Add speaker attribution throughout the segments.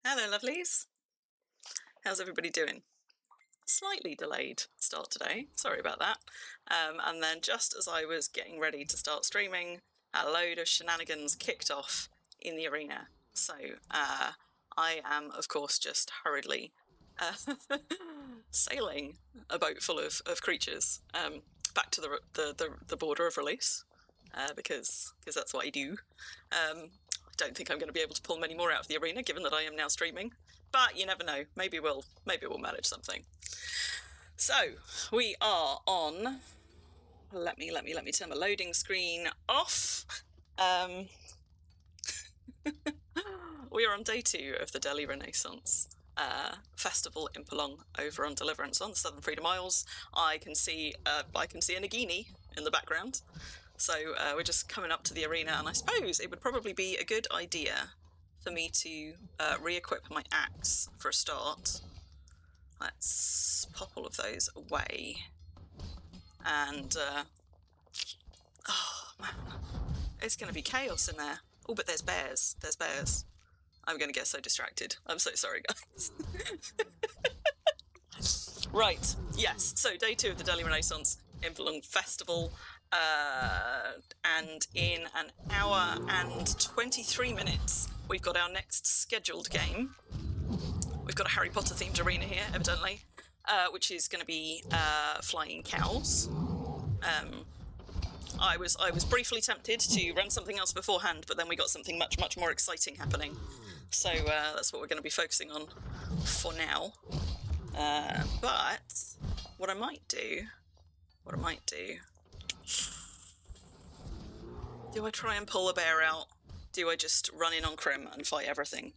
Speaker 1: Hello, lovelies. How's everybody doing? Slightly delayed start today. Sorry about that. And then just as I was getting ready to start streaming, a load of shenanigans kicked off in the arena. So I am, of course, just hurriedly sailing a boat full of creatures back to the border of release because that's what I do. I don't think I'm going to be able to pull many more out of the arena, given that I am now streaming. But you never know. Maybe we'll manage something. So we are on. Let me turn the loading screen off. We are on day 2 of the Delhi Renaissance festival Impalong over on Deliverance on the Southern Freedom Isles. I can see a Nagini in the background. So we're just coming up to the arena, and I suppose it would probably be a good idea for me to re-equip my axe for a start. Let's pop all of those away. And, oh man, it's going to be chaos in there. Oh, but there's bears. There's bears. I'm going to get so distracted. I'm so sorry, guys. Right, yes. So day 2 of the Delhi Renaissance Impalong Festival. And in an hour and 23 minutes, we've got our next scheduled game. We've got a Harry Potter themed arena here, evidently, which is going to be flying cows. I was briefly tempted to run something else beforehand, but then we got something much more exciting happening. So that's what we're going to be focusing on for now. But what I might do. Do I try and pull a bear out? Do I just run in on Crim and fight everything?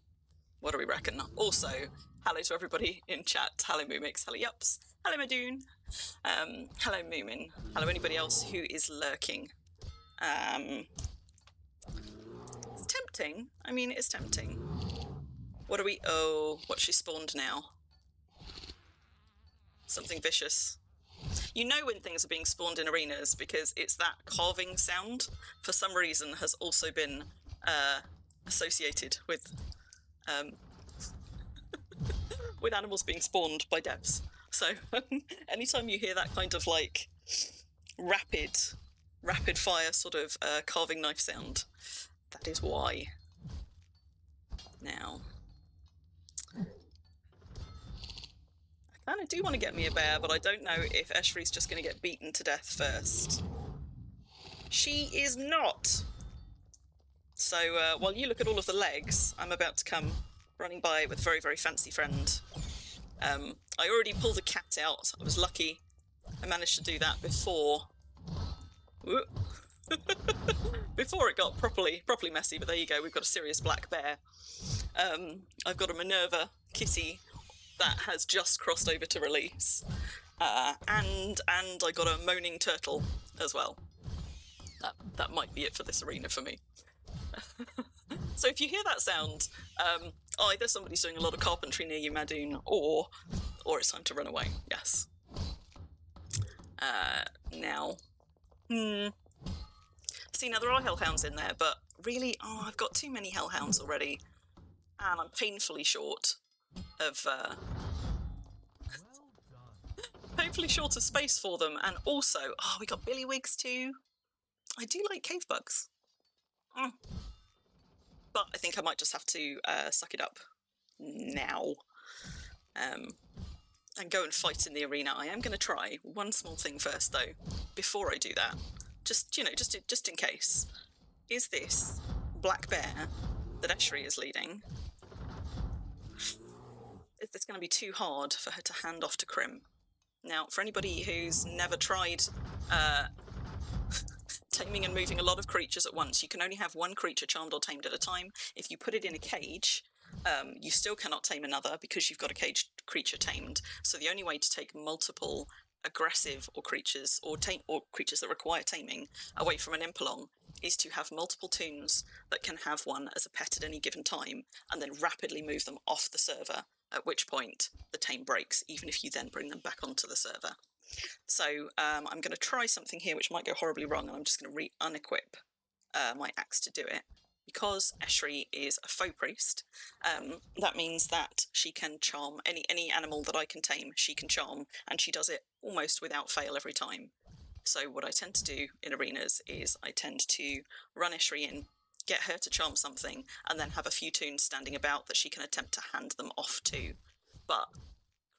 Speaker 1: What do we reckon? Also, hello to everybody in chat. Hello Moomix, hello Yups, hello Madoon, hello Moomin, hello anybody else who is lurking. It's tempting. I mean, it's tempting. What are we? Oh, what she spawned now? Something vicious. You know when things are being spawned in arenas because it's that carving sound, for some reason, has also been associated with with animals being spawned by devs. So anytime you hear that kind of like rapid fire sort of carving knife sound, that is why. Now, I kind of do want to get me a bear, but I don't know if Eshri's just going to get beaten to death first. She is not. So while you look at all of the legs, I'm about to come running by with a very fancy friend. I already pulled a cat out. I was lucky. I managed to do that before before it got properly messy, but there you go. We've got a serious black bear. I've got a Minerva kitty that has just crossed over to release, and I got a moaning turtle as well. That might be it for this arena for me. So if you hear that sound, either somebody's doing a lot of carpentry near you, Madoon, or it's time to run away. Yes. Now, see, now there are hellhounds in there, but really, I've got too many hellhounds already, and I'm painfully short of space for them. And also, we got billywigs too. I do like cave bugs. But I think I might just have to suck it up now and go and fight in the arena. I am going to try one small thing first, though, before I do that. Just in case. Is this black bear that Eshri is leading? It's going to be too hard for her to hand off to Crim. Now, for anybody who's never tried taming and moving a lot of creatures at once, you can only have one creature charmed or tamed at a time. If you put it in a cage, you still cannot tame another because you've got a caged creature tamed. So the only way to take multiple aggressive creatures or creatures that require taming away from an Impalong is to have multiple toons that can have one as a pet at any given time, and then rapidly move them off the server, at which point the tame breaks, even if you then bring them back onto the server. So I'm going to try something here which might go horribly wrong, and I'm just going to unequip my axe to do it, because Eshri is a faux priest, that means that she can charm any animal that I can tame, she can charm, and she does it almost without fail every time. So what I tend to do in arenas is I tend to run Eshri in, get her to charm something, and then have a few toons standing about that she can attempt to hand them off to. But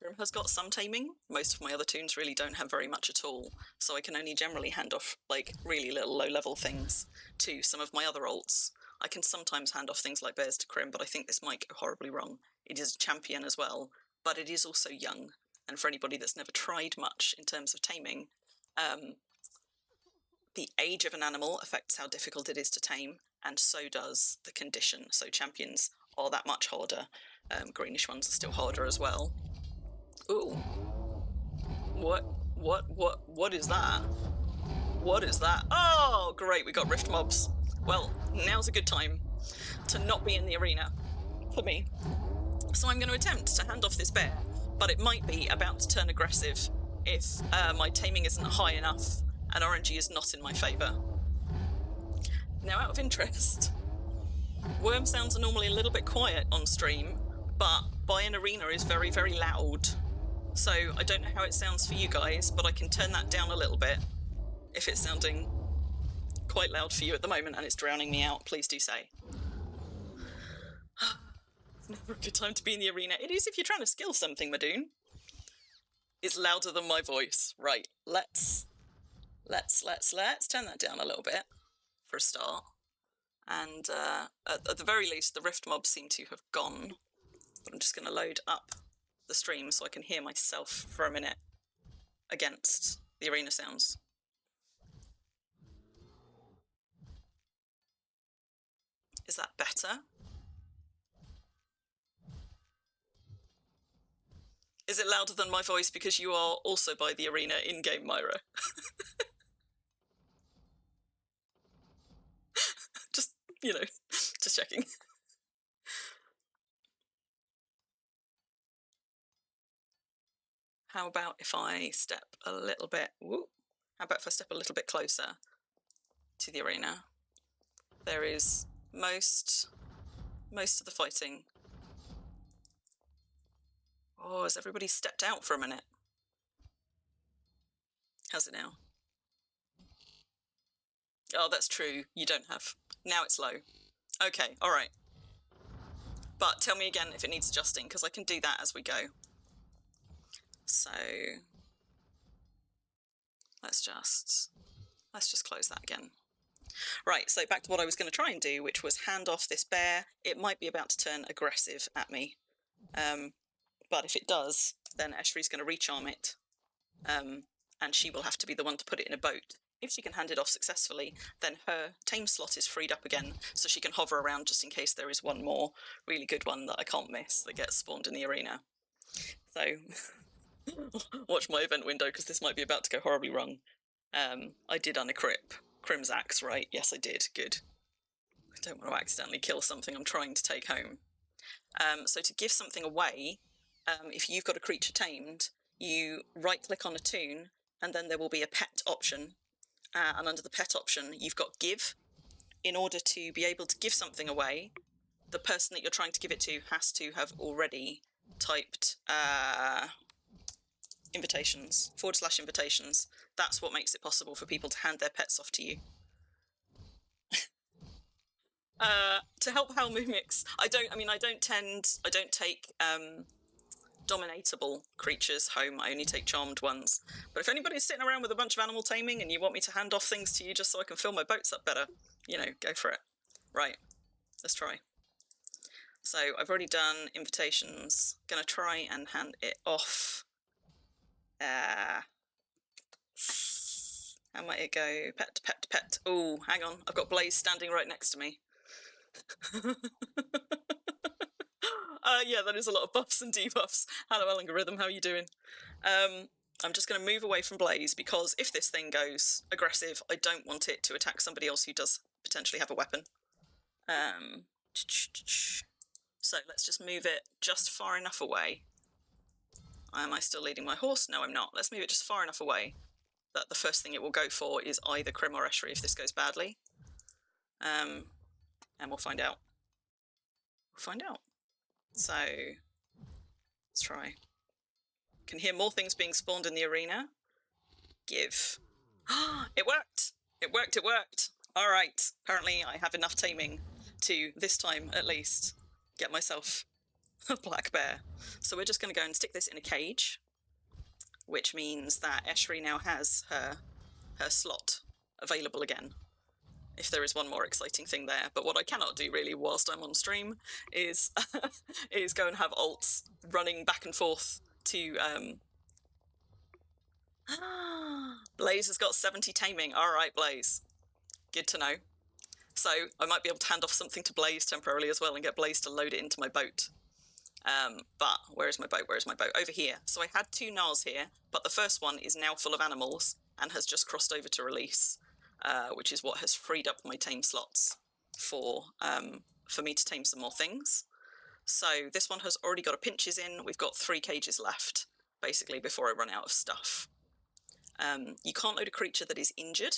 Speaker 1: Crim has got some taming. Most of my other toons really don't have very much at all, so I can only generally hand off, like, really little low-level things to some of my other alts. I can sometimes hand off things like bears to Crim, but I think this might go horribly wrong. It is a champion as well, but it is also young, and for anybody that's never tried much in terms of taming, the age of an animal affects how difficult it is to tame, and so does the condition. So champions are that much harder. Greenish ones are still harder as well. Ooh. What is that? What is that? Oh, great, we got rift mobs. Well, now's a good time to not be in the arena for me. So I'm going to attempt to hand off this bear, but it might be about to turn aggressive if my taming isn't high enough and RNG is not in my favour. Now, out of interest, Wurm sounds normally a little bit quiet on stream, but by an arena is very, very loud. So I don't know how it sounds for you guys, but I can turn that down a little bit if it's sounding quite loud for you at the moment and it's drowning me out. Please do say. It's never a good time to be in the arena. It is if you're trying to skill something, Madoon. It's louder than my voice. Right, let's turn that down a little bit for a start. And at the very least, the rift mobs seem to have gone. But I'm just going to load up the stream so I can hear myself for a minute against the arena sounds. Is that better? Is it louder than my voice because you are also by the arena in-game, Myra? Just, you know, just checking. How about if I step a little bit... Woo, how about if I step a little bit closer to the arena? There is most of the fighting. Oh, has everybody stepped out for a minute? How's it now? Oh, that's true. You don't have. Now it's low. Okay, all right. But tell me again if it needs adjusting, because I can do that as we go. So let's just close that again. Right, so back to what I was going to try and do, which was hand off this bear. It might be about to turn aggressive at me. But if it does, then Eshri's going to recharm it. And she will have to be the one to put it in a boat. If she can hand it off successfully, then her tame slot is freed up again, so she can hover around just in case there is one more really good one that I can't miss that gets spawned in the arena. So, watch my event window, because this might be about to go horribly wrong. I did unequip Crim's axe, right? Yes, I did. Good. I don't want to accidentally kill something I'm trying to take home. So to give something away, if you've got a creature tamed, you right-click on a toon, and then there will be a pet option. And under the pet option, you've got give. In order to be able to give something away, the person that you're trying to give it to has to have already typed invitations, /invitations. That's what makes it possible for people to hand their pets off to you. To help Hal Mumix, I don't take dominatable creatures home. I only take charmed ones. But if anybody's sitting around with a bunch of animal taming and you want me to hand off things to you just so I can fill my boats up better, you know, go for it. Right, let's try. So I've already done invitations. Gonna try and hand it off. How might it go? Pet to pet to pet. Oh, hang on. I've got Blaze standing right next to me. Yeah, that is a lot of buffs and debuffs. Hello, Algorithm, how are you doing? I'm just going to move away from Blaze, because if this thing goes aggressive, I don't want it to attack somebody else who does potentially have a weapon. So let's just move it just far enough away. Am I still leading my horse? No, I'm not. Let's move it just far enough away that the first thing it will go for is either Crim or Eshri if this goes badly. And we'll find out. So, let's try. Can hear more things being spawned in the arena. Give. It worked! It worked! Alright, apparently I have enough taming to, this time at least, get myself a black bear. So we're just going to go and stick this in a cage, which means that Eshri now has her slot available again, if there is one more exciting thing there. But what I cannot do really whilst I'm on stream is is go and have alts running back and forth to Blaze has got 70 taming. Alright, Blaze. Good to know. So I might be able to hand off something to Blaze temporarily as well and get Blaze to load it into my boat. But where is my boat? Over here. So I had 2 Gnars here, but the first one is now full of animals and has just crossed over to release, which is what has freed up my tame slots for me to tame some more things. So this one has already got a pinches in. We've got 3 cages left, basically, before I run out of stuff. You can't load a creature that is injured.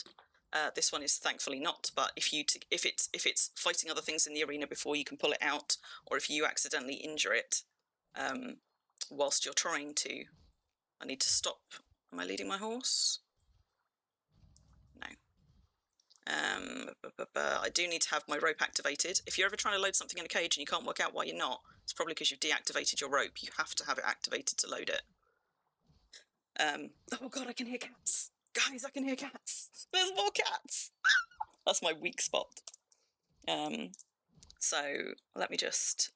Speaker 1: This one is thankfully not, but if it's fighting other things in the arena before you can pull it out, or if you accidentally injure it whilst you're trying to... I need to stop. Am I leading my horse? No. I do need to have my rope activated. If you're ever trying to load something in a cage and you can't work out why you're not, it's probably because you've deactivated your rope. You have to have it activated to load it. Oh god, I can hear cats. Guys, I can hear cats. There's more cats. That's my weak spot. So let me just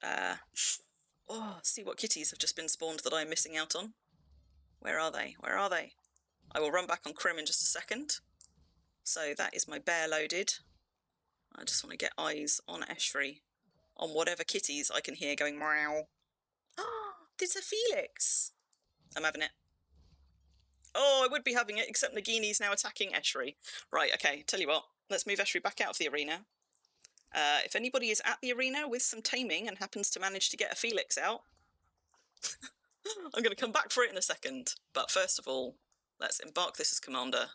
Speaker 1: see what kitties have just been spawned that I'm missing out on. Where are they? I will run back on Crim in just a second. So that is my bear loaded. I just want to get eyes on Eshri, on whatever kitties I can hear going meow. Oh, there's a Felix. I'm having it. Oh, I would be having it, except Nagini's now attacking Eshri. Right, okay, tell you what. Let's move Eshri back out of the arena. If anybody is at the arena with some taming and happens to manage to get a Felix out, I'm going to come back for it in a second. But first of all, let's embark this as commander.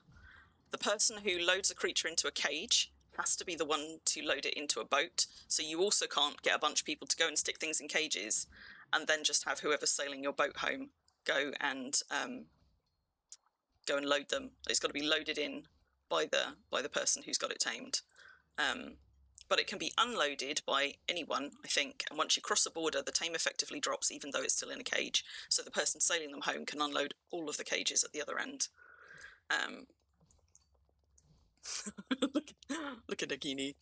Speaker 1: The person who loads a creature into a cage has to be the one to load it into a boat. So you also can't get a bunch of people to go and stick things in cages and then just have whoever's sailing your boat home go and load them. It's got to be loaded in by the person who's got it tamed. But it can be unloaded by anyone, I think, and once you cross the border, the tame effectively drops even though it's still in a cage, so the person sailing them home can unload all of the cages at the other end. Look at Nagini.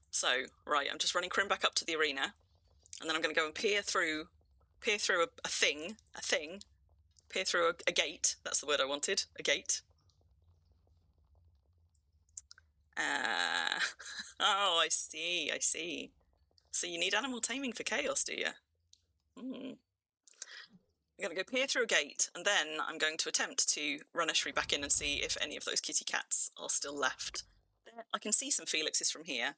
Speaker 1: So, right, I'm just running Crim back up to the arena, and then I'm going to go and peer through a thing, peer through a gate. That's the word I wanted, a gate. Oh, I see. So you need animal taming for chaos, do you? I'm going to go peer through a gate, and then I'm going to attempt to run Eshri back in and see if any of those kitty cats are still left. I can see some Felixes from here.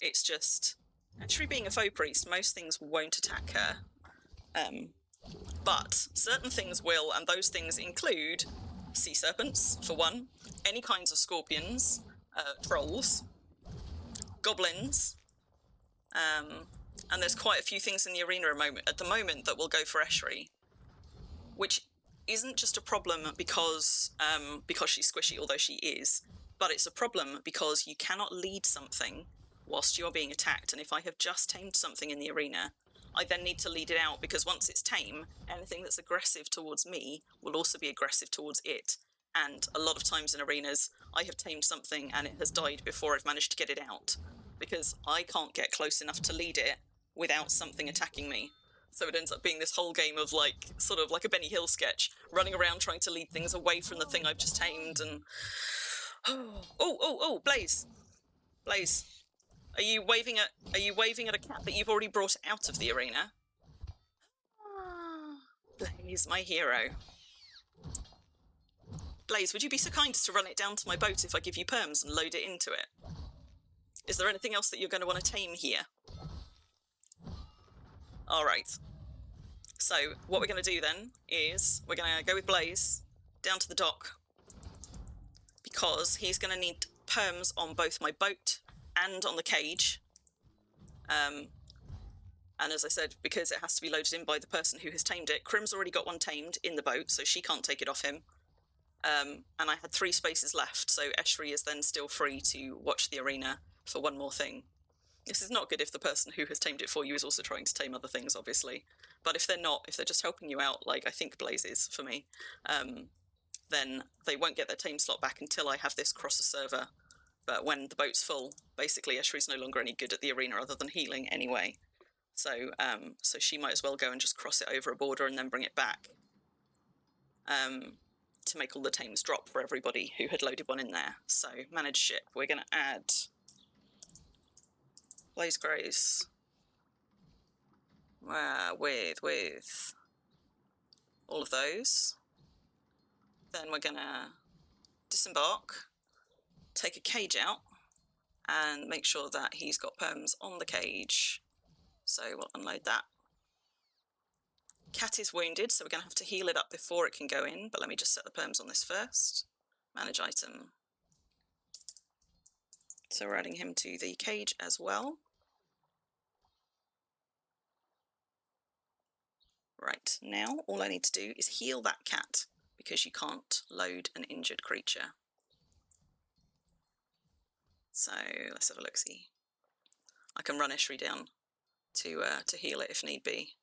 Speaker 1: It's just, Eshri being a faux priest, most things won't attack her. But certain things will, and those things include sea serpents, for one, any kinds of scorpions, trolls, goblins, and there's quite a few things in the arena at the moment that will go for Eshri, which isn't just a problem because she's squishy, although she is, but it's a problem because you cannot lead something whilst you're being attacked, and if I have just tamed something in the arena, I then need to lead it out, because once it's tame, anything that's aggressive towards me will also be aggressive towards it. And a lot of times in arenas, I have tamed something and it has died before I've managed to get it out, because I can't get close enough to lead it without something attacking me. So it ends up being this whole game of, like, sort of like a Benny Hill sketch, running around trying to lead things away from the thing I've just tamed, and... Oh, Blaze! Blaze, are you waving at a cat that you've already brought out of the arena? Blaze, my hero. Blaze, would you be so kind as to run it down to my boat if I give you perms and load it into it? Is there anything else that you're going to want to tame here? Alright. So, what we're going to do then is we're going to go with Blaze down to the dock, because he's going to need perms on both my boat and on the cage And as I said, because it has to be loaded in by the person who has tamed it, Crim's already got one tamed in the boat, so she can't take it off him. And I had 3 spaces left, so Eshri is then still free to watch the arena for one more thing. This is not good if the person who has tamed it for you is also trying to tame other things, obviously. But if they're not, if they're just helping you out, like I think Blaze is for me, then they won't get their tame slot back until I have this cross a server. But when the boat's full, basically Eshri's no longer any good at the arena other than healing anyway. So she might as well go and just cross it over a border and then bring it back to make all the tames drop for everybody who had loaded one in there. So manage ship. We're going to add Blaze Grace with all of those. Then we're going to disembark, take a cage out, and make sure that he's got perms on the cage. So we'll unload that. Cat is wounded, so we're going to have to heal it up before it can go in, but let me just set the perms on this first. Manage item. So we're adding him to the cage as well. Right, now all I need to do is heal that cat, because you can't load an injured creature. So let's have a look-see. I can run Eshri down to heal it if need be.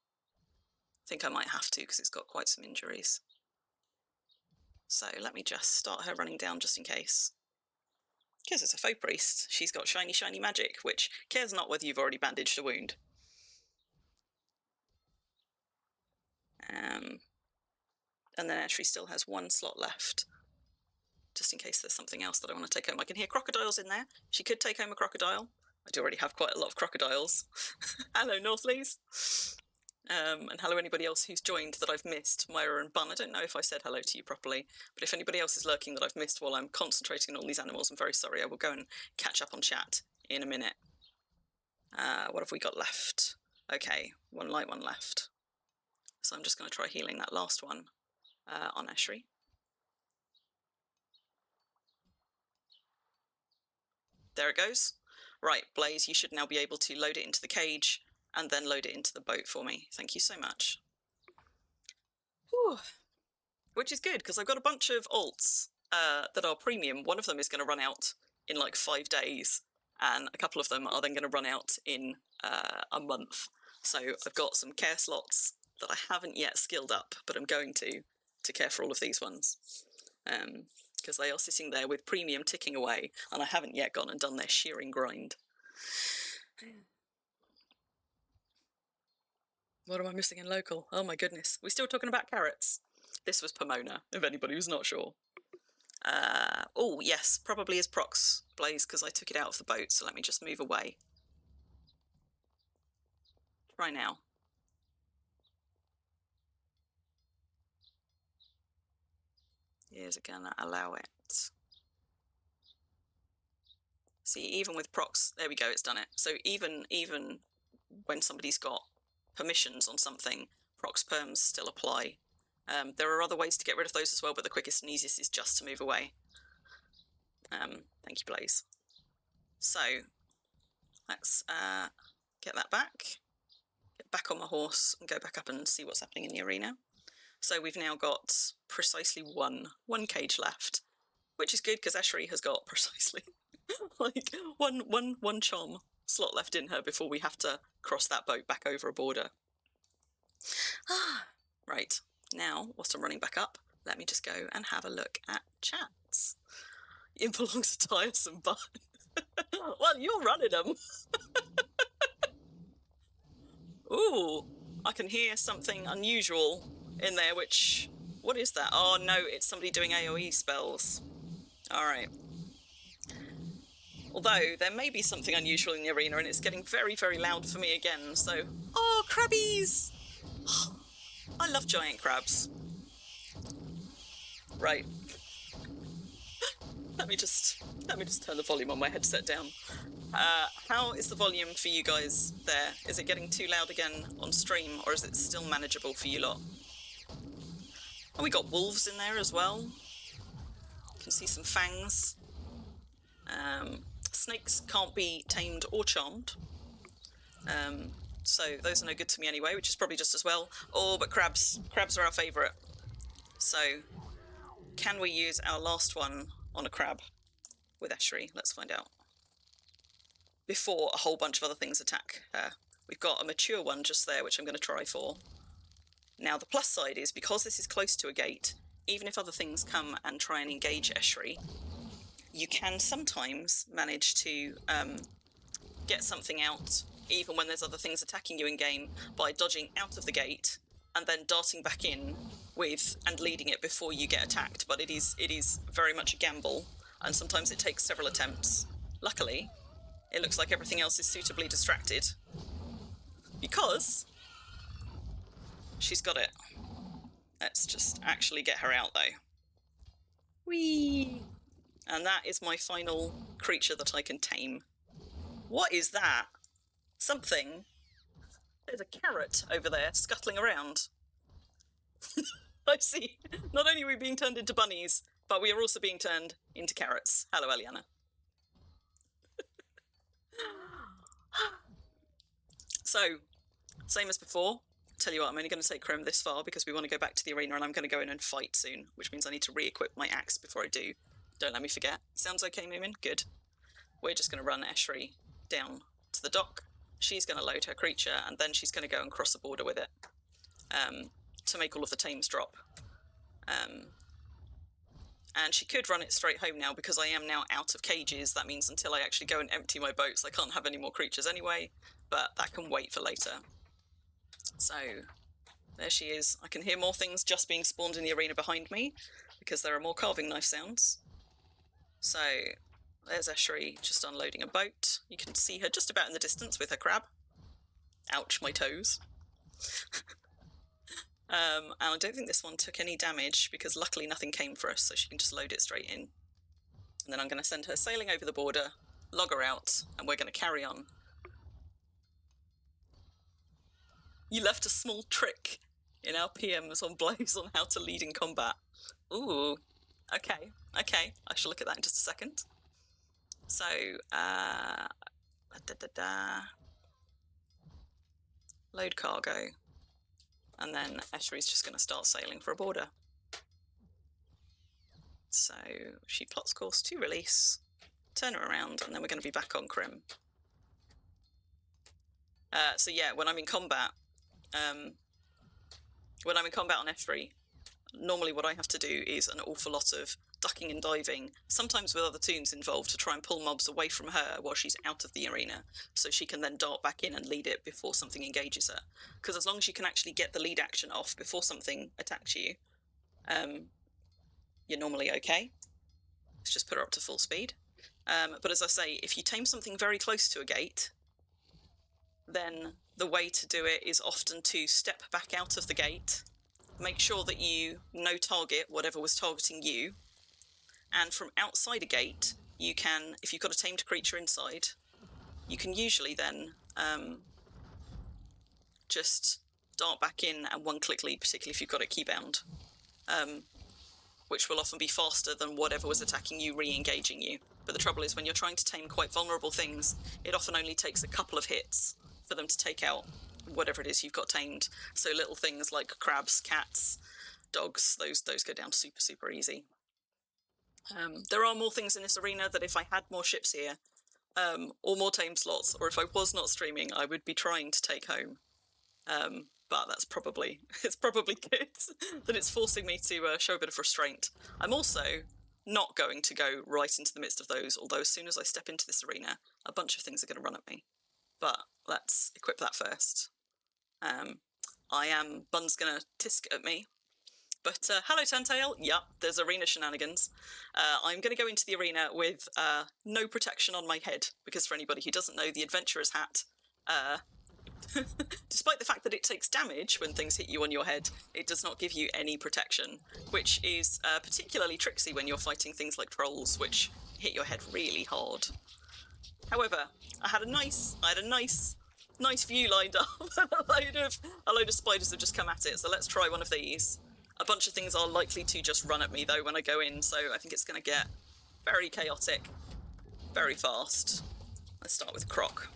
Speaker 1: I think I might have to because it's got quite some injuries. So let me just start her running down just in case. Because it's a faux priest, she's got shiny, shiny magic, which cares not whether you've already bandaged a wound. And then Eshri still has 1 slot left, just in case there's something else that I want to take home. I can hear crocodiles in there. She could take home a crocodile. I do already have quite a lot of crocodiles. Hello, Northleys. And hello anybody else who's joined that I've missed, Myra and Bun. I don't know if I said hello to you properly, but if anybody else is lurking that I've missed while I'm concentrating on all these animals, I'm very sorry. I will go and catch up on chat in a minute. What have we got left? Okay, 1 light, 1 left. So I'm just going to try healing that last one on Eshri. There it goes. Right, Blaze, you should now be able to load it into the cage and then load it into the boat for me. Thank you so much. Whew. Which is good, because I've got a bunch of alts that are premium. One of them is going to run out in like 5 days, and a couple of them are then going to run out in a month. So I've got some care slots that I haven't yet skilled up, but I'm going to care for all of these ones. Because they are sitting there with premium ticking away, and I haven't yet gone and done their shearing grind. What am I missing in local? Oh my goodness. We're still talking about carrots. This was Pomona, if anybody was not sure. Oh, yes, probably is Prox, Blaze, because I took it out of the boat, so let me just move away. Try now. Is it gonna allow it? See, even with procs, there we go, it's done it. So even when somebody's got permissions on something, procs perms still apply. There are other ways to get rid of those as well, but the quickest and easiest is just to move away. Thank you, Blaze. So let's get that back, get back on my horse and go back up and see what's happening in the arena. So we've now got precisely one cage left, which is good because Eshri has got precisely like one charm slot left in her before we have to cross that boat back over a border. Right, now, whilst I'm running back up, let me just go and have a look at chats. Impalong's a tiresome bun. Well, you're running them. Ooh, I can hear something unusual in there, which... What is that? Oh no, it's somebody doing AoE spells. Alright. Although, there may be something unusual in the arena and it's getting very, very loud for me again, so... Oh, crabbies! I love giant crabs. Right. Let me just turn the volume on my headset down. How is the volume for you guys there? Is it getting too loud again on stream, or is it still manageable for you lot? Oh, we got wolves in there as well. You can see some fangs. Snakes can't be tamed or charmed. So those are no good to me anyway, which is probably just as well. Oh, but crabs. Crabs are our favourite. So, can we use our last one on a crab with Eschery? Let's find out. Before a whole bunch of other things attack her. We've got a mature one just there, which I'm going to try for. Now, the plus side is, because this is close to a gate, even if other things come and try and engage Eschery, you can sometimes manage to get something out, even when there's other things attacking you in game, by dodging out of the gate and then darting back in with and leading it before you get attacked. But it is very much a gamble, and sometimes it takes several attempts. Luckily, it looks like everything else is suitably distracted, because she's got it. Let's just actually get her out, though. Whee! And that is my final creature that I can tame. What is that? Something. There's a carrot over there scuttling around. I see. Not only are we being turned into bunnies, but we are also being turned into carrots. Hello, Eliana. So, same as before. Tell you what, I'm only going to take Crim this far because we want to go back to the arena, and I'm going to go in and fight soon, which means I need to re-equip my axe before I do. Don't let me forget. Sounds okay, Moomin? Good. We're just going to run Eschery down to the dock. She's going to load her creature, and then she's going to go and cross a border with it to make all of the tames drop. And she could run it straight home now, because I am now out of cages. That means until I actually go and empty my boats, I can't have any more creatures anyway, but that can wait for later. So, there she is. I can hear more things just being spawned in the arena behind me, because there are more carving knife sounds. So, there's Eschery just unloading a boat. You can see her just about in the distance with her crab. Ouch, my toes. And I don't think this one took any damage, because luckily nothing came for us, so she can just load it straight in. And then I'm going to send her sailing over the border, log her out, and we're going to carry on. You left a small trick in our PMs on Blows on how to lead in combat. Ooh, okay. I shall look at that in just a second. So, load cargo. And then Eschery's just going to start sailing for a border. So, she plots course to release, turn her around, and then we're going to be back on Crim. So yeah, when I'm in combat on Eschery, normally what I have to do is an awful lot of ducking and diving, sometimes with other toons involved, to try and pull mobs away from her while she's out of the arena, so she can then dart back in and lead it before something engages her. Because as long as you can actually get the lead action off before something attacks you, you're normally okay. Let's just put her up to full speed. But as I say, if you tame something very close to a gate, then the way to do it is often to step back out of the gate, make sure that you no-target whatever was targeting you, and from outside a gate, you can, if you've got a tamed creature inside, you can usually then just dart back in and one-click lead, particularly if you've got it keybound, which will often be faster than whatever was attacking you re-engaging you. But the trouble is, when you're trying to tame quite vulnerable things, it often only takes a couple of hits for them to take out whatever it is you've got tamed. So little things like crabs, cats, dogs, those go down super, super easy. There are more things in this arena that if I had more ships here, or more tame slots, or if I was not streaming, I would be trying to take home. But it's probably good that it's forcing me to show a bit of restraint. I'm also not going to go right into the midst of those, although as soon as I step into this arena, a bunch of things are going to run at me. But let's equip that first. Bun's going to tisk at me. But hello, Tantail. Yep, there's arena shenanigans. I'm going to go into the arena with no protection on my head, because for anybody who doesn't know, the adventurer's hat, despite the fact that it takes damage when things hit you on your head, it does not give you any protection, which is particularly tricksy when you're fighting things like trolls, which hit your head really hard. However, I had a nice view lined up, and a load of spiders have just come at it, so let's try one of these. A bunch of things are likely to just run at me, though, when I go in, so I think it's going to get very chaotic, very fast. Let's start with Croc.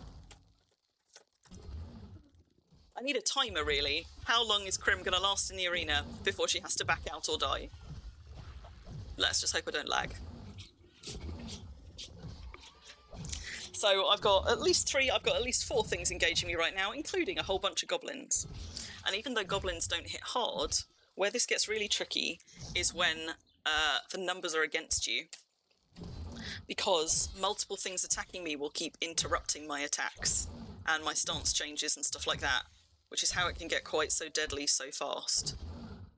Speaker 1: I need a timer, really. How long is Crim going to last in the arena before she has to back out or die? Let's just hope I don't lag. So I've got at least 4 things engaging me right now, including a whole bunch of goblins. And even though goblins don't hit hard, where this gets really tricky is when the numbers are against you. Because multiple things attacking me will keep interrupting my attacks and my stance changes and stuff like that, which is how it can get quite so deadly so fast.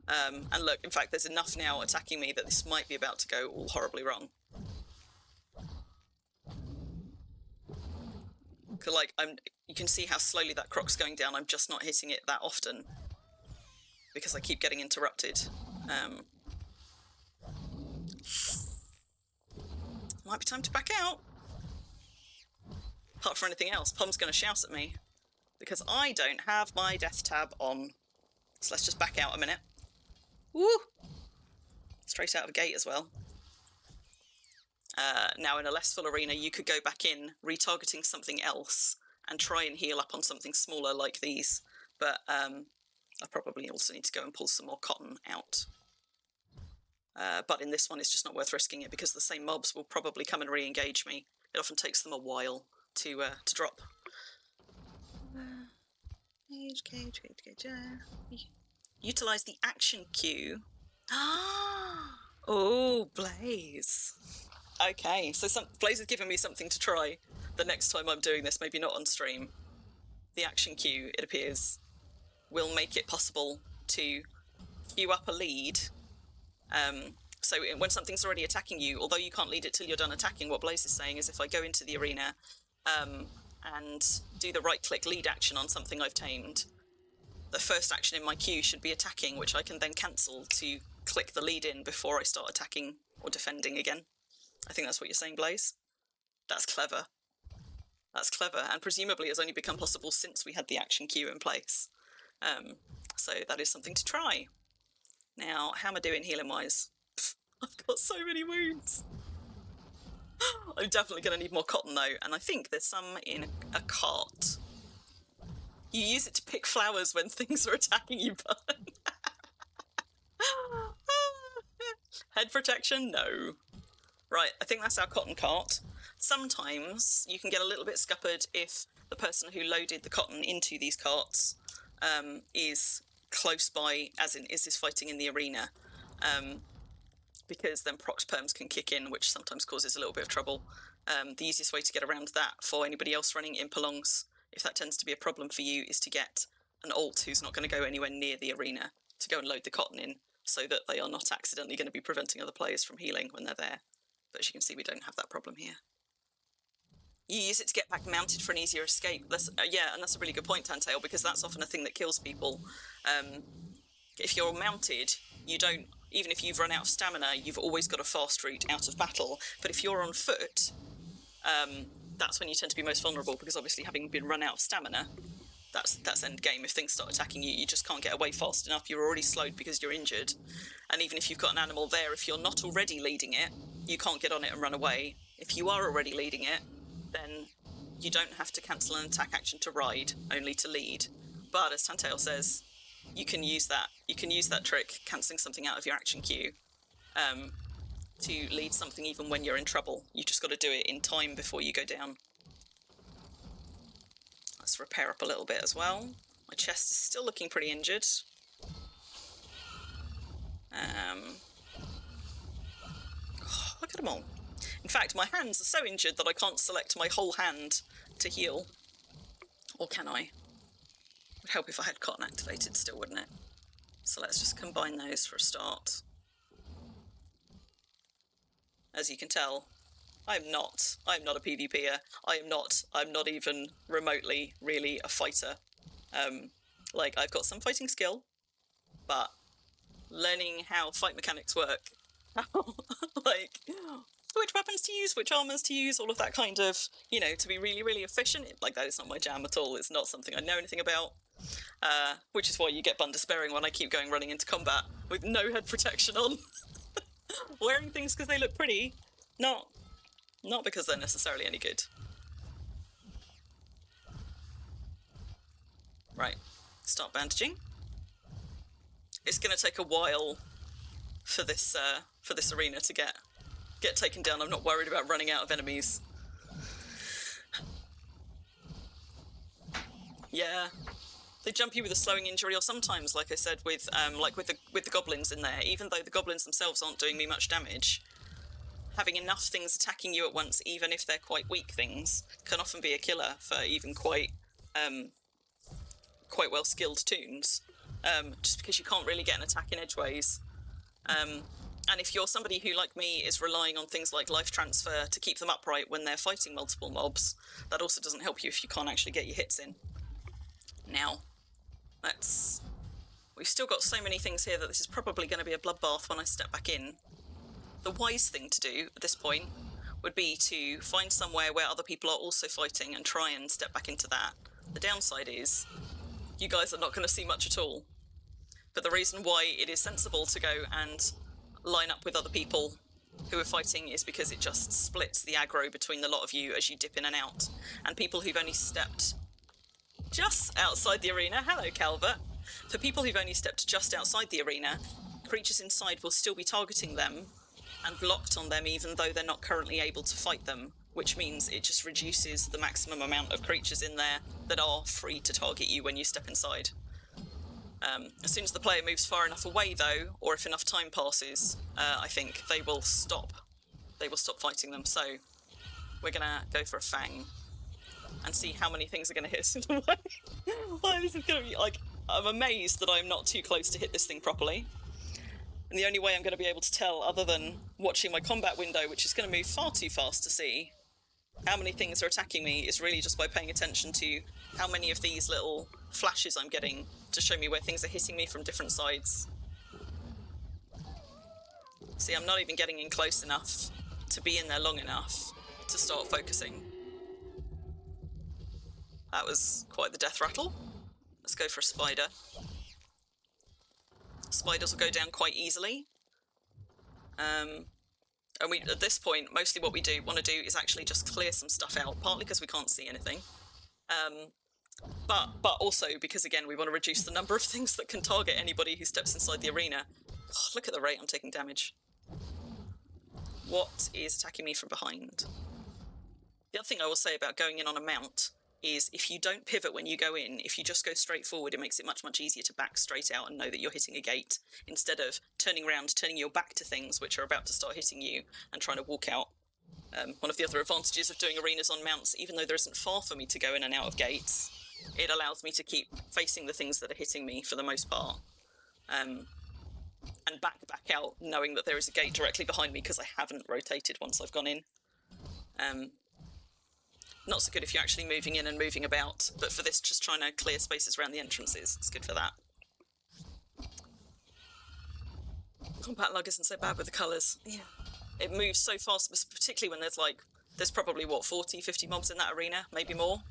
Speaker 1: And look, in fact, there's enough now attacking me that this might be about to go all horribly wrong. Like, you can see how slowly that croc's going down. I'm just not hitting it that often because I keep getting interrupted. Might be time to back out. Apart from anything else, Pom's going to shout at me because I don't have my death tab on. So let's just back out a minute. Woo! Straight out of the gate as well. Now in a less full arena, you could go back in, retargeting something else, and try and heal up on something smaller like these. But I probably also need to go and pull some more cotton out. But in this one, it's just not worth risking it because the same mobs will probably come and re-engage me. It often takes them a while to drop. Utilize the action queue. Oh, Blaze. Okay, so Blaze has given me something to try the next time I'm doing this, maybe not on stream. The action queue, it appears, will make it possible to queue up a lead. So when something's already attacking you, although you can't lead it till you're done attacking, what Blaze is saying is if I go into the arena and do the right-click lead action on something I've tamed, the first action in my queue should be attacking, which I can then cancel to click the lead in before I start attacking or defending again. I think that's what you're saying, Blaze. That's clever. That's clever, and presumably it's only become possible since we had the action queue in place. So that is something to try. Now, how am I doing healing-wise? I've got so many wounds. I'm definitely going to need more cotton, though, and I think there's some in a cart. You use it to pick flowers when things are attacking you, bud. Head protection? No. Right, I think that's our cotton cart. Sometimes you can get a little bit scuppered if the person who loaded the cotton into these carts is close by, as in is fighting in the arena, because then proc perms can kick in, which sometimes causes a little bit of trouble. The easiest way to get around that for anybody else running Impalongs, if that tends to be a problem for you, is to get an alt who's not going to go anywhere near the arena to go and load the cotton in, so that they are not accidentally going to be preventing other players from healing when they're there. But as you can see, we don't have that problem here. You use it to get back mounted for an easier escape. Yeah, and that's a really good point, Tantail, because that's often a thing that kills people. If you're mounted, you don't, even if you've run out of stamina, you've always got a fast route out of battle. But if you're on foot, that's when you tend to be most vulnerable, because obviously having been run out of stamina, that's end game. If things start attacking you, you just can't get away fast enough. You're already slowed because you're injured. And even if you've got an animal there, if you're not already leading it, you can't get on it and run away. If you are already leading it, then you don't have to cancel an attack action to ride, only to lead. But as Tantail says, you can use that trick, cancelling something out of your action queue, to lead something even when you're in trouble. You've just got to do it in time before you go down. Let's repair up a little bit as well. My chest is still looking pretty injured. Look at them all. In fact, my hands are so injured that I can't select my whole hand to heal. Or can I? It would help if I had cotton activated still, wouldn't it? So let's just combine those for a start. As you can tell, I'm not a PvPer. I'm not even remotely really a fighter. Like, I've got some fighting skill, but learning how fight mechanics work, like which weapons to use, which armors to use, all of that kind of, to be really, really efficient, like that is not my jam at all. It's not something I know anything about, which is why you get bun despairing when I keep running into combat with no head protection on. Wearing things because they look pretty, not because they're necessarily any good. Right, start bandaging. It's going to take a while for this arena to get taken down. I'm not worried about running out of enemies. Yeah, they jump you with a slowing injury, or sometimes, like I said, with the goblins in there. Even though the goblins themselves aren't doing me much damage, having enough things attacking you at once, even if they're quite weak things, can often be a killer for even quite well skilled toons. Just because you can't really get an attack in edgeways. And if you're somebody who, like me, is relying on things like life transfer to keep them upright when they're fighting multiple mobs, that also doesn't help you if you can't actually get your hits in. Now, we've still got so many things here that this is probably going to be a bloodbath when I step back in. The wise thing to do at this point would be to find somewhere where other people are also fighting and try and step back into that. The downside is, you guys are not going to see much at all. But the reason why it is sensible to go and line up with other people who are fighting is because it just splits the aggro between the lot of you as you dip in and out. And people who've only stepped just outside the arena, hello Calvert, for people who've only stepped just outside the arena, creatures inside will still be targeting them and locked on them even though they're not currently able to fight them, which means it just reduces the maximum amount of creatures in there that are free to target you when you step inside. As soon as the player moves far enough away, though, or if enough time passes, I think they will stop. They will stop fighting them. So we're gonna go for a fang and see how many things are gonna hit us in the way. Like, this is gonna be like, I'm amazed that I'm not too close to hit this thing properly. And the only way I'm going to be able to tell, other than watching my combat window, which is going to move far too fast to see how many things are attacking me, is really just by paying attention to how many of these little flashes I'm getting to show me where things are hitting me from different sides. See, I'm not even getting in close enough to be in there long enough to start focusing. That was quite the death rattle. Let's go for a spider. Spiders will go down quite easily. And at this point, mostly what we want to do is actually just clear some stuff out, partly because we can't see anything. But also because, again, we want to reduce the number of things that can target anybody who steps inside the arena. Oh, look at the rate I'm taking damage. What is attacking me from behind? The other thing I will say about going in on a mount is if you don't pivot when you go in, if you just go straight forward, it makes it much, much easier to back straight out and know that you're hitting a gate, instead of turning around, turning your back to things which are about to start hitting you and trying to walk out. One of the other advantages of doing arenas on mounts, even though there isn't far for me to go in and out of gates, it allows me to keep facing the things that are hitting me for the most part. And back out, knowing that there is a gate directly behind me because I haven't rotated once I've gone in. Not so good if you're actually moving in and moving about, but for this, just trying to clear spaces around the entrances, it's good for that. Combat lug isn't so bad with the colours. Yeah. It moves so fast, particularly when there's probably, 40, 50 mobs in that arena, maybe more.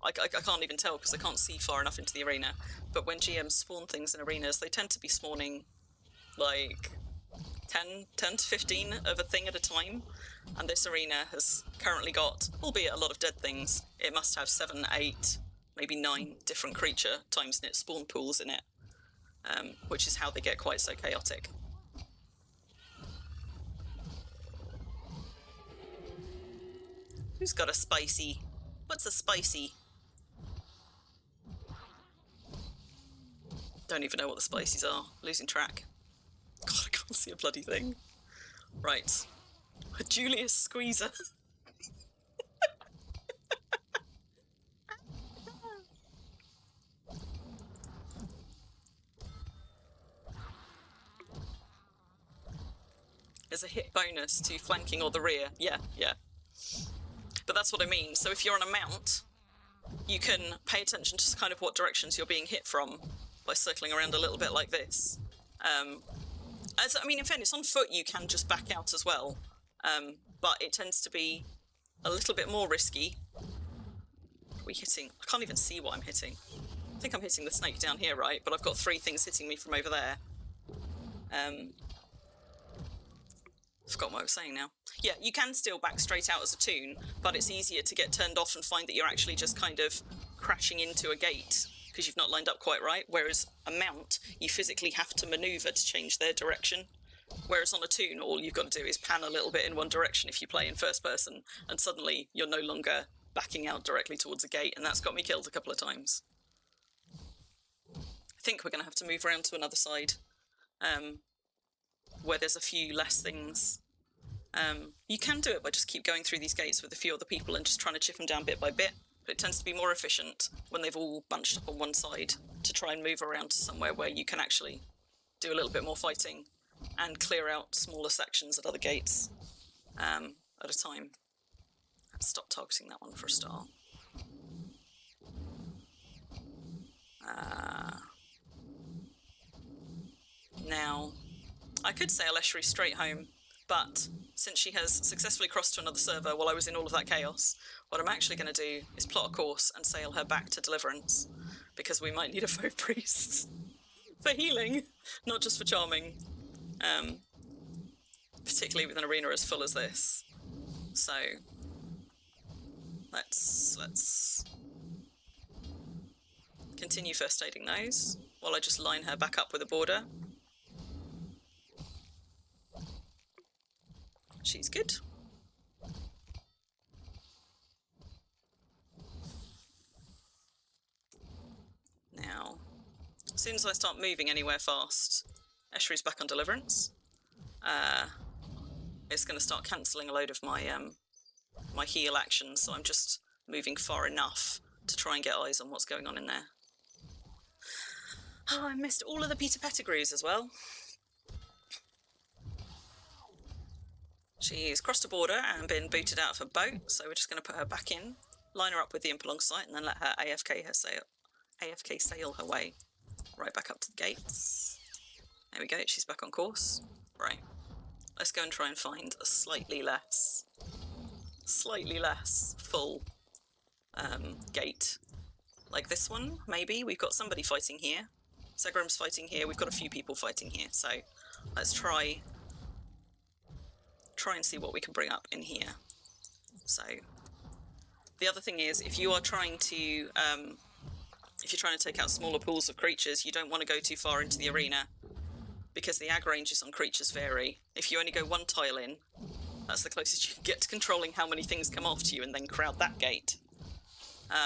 Speaker 1: I can't even tell because I can't see far enough into the arena. But when GMs spawn things in arenas, they tend to be spawning, 10 to 15 of a thing at a time. And this arena has currently got, albeit a lot of dead things, it must have 7, 8, maybe 9 different creature times knit spawn pools in it, which is how they get quite so chaotic. Who's got a spicy? What's a spicy? Don't even know what the spices are. Losing track. God, I can't see a bloody thing. Right. A Julius Squeezer. There's a hit bonus to flanking or the rear. Yeah. But that's what I mean. So if you're on a mount, you can pay attention to kind of what directions you're being hit from by circling around a little bit like this. In fairness, on foot you can just back out as well. But it tends to be a little bit more risky. What are we hitting? I can't even see what I'm hitting. I think I'm hitting the snake down here, right? But I've got 3 things hitting me from over there. I've forgotten what I was saying now. Yeah, you can still back straight out as a toon, but it's easier to get turned off and find that you're actually just kind of crashing into a gate, because you've not lined up quite right, whereas a mount, you physically have to maneuver to change their direction. Whereas on a toon, all you've got to do is pan a little bit in one direction if you play in first person, and suddenly you're no longer backing out directly towards a gate, and that's got me killed a couple of times. I think we're going to have to move around to another side, where there's a few less things. You can do it by just keep going through these gates with a few other people and just trying to chip them down bit by bit, but it tends to be more efficient when they've all bunched up on one side to try and move around to somewhere where you can actually do a little bit more fighting and clear out smaller sections at other gates at a time. Let's stop targeting that one for a start. Now, I could sail Eschery straight home, but since she has successfully crossed to another server while I was in all of that chaos, what I'm actually going to do is plot a course and sail her back to Deliverance, because we might need a faux priest for healing, not just for charming, particularly with an arena as full as this. So let's continue first aiding those while I just line her back up with a border. She's good. Now, as soon as I start moving anywhere fast, Eschery's back on Deliverance. It's going to start cancelling a load of my my heal actions, so I'm just moving far enough to try and get eyes on what's going on in there. Oh, I missed all of the Peter Pettigrews as well. She's crossed a border and been booted out of her boat, so we're just going to put her back in, line her up with the Impalong site, and then let her AFK sail her way right back up to the gates. There we go, she's back on course. Right, let's go and try and find a slightly less full gate. Like this one, maybe. We've got somebody fighting here. Segram's fighting here. We've got a few people fighting here, so let's try and see what we can bring up in here. So the other thing is, if you are trying to take out smaller pools of creatures, you don't want to go too far into the arena, because the ag ranges on creatures vary. If you only go one tile in, that's the closest you can get to controlling how many things come after you and then crowd that gate.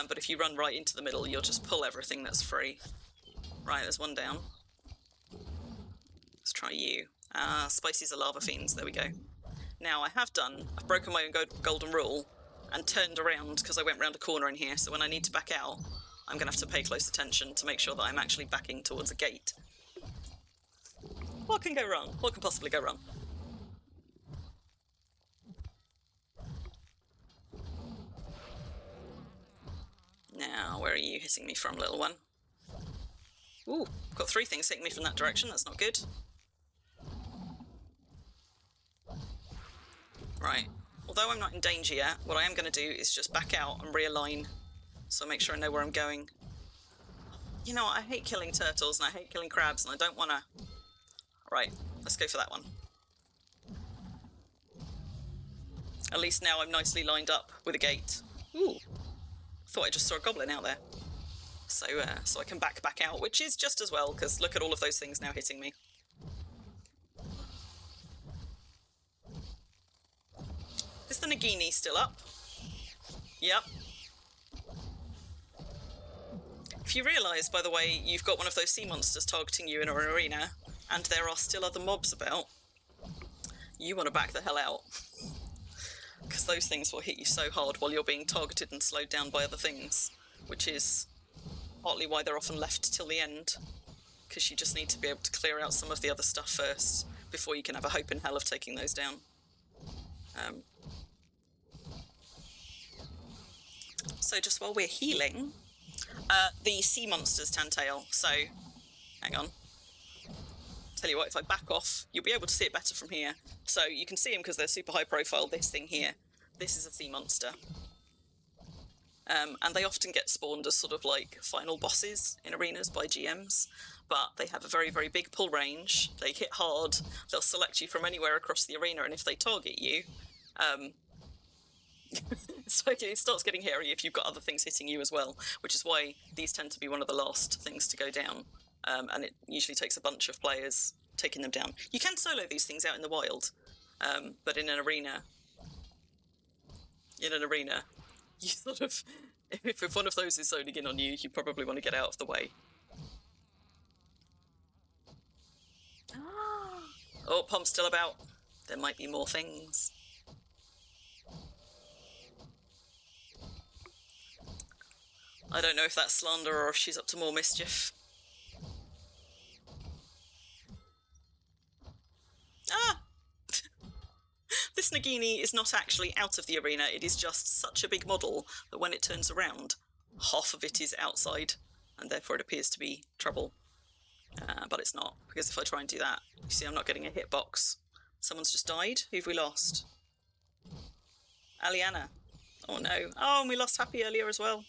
Speaker 1: But if you run right into the middle, you'll just pull everything that's free. Right, there's one down. Let's try you. Spicy's are lava fiends, there we go. Now, I've broken my own golden rule and turned around because I went round a corner in here, so when I need to back out, I'm going to have to pay close attention to make sure that I'm actually backing towards a gate. What can go wrong? What can possibly go wrong? Now, where are you hitting me from, little one? Ooh, got 3 things hitting me from that direction, that's not good. Right, although I'm not in danger yet, what I am going to do is just back out and realign, so I make sure I know where I'm going. You know what, I hate killing turtles and I hate killing crabs, and I don't want to... Right, let's go for that one. At least now I'm nicely lined up with a gate. Ooh, thought I just saw a goblin out there. So I can back out, which is just as well, because look at all of those things now hitting me. Is the Nagini still up? Yep. If you realise, by the way, you've got one of those sea monsters targeting you in an arena, and there are still other mobs about, you want to back the hell out. Because those things will hit you so hard while you're being targeted and slowed down by other things, which is partly why they're often left till the end, because you just need to be able to clear out some of the other stuff first before you can have a hope in hell of taking those down. So just while we're healing, the sea monsters Tantail, so hang on. Tell you what, if I back off, you'll be able to see it better from here. So you can see them because they're super high profile, this thing here. This is a sea monster. And they often get spawned as sort of like final bosses in arenas by GMs, but they have a very, very big pull range. They hit hard, they'll select you from anywhere across the arena, and if they target you, It's like it starts getting hairy if you've got other things hitting you as well, which is why these tend to be one of the last things to go down. And it usually takes a bunch of players taking them down. You can solo these things out in the wild, but in an arena, you sort of, if one of those is zoning in on you, you probably want to get out of the way. Oh, Pom's still about. There might be more things. I don't know if that's slander or if she's up to more mischief. Ah! This Nagini is not actually out of the arena, it is just such a big model that when it turns around, half of it is outside, and therefore it appears to be trouble. But it's not, because if I try and do that, you see I'm not getting a hitbox. Someone's just died. Who've we lost? Aliana. Oh no. Oh, and we lost Happy earlier as well.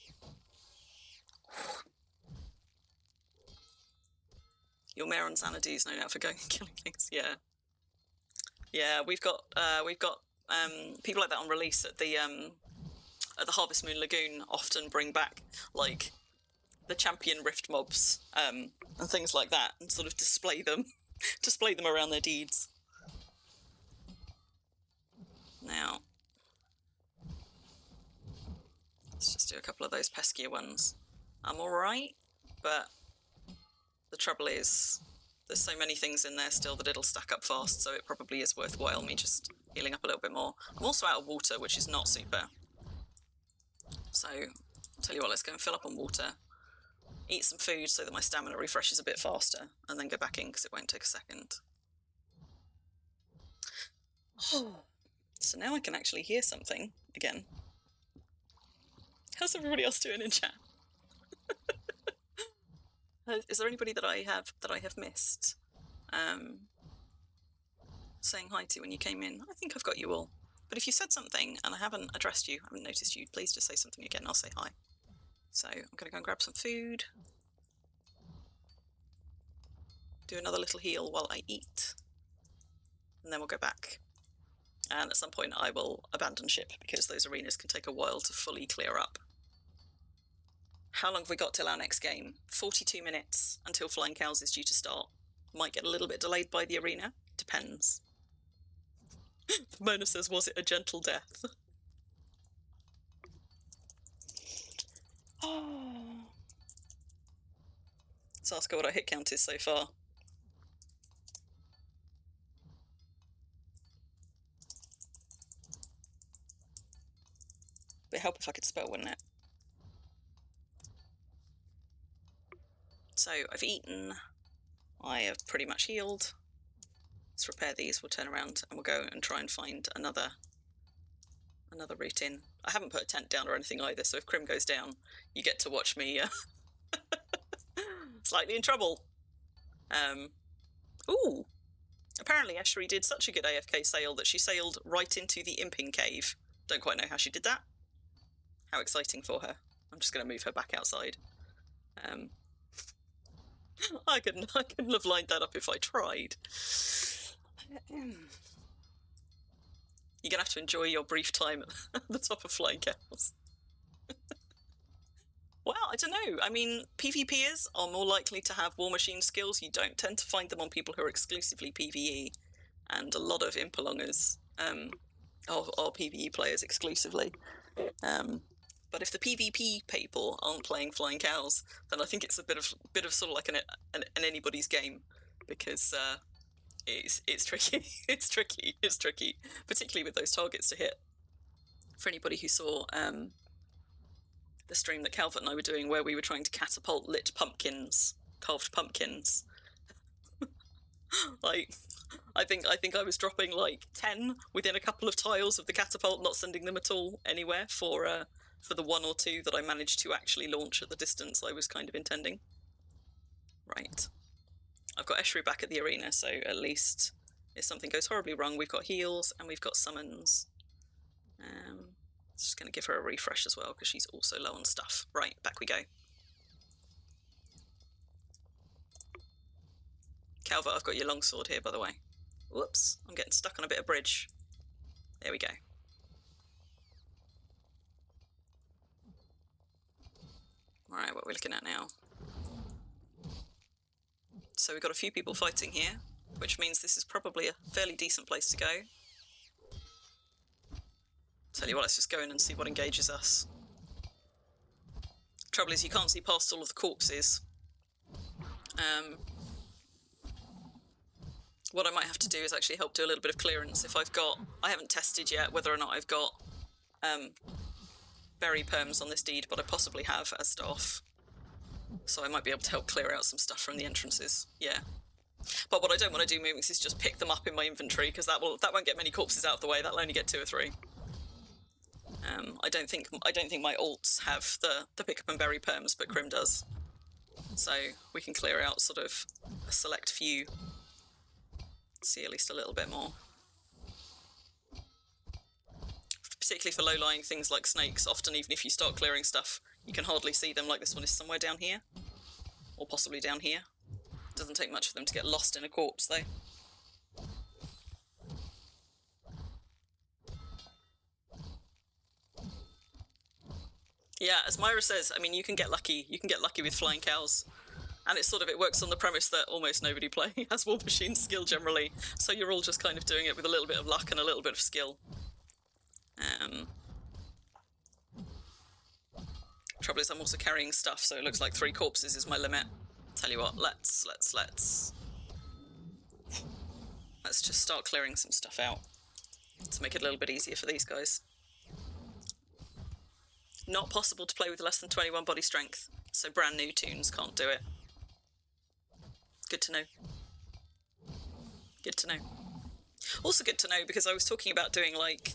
Speaker 1: Your Mare on Xanadu is known out for going and killing things. Yeah. Yeah, we've got people like that on release at the Harvest Moon Lagoon often bring back like the champion rift mobs and things like that, and sort of display them around their deeds. Now, let's just do a couple of those peskier ones. I'm alright, but the trouble is there's so many things in there still that it'll stack up fast, so it probably is worthwhile me just healing up a little bit more. I'm also out of water, which is not super. So, I'll tell you what, let's go and fill up on water. Eat some food so that my stamina refreshes a bit faster, and then go back in because it won't take a second. So now I can actually hear something again. How's everybody else doing in chat? Is there anybody that I have missed saying hi to when you came in? I think I've got you all. But if you said something and I haven't addressed you, I haven't noticed you, please just say something again. I'll say hi. So I'm going to go and grab some food. Do another little heal while I eat. And then we'll go back. And at some point I will abandon ship because those arenas can take a while to fully clear up. How long have we got till our next game? 42 minutes until Flying Cows is due to start. Might get a little bit delayed by the arena. Depends. Mona says, was it a gentle death? Oh. Let's ask her what our hit count is so far. It'd help if I could spell, wouldn't it? So I've eaten. I have pretty much healed. Let's repair these. We'll turn around and we'll go and try and find another route in. I haven't put a tent down or anything either, so if Crim goes down, you get to watch me slightly in trouble. Ooh. Apparently Eshery did such a good AFK sail that she sailed right into the Imping Cave. Don't quite know how she did that. How exciting for her. I'm just going to move her back outside. I couldn't have lined that up if I tried. You're going to have to enjoy your brief time at the top of Flying Cows. Well, I don't know. I mean, PvPers are more likely to have war machine skills. You don't tend to find them on people who are exclusively PvE. And a lot of Impalongers are PvE players exclusively. But if the PvP people aren't playing Flying Cows, then I think it's a bit of sort of like an anybody's game, because it's tricky. It's tricky, particularly with those targets to hit. For anybody who saw the stream that Calvert and I were doing, where we were trying to catapult lit pumpkins, carved pumpkins, like I think I was dropping like 10 within a couple of tiles of the catapult, not sending them at all anywhere for the 1 or 2 that I managed to actually launch at the distance I was kind of intending. Right. I've got Eshery back at the arena, so at least if something goes horribly wrong, we've got heals and we've got summons. Just going to give her a refresh as well, because she's also low on stuff. Right, back we go. Calvert, I've got your longsword here, by the way. Whoops, I'm getting stuck on a bit of bridge. There we go. Alright, what are we looking at now? So we've got a few people fighting here, which means this is probably a fairly decent place to go. Tell you what, let's just go in and see what engages us. Trouble is, you can't see past all of the corpses. What I might have to do is actually help do a little bit of clearance if I've got... I haven't tested yet whether or not I've got berry perms on this deed, but I possibly have as staff. So I might be able to help clear out some stuff from the entrances, yeah. But what I don't want to do, Moomix, is just pick them up in my inventory, because that won't get many corpses out of the way. That'll only get 2 or 3. I don't think my alts have the pick up and berry perms, but Crim does. So we can clear out sort of a select few. See at least a little bit more. Particularly for low-lying things like snakes, often even if you start clearing stuff, you can hardly see them, like this one is somewhere down here. Or possibly down here. Doesn't take much for them to get lost in a corpse, though. Yeah, as Myra says, I mean, you can get lucky. You can get lucky with flying cows. And it's sort of, it works on the premise that almost nobody has War Machine skill generally, so you're all just kind of doing it with a little bit of luck and a little bit of skill. Trouble is I'm also carrying stuff, so it looks like 3 corpses is my limit. Tell you what, let's just start clearing some stuff out to make it a little bit easier for these guys. Not possible to play with less than 21 body strength, so brand new tunes can't do it. Good to know. Good to know. Also good to know because I was talking about doing like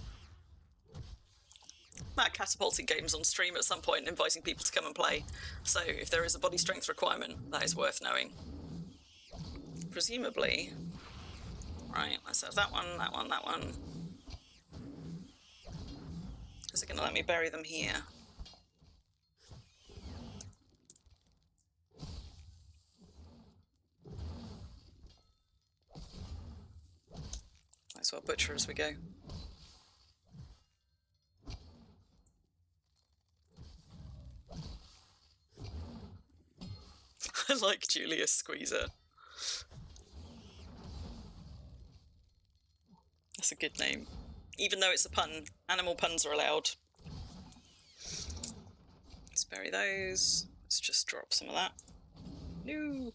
Speaker 1: mad catapulting games on stream at some point and inviting people to come and play. So if there is a body strength requirement, that is worth knowing. Presumably. Right, let's have that one, that one, that one. Is it going to let me bury them here? Might as well butcher as we go. I like Julius Squeezer. That's a good name. Even though it's a pun, animal puns are allowed. Let's bury those. Let's just drop some of that. No!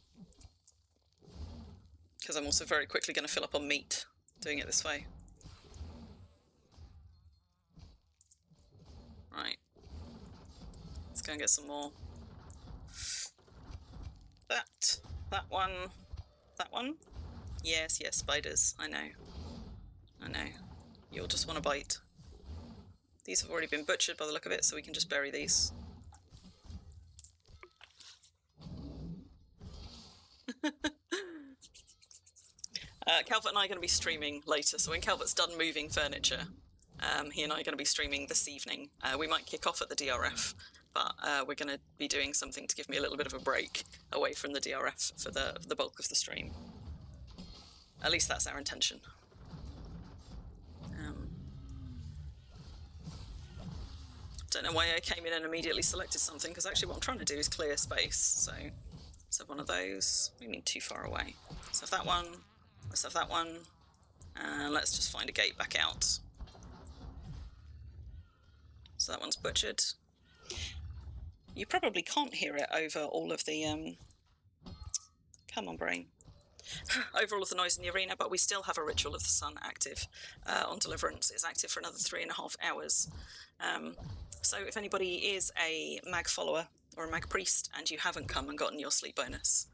Speaker 1: Because I'm also very quickly going to fill up on meat doing it this way. Right. Let's go and get some more. That one. Yes, spiders. I know. You'll just want to bite. These have already been butchered by the look of it, so we can just bury these. Calvert and I are going to be streaming later, so when Calvert's done moving furniture, he and I are going to be streaming this evening. We might kick off at the DRF, but we're going to be doing something to give me a little bit of a break away from the DRF for the bulk of the stream. At least that's our intention. Don't know why I came in and immediately selected something, because actually what I'm trying to do is clear space, so let's have one of those. We mean too far away. Let's have that one. Let's have that one. And let's just find a gate back out. So that one's butchered. You probably can't hear it over all of the, come on, brain. Over all of the noise in the arena, but we still have a Ritual of the Sun active on Deliverance. It's active for another 3.5 hours. So if anybody is a mag follower or a mag priest and you haven't come and gotten your sleep bonus,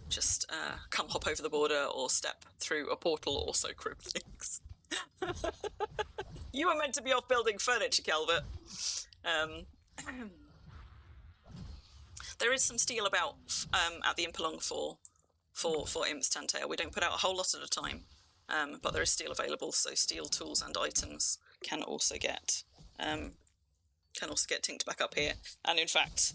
Speaker 1: just come hop over the border or step through a portal, also Crim things. You were meant to be off building furniture, Calvert. There is some steel about at the Impalong for Imp's Tantail. We don't put out a whole lot at a time, but there is steel available, so steel tools and items can also get tinked back up here. And in fact,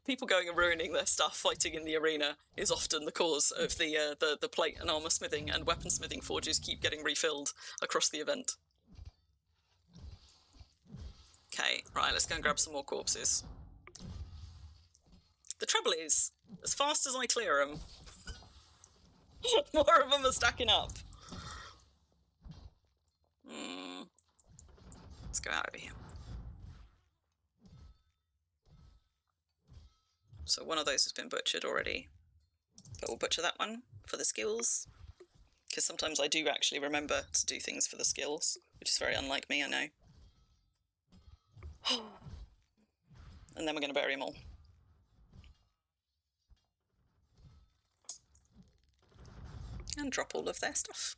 Speaker 1: people going and ruining their stuff fighting in the arena is often the cause of the plate and armour smithing and weaponsmithing forges keep getting refilled across the event. Okay, right, let's go and grab some more corpses. The trouble is, as fast as I clear them, more of them are stacking up. Let's go out over here. So one of those has been butchered already. But we'll butcher that one for the skills. Because sometimes I do actually remember to do things for the skills, which is very unlike me, I know. And then we're going to bury them all. And drop all of their stuff.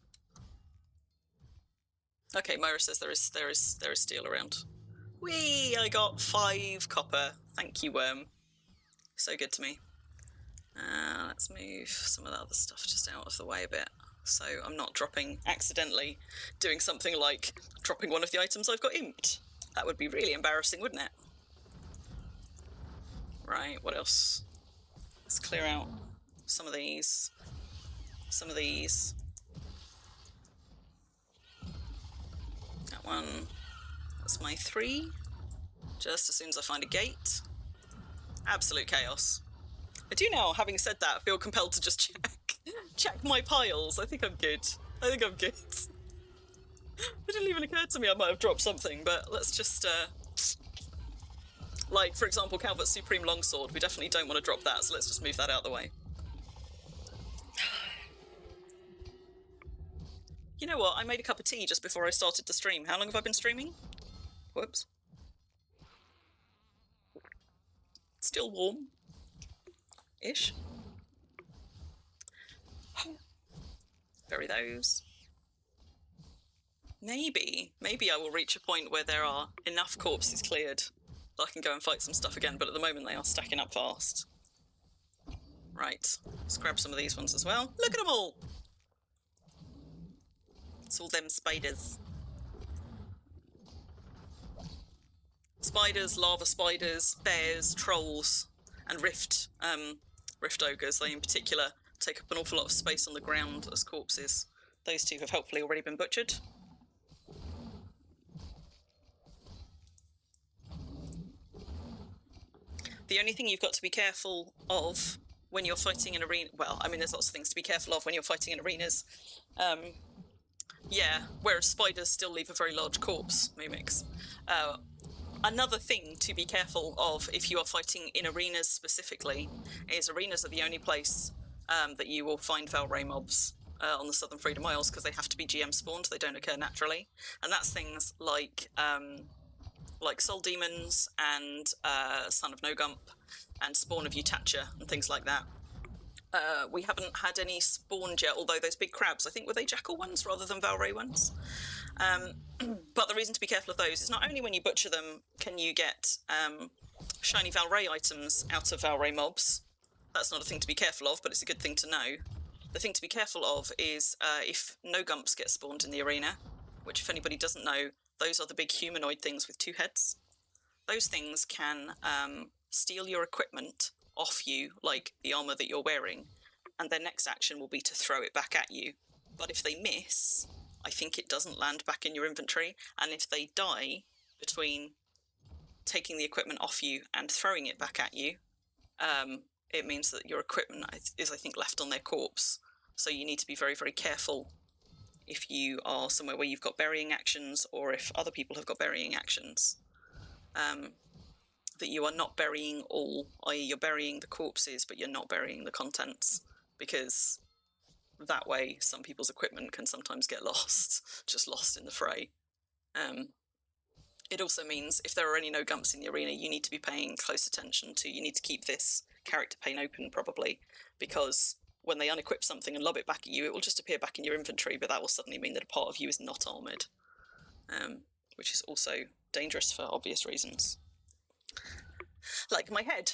Speaker 1: Okay, Moira says there is steel around. Whee! I got 5 copper. Thank you, Wurm. So good to me. Let's move some of that other stuff just out of the way a bit. So I'm not accidentally doing something like dropping one of the items I've got imped. That would be really embarrassing, wouldn't it? Right, what else? Let's clear out some of these. Some of these. That one. That's my 3. Just as soon as I find a gate. Absolute chaos. I do now, having said that, feel compelled to just check my piles. I think I'm good. It didn't even occur to me I might have dropped something, but let's just, like, for example, Calvert's Supreme Longsword. We definitely don't want to drop that, so let's just move that out of the way. You know what? I made a cup of tea just before I started the stream. How long have I been streaming? Whoops. It's still warm. Ish. Bury those. Maybe I will reach a point where there are enough corpses cleared that I can go and fight some stuff again, but at the moment they are stacking up fast. Right, let's grab some of these ones as well. Look at them all! It's all them spiders. Spiders, lava spiders, bears, trolls, and rift ogres. They in particular take up an awful lot of space on the ground as corpses. Those 2 have hopefully already been butchered. The only thing you've got to be careful of when you're fighting in arena... Well, I mean, there's lots of things to be careful of when you're fighting in arenas. Yeah, whereas spiders still leave a very large corpse, mimics. Another thing to be careful of if you are fighting in arenas specifically is arenas are the only place that you will find Valray mobs on the Southern Freedom Isles, because they have to be GM spawned. They don't occur naturally. And that's things like Soul Demons and Son of No Gump and Spawn of Utacha and things like that. We haven't had any spawned yet, although those big crabs, I think, were they Jackal ones rather than Valray ones? But the reason to be careful of those is not only when you butcher them can you get shiny Valray items out of Valray mobs. That's not a thing to be careful of, but it's a good thing to know. The thing to be careful of is if no gumps get spawned in the arena, which if anybody doesn't know, those are the big humanoid things with 2 heads. Those things can steal your equipment off you, like the armour that you're wearing, and their next action will be to throw it back at you. But if they miss, I think it doesn't land back in your inventory, and if they die between taking the equipment off you and throwing it back at you, it means that your equipment is, I think, left on their corpse. So you need to be very, very careful if you are somewhere where you've got burying actions, or if other people have got burying actions, that you are not burying all, i.e. you're burying the corpses, but you're not burying the contents, because that way some people's equipment can sometimes get lost, just lost in the fray. It also means if there are any no gumps in the arena, you need to be paying close attention to, you need to keep this character pane open probably, because when they unequip something and lob it back at you, it will just appear back in your inventory, but that will suddenly mean that a part of you is not armoured, which is also dangerous for obvious reasons. Like my head.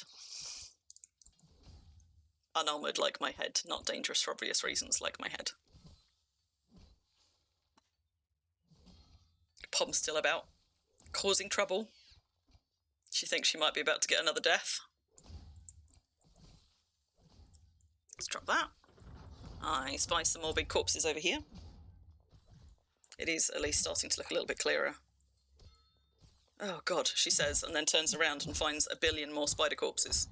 Speaker 1: Unarmoured like my head, not dangerous for obvious reasons like my head. Pom's still about, causing trouble. She thinks she might be about to get another death. Let's drop that. I spy some more big corpses over here. It is at least starting to look a little bit clearer. Oh god, she says, and then turns around and finds 1 billion more spider corpses.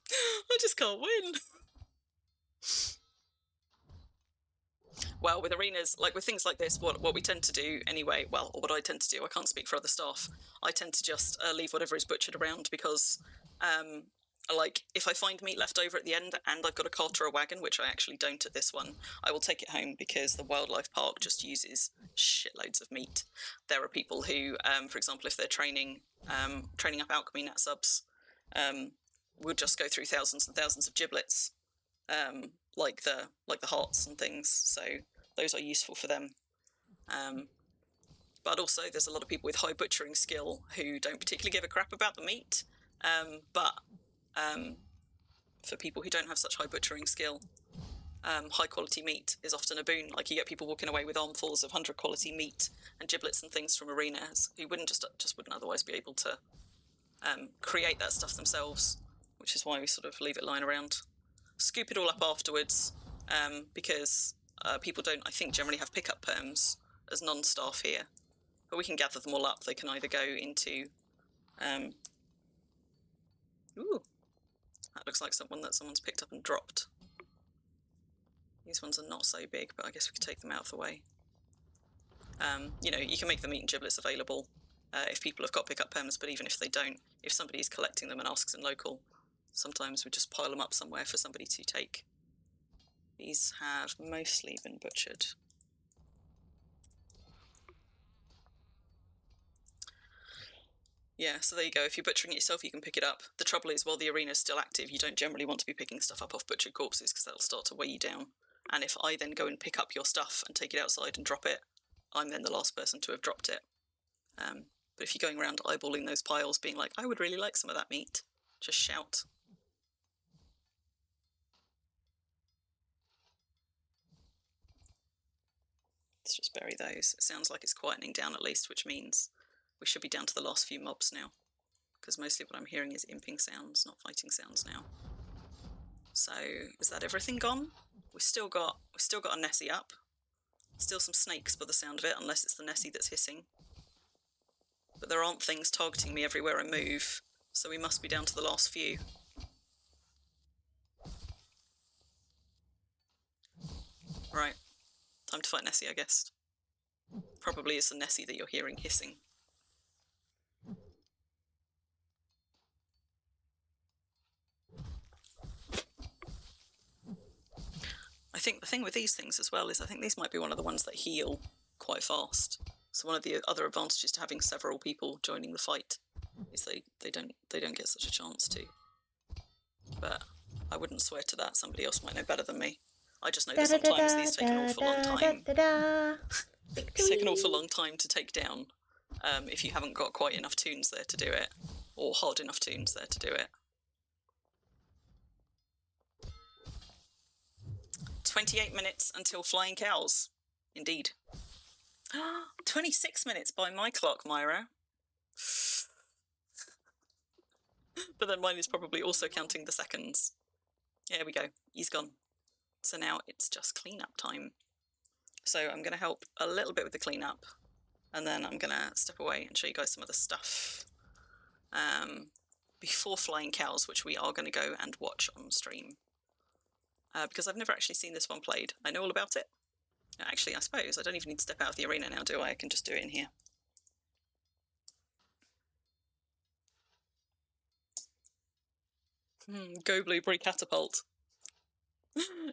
Speaker 1: I just can't win. Well, with arenas, like with things like this, what we tend to do anyway, well, or what I tend to do, I can't speak for other staff, I tend to just leave whatever is butchered around, because like, if I find meat left over at the end and I've got a cart or a wagon, which I actually don't at this one, I will take it home, because the wildlife park just uses shitloads of meat. There are people who, for example, if they're training up alchemy nat subs, will just go through thousands and thousands of giblets, like the hearts and things. So those are useful for them. But also, there's a lot of people with high butchering skill who don't particularly give a crap about the meat. But for people who don't have such high butchering skill, high quality meat is often a boon. Like, you get people walking away with armfuls of 100 quality meat and giblets and things from arenas who wouldn't wouldn't otherwise be able to create that stuff themselves, which is why we sort of leave it lying around. Scoop it all up afterwards, because people don't, I think, generally have pickup perms as non-staff here, but we can gather them all up. They can either go into ooh, that looks like someone's picked up and dropped. These ones are not so big, but I guess we could take them out of the way. You know, you can make the meat and giblets available if people have got pickup perms, but even if they don't, if somebody's collecting them and asks in local, sometimes we just pile them up somewhere for somebody to take. These have mostly been butchered. Yeah, so there you go. If you're butchering it yourself, you can pick it up. The trouble is, while the arena's still active, you don't generally want to be picking stuff up off butchered corpses, because that'll start to weigh you down. And if I then go and pick up your stuff and take it outside and drop it, I'm then the last person to have dropped it. But if you're going around eyeballing those piles, being like, I would really like some of that meat, just shout. Let's just bury those. It sounds like it's quietening down at least, which means we should be down to the last few mobs now, because mostly what I'm hearing is imping sounds, not fighting sounds now. So is that everything gone? We've still got a Nessie up. Still some snakes by the sound of it, unless it's the Nessie that's hissing. But there aren't things targeting me everywhere I move, so we must be down to the last few. Right, time to fight Nessie, I guess. Probably it's the Nessie that you're hearing hissing. I think the thing with these things as well is I think these might be one of the ones that heal quite fast. So one of the other advantages to having several people joining the fight is they don't get such a chance to. But I wouldn't swear to that. Somebody else might know better than me. I just know that sometimes these take an awful long time. It's take an awful long time to take down if you haven't got quite enough toons there to do it, or hard enough toons there to do it. 28 minutes until flying cows. Indeed. 26 minutes by my clock, Myra. But then mine is probably also counting the seconds. There we go. He's gone. So now it's just cleanup time. So I'm going to help a little bit with the cleanup, and then I'm going to step away and show you guys some of the stuff before flying cows, which we are going to go and watch on stream. Because I've never actually seen this one played. I know all about it. Actually, I suppose I don't even need to step out of the arena now, do I? I can just do it in here. Go Blueberry Catapult.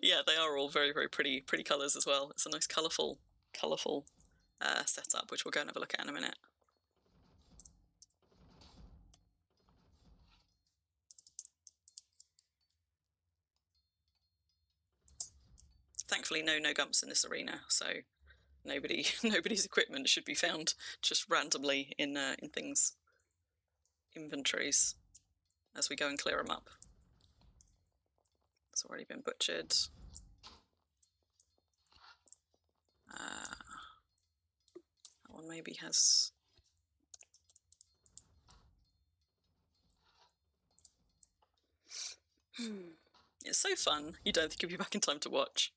Speaker 1: Yeah, they are all very, very pretty colours as well. It's a nice colourful setup, which we'll go and have a look at in a minute. Thankfully, no gumps in this arena, so nobody's equipment should be found just randomly in things inventories as we go and clear them up. It's already been butchered. That one maybe has. It's so fun. You don't think you'll be back in time to watch.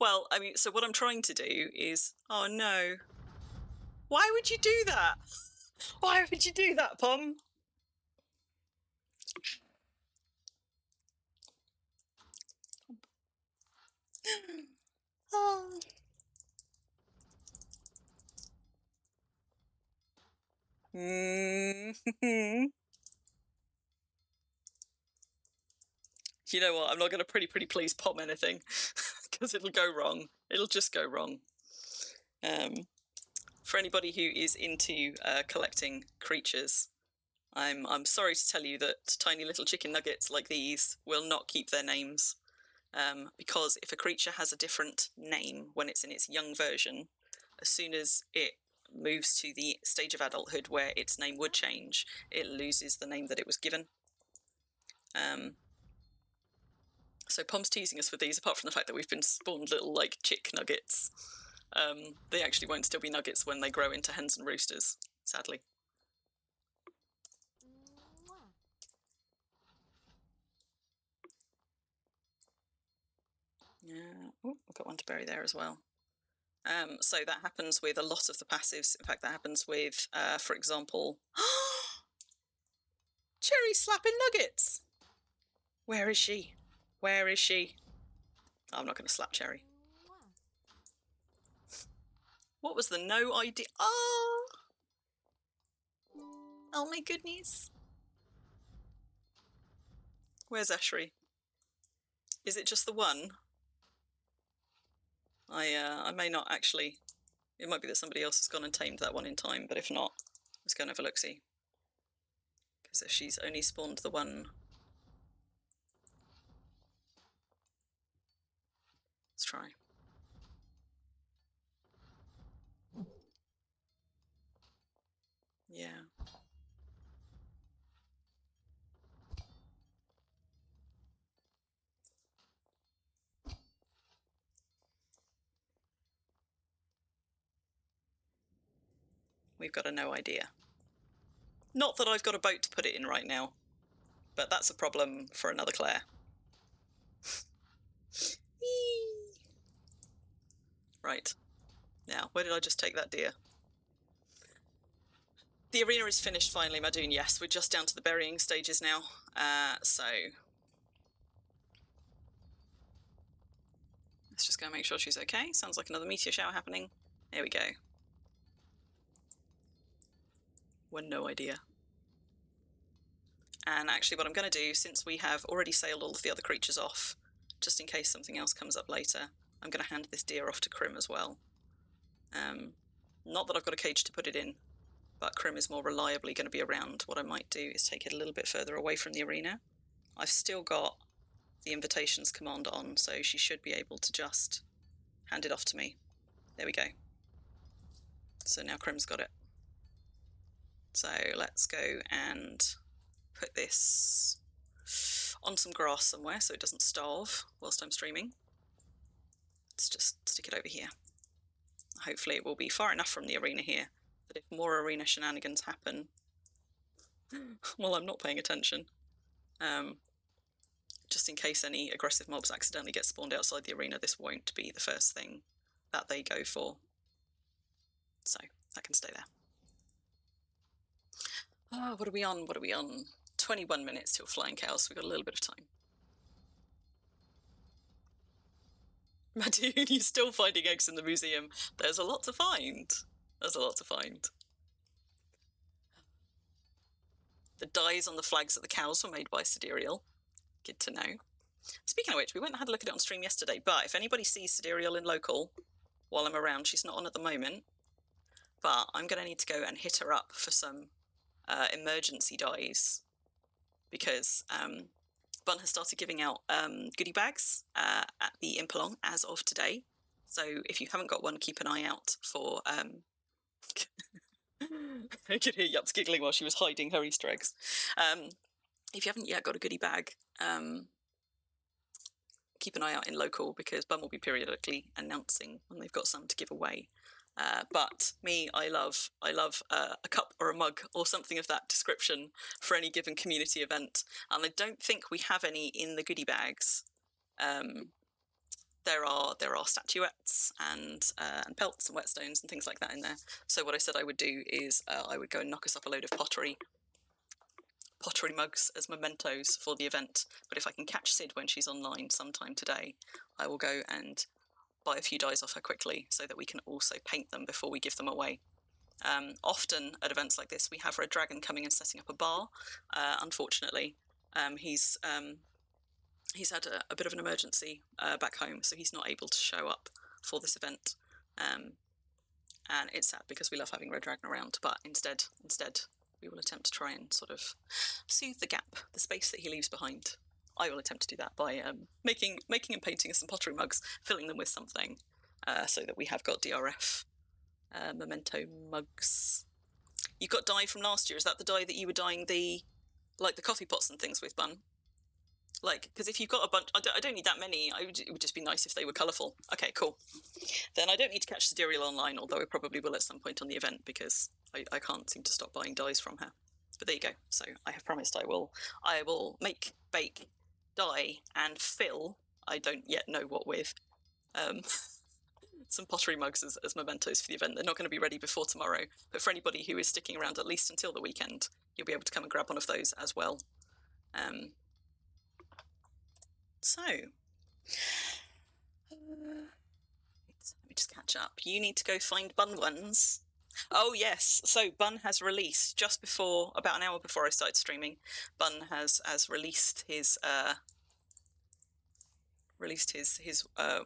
Speaker 1: Well, I mean, so what I'm trying to do is... Oh, no. Why would you do that? Why would you do that, Pom? Oh. You know what? I'm not going to pretty please Pom anything, because it'll go wrong. It'll just go wrong. For anybody who is into collecting creatures, I'm sorry to tell you that tiny little chicken nuggets like these will not keep their names, because if a creature has a different name when it's in its young version, as soon as it moves to the stage of adulthood where its name would change, it loses the name that it was given. So Pom's teasing us with these, apart from the fact that we've been spawned little, like, chick nuggets. They actually won't still be nuggets when they grow into hens and roosters, sadly. Yeah. Oh, I've got one to bury there as well. So that happens with a lot of the passives. In fact, that happens with, for example... Cherry slapping nuggets! Where is she? Where is she? Oh, I'm not going to slap Cherry. What was the no idea? Oh! Oh my goodness. Where's Ashri? Is it just the one? I may not actually... It might be that somebody else has gone and tamed that one in time, but if not, let's go and have a look-see. Because if she's only spawned the one... Let's try. Yeah. We've got a no idea. Not that I've got a boat to put it in right now, but that's a problem for another Claire. Right. Now, where did I just take that deer? The arena is finished finally, Madoon. Yes, we're just down to the burying stages now. So let's just go and make sure she's okay. Sounds like another meteor shower happening. There we go. One no idea. And actually what I'm going to do, since we have already sailed all of the other creatures off, just in case something else comes up later, I'm going to hand this deer off to Crim as well. Not that I've got a cage to put it in, but Crim is more reliably going to be around. What I might do is take it a little bit further away from the arena. I've still got the invitations command on, so she should be able to just hand it off to me. There we go. So now Crim's got it. So let's go and put this on some grass somewhere so it doesn't starve whilst I'm streaming. Let's just stick it over here. Hopefully it will be far enough from the arena here that if more arena shenanigans happen while I'm not paying attention, just in case any aggressive mobs accidentally get spawned outside the arena, this won't be the first thing that they go for. So that can stay there. Oh, what are we on? What are we on? 21 minutes till Flying Cows, so we've got a little bit of time. Madoon, you're still finding eggs in the museum. There's a lot to find. There's a lot to find. The dyes on the flags of the cows were made by Sidereal. Good to know. Speaking of which, we went and had a look at it on stream yesterday, but if anybody sees Sidereal in local while I'm around, she's not on at the moment, but I'm going to need to go and hit her up for some emergency dyes, because Bun has started giving out goodie bags at the Impalong as of today. So if you haven't got one, keep an eye out for... I could hear Yups giggling while she was hiding her Easter eggs. If you haven't yet got a goodie bag, keep an eye out in local, because Bun will be periodically announcing when they've got some to give away. But me, I love a cup or a mug or something of that description for any given community event. And I don't think we have any in the goodie bags there are statuettes and pelts and whetstones and things like that in there. So what I said I would do is I would go and knock us up a load of pottery mugs as mementos for the event. But if I can catch Sid when she's online sometime today, I will go and buy a few dies off her quickly so that we can also paint them before we give them away. Often at events like this, we have Red Dragon coming and setting up a bar. Unfortunately, he's had a bit of an emergency back home, so he's not able to show up for this event. And it's sad because we love having Red Dragon around, but instead we will attempt to try and sort of soothe the gap, the space that he leaves behind. I will attempt to do that by making and painting some pottery mugs, filling them with something, so that we have got DRF memento mugs. You got dye from last year. Is that the dye that you were dyeing the coffee pots and things with, Bun? Because if you've got a bunch, I don't need that many. It would just be nice if they were colourful. Okay, cool. Then I don't need to catch Sidereal online, although I probably will at some point on the event because I can't seem to stop buying dyes from her. But there you go. So I have promised I will make, bake, dye, and fill. I don't yet know what with. Some pottery mugs as mementos for the event. They're not going to be ready before tomorrow, but for anybody who is sticking around at least until the weekend, you'll be able to come and grab one of those as well. So, let me just catch up. You need to go find Bun ones. Oh yes, so Bun has released just before, about an hour before I started streaming. Bun has released his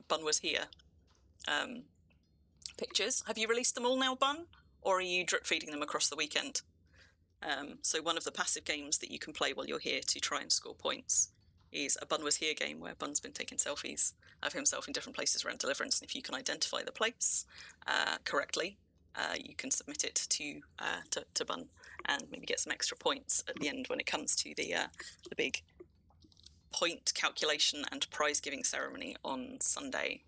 Speaker 1: Bun was here pictures. Have you released them all now, Bun, or are you drip feeding them across the weekend? So one of the passive games that you can play while you're here to try and score points is a Bun was here game where Bun's been taking selfies of himself in different places around Deliverance, and if you can identify the place correctly, you can submit it to Bun and maybe get some extra points at the end when it comes to the big point calculation and prize giving ceremony on Sunday.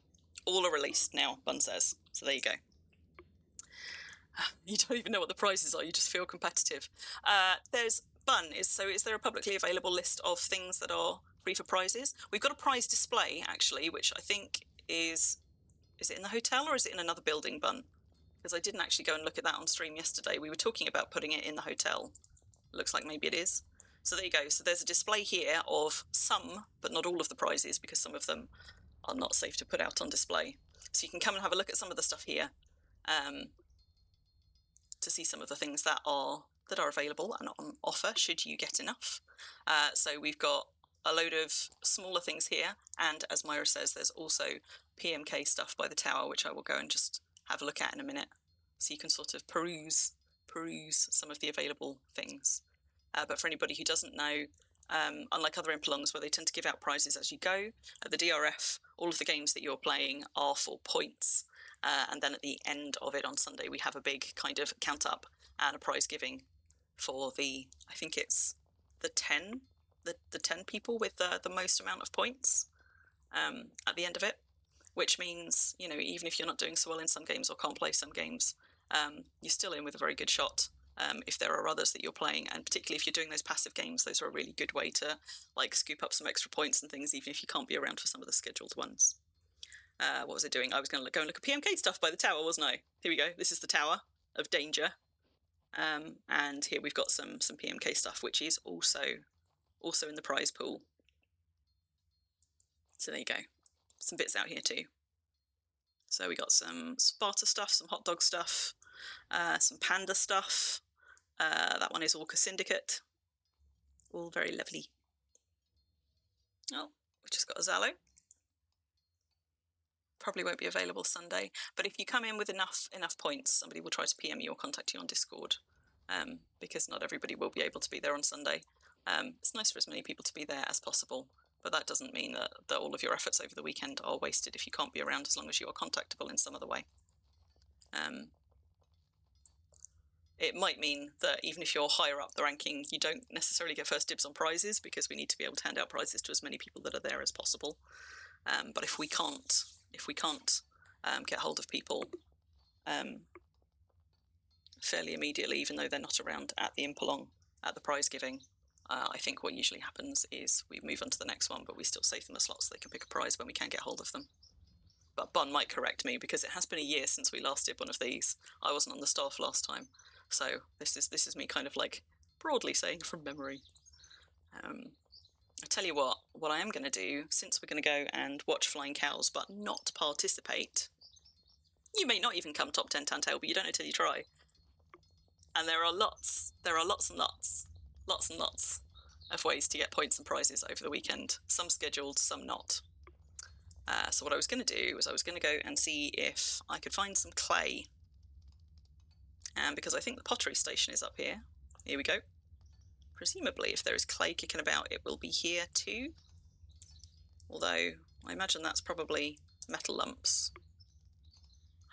Speaker 1: All are released now, Bun says. So there you go. You don't even know what the prizes are, you just feel competitive. There's Bun, is there a publicly available list of things that are free for prizes? We've got a prize display, actually, which I think is it in the hotel or is it in another building, Bun? Because I didn't actually go and look at that on stream yesterday. We were talking about putting it in the hotel. Looks like maybe it is. So there you go. So there's a display here of some, but not all of the prizes, because some of them are not safe to put out on display. So you can come and have a look at some of the stuff here to see some of the things that are available and on offer should you get enough. So we've got a load of smaller things here, and as Myra says, there's also PMK stuff by the tower, which I will go and just have a look at in a minute, so you can sort of peruse some of the available things. But for anybody who doesn't know, unlike other Impalongs where they tend to give out prizes as you go, at the DRF, all of the games that you're playing are for points. And then at the end of it on Sunday, we have a big kind of count up and a prize giving for I think it's the 10 people with the most amount of points at the end of it, which means, you know, even if you're not doing so well in some games or can't play some games, you're still in with a very good shot. If there are others that you're playing, and particularly if you're doing those passive games, those are a really good way to scoop up some extra points and things, even if you can't be around for some of the scheduled ones. What was I doing? I was going to go and look at PMK stuff by the tower, wasn't I? Here we go. This is the Tower of Danger. And here we've got some PMK stuff, which is also in the prize pool. So there you go. Some bits out here too. So we got some Sparta stuff, some hot dog stuff, some panda stuff. That one is Orca Syndicate. All very lovely. Oh, we just got a Zalo. Probably won't be available Sunday, but if you come in with enough points, somebody will try to PM you or contact you on Discord, because not everybody will be able to be there on Sunday. It's nice for as many people to be there as possible, but that doesn't mean that all of your efforts over the weekend are wasted if you can't be around, as long as you are contactable in some other way. It might mean that even if you're higher up the ranking, you don't necessarily get first dibs on prizes, because we need to be able to hand out prizes to as many people that are there as possible. But if we can't get hold of people fairly immediately, even though they're not around at the Impalong at the prize giving, I think what usually happens is we move on to the next one, but we still save them a slot so they can pick a prize when we can get hold of them. but Bun might correct me because it has been a year since we last did one of these. I wasn't on the staff last time, so this is me kind of like broadly saying from memory. I tell you what I am going to do, since we're going to go and watch flying cows but not participate. You may not even come top 10 Tantail, but you don't know till you try. And there are lots and lots of ways to get points and prizes over the weekend. Some scheduled, some not. So what I was going to do was I was going to go and see if I could find some clay. And because I think the pottery station is up here. Here we go. Presumably, if there is clay kicking about, it will be here too. Although, I imagine that's probably metal lumps.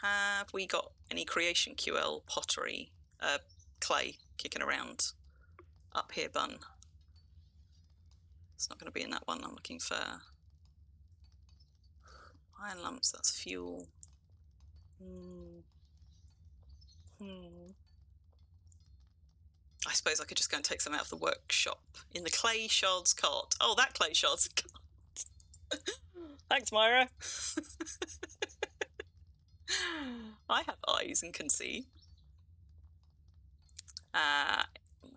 Speaker 1: Have we got any Creation QL pottery, clay kicking around up here, Bun? It's not going to be in that one. I'm looking for iron lumps. That's fuel. I suppose I could just go and take some out of the workshop in the clay shards cart. Oh, that clay shards cart. Thanks, Myra. I have eyes and can see.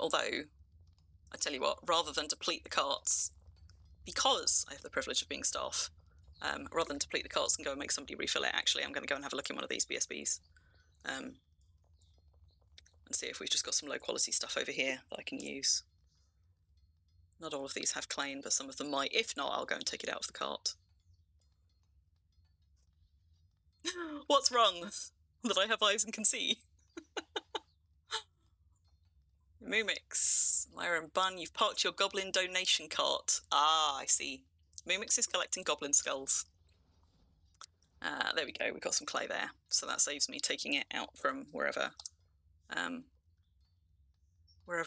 Speaker 1: Although, I tell you what, rather than deplete the carts, because I have the privilege of being staff, rather than deplete the carts and go and make somebody refill it, actually I'm going to go and have a look in one of these BSBs. And see if we've just got some low quality stuff over here that I can use. Not all of these have clay in, but some of them might. If not, I'll go and take it out of the cart. What's wrong? That I have eyes and can see? Moomix, Myra and Bun, you've parked your goblin donation cart. Ah, I see. Moomix is collecting goblin skulls. There we go, we've got some clay there. So that saves me taking it out from wherever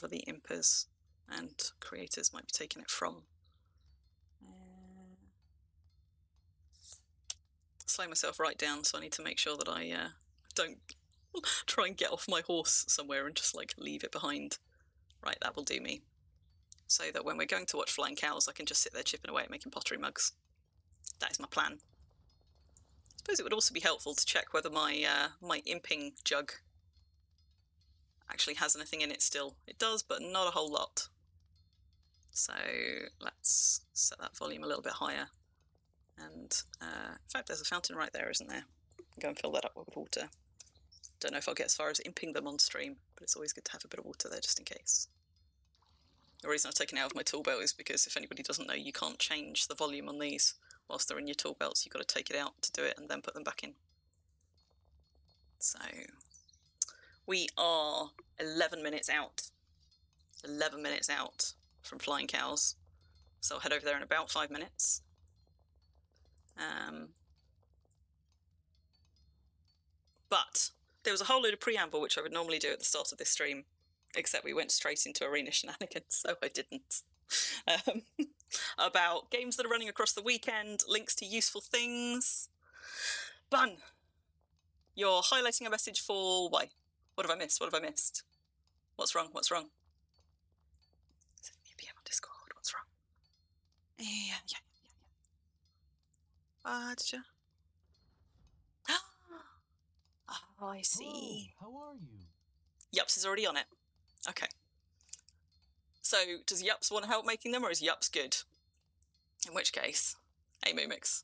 Speaker 1: the impers and creators might be taking it from. Slow myself right down, so I need to make sure that I don't try and get off my horse somewhere and just like leave it behind. Right, that will do me. So that when we're going to watch flying cows, I can just sit there chipping away at making pottery mugs. That is my plan. I suppose it would also be helpful to check whether my my imping jug actually has anything in it still. It does, but not a whole lot. So let's set that volume a little bit higher. And in fact, there's a fountain right there, isn't there? Go and fill that up with water. Don't know if I'll get as far as imping them on stream, but it's always good to have a bit of water there just in case. The reason I've taken it out of my tool belt is because if anybody doesn't know, you can't change the volume on these whilst they're in your tool belts. You've got to take it out to do it and then put them back in. So we are 11 minutes out. 11 minutes out from flying cows. So I'll head over there in about 5 minutes. But there was a whole load of preamble which I would normally do at the start of this stream, except we went straight into arena shenanigans, so I didn't. About games that are running across the weekend, links to useful things. Bun! You're highlighting a message for why? What have I missed? What have I missed? What's wrong? What's wrong? Send me a PM on Discord. What's wrong? Yeah. Did you? Oh, I see.
Speaker 2: Hello, how are you?
Speaker 1: Yups is already on it. Okay. So, does Yups want help making them, or is Yups good? In which case, hey, Moomix.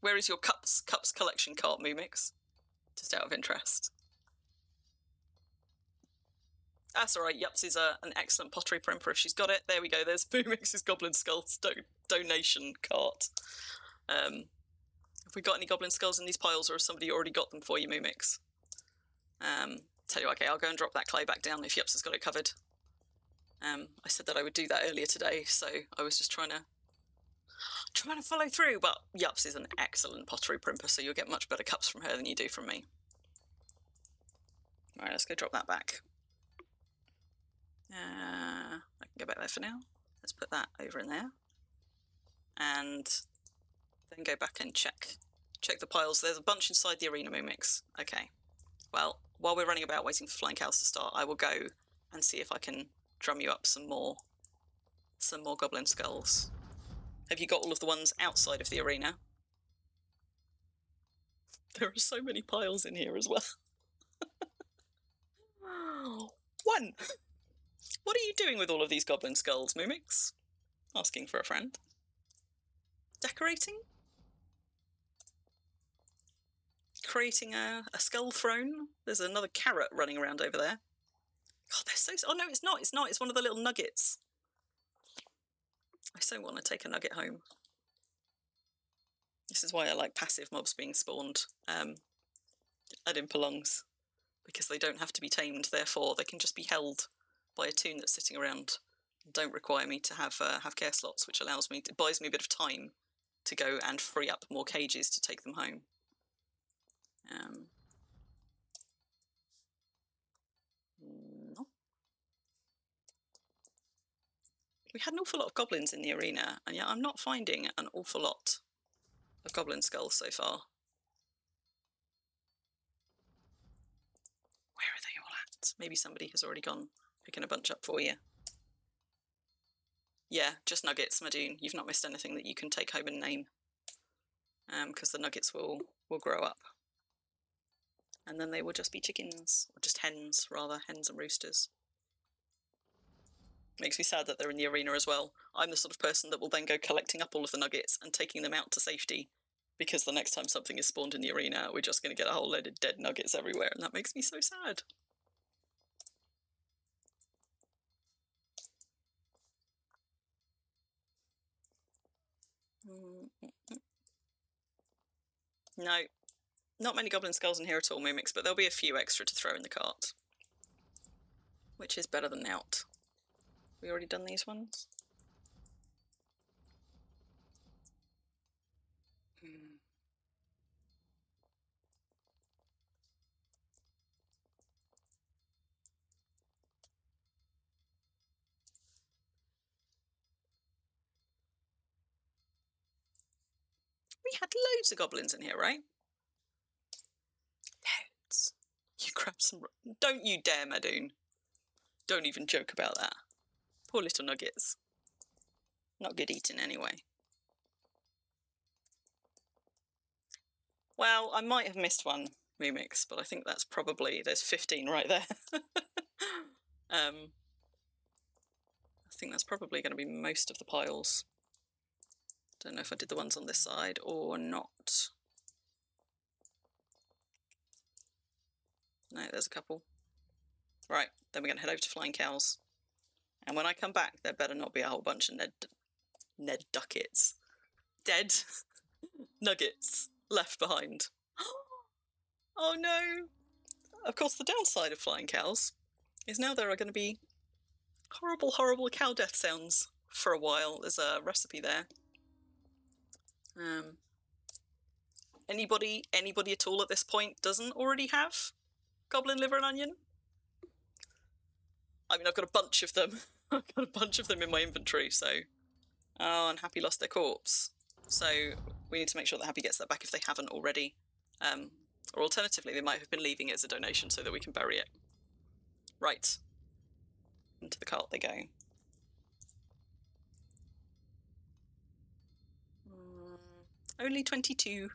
Speaker 1: Where is your cups collection cart, Moomix? Just out of interest. That's alright, Yups is an excellent pottery primper if she's got it. There we go, there's Moomix's Goblin Skulls donation cart. Have we got any Goblin Skulls in these piles, or has somebody already got them for you, Moomix? Tell you what, okay, I'll go and drop that clay back down if Yups has got it covered. I said that I would do that earlier today, so I was just trying to follow through, but Yups is an excellent pottery primper, so you'll get much better cups from her than you do from me. Alright, let's go drop that back. I can go back there for now. Let's put that over in there. And then go back and check the piles. There's a bunch inside the arena, Moomix. Okay. Well, while we're running about waiting for flying cows to start, I will go and see if I can drum you up some more Goblin Skulls. Have you got all of the ones outside of the arena? There are so many piles in here as well. 1. What are you doing with all of these goblin skulls, Mumix? Asking for a friend. Decorating? Creating a skull throne? There's another carrot running around over there. God, they're so... Oh, no, it's not. It's not. It's one of the little nuggets. I so want to take a nugget home. This is why I like passive mobs being spawned at Impalongs. Because they don't have to be tamed, therefore they can just be held by a toon that's sitting around. Don't require me to have care slots, which allows me... It buys me a bit of time to go and free up more cages to take them home. No. We had an awful lot of goblins in the arena, and yet I'm not finding an awful lot of goblin skulls so far. Where are they all at? Maybe somebody has already gone picking a bunch up for you. Yeah, just nuggets, Madoon. You've not missed anything that you can take home and name. Because the nuggets will grow up. And then they will just be chickens, or just hens, rather, hens and roosters. Makes me sad that they're in the arena as well. I'm the sort of person that will then go collecting up all of the nuggets and taking them out to safety, because the next time something is spawned in the arena, we're just going to get a whole load of dead nuggets everywhere, and that makes me so sad. No, not many goblin skulls in here at all, Mumix, but there'll be a few extra to throw in the cart. Which is better than out. We already done these ones? We had loads of goblins in here, right? Loads. You grab some... Don't you dare, Madoon. Don't even joke about that. Poor little nuggets. Not good eating anyway. Well, I might have missed one, Mumix, but I think that's probably... There's 15 right there. I think that's probably going to be most of the piles. Don't know if I did the ones on this side or not. No, there's a couple. Right, then we're going to head over to Flying Cows. And when I come back, there better not be a whole bunch of Ned Duckets. Dead nuggets left behind. Oh no! Of course, the downside of Flying Cows is now there are going to be horrible, horrible cow death sounds for a while. There's a recipe there. Anybody at all at this point doesn't already have goblin liver and onion? I mean, I've got a bunch of them. I've got a bunch of them in my inventory, so... Oh, and Happy lost their corpse. So we need to make sure that Happy gets that back if they haven't already. Or alternatively, they might have been leaving it as a donation so that we can bury it. Right. Into the cart they go. Only 22.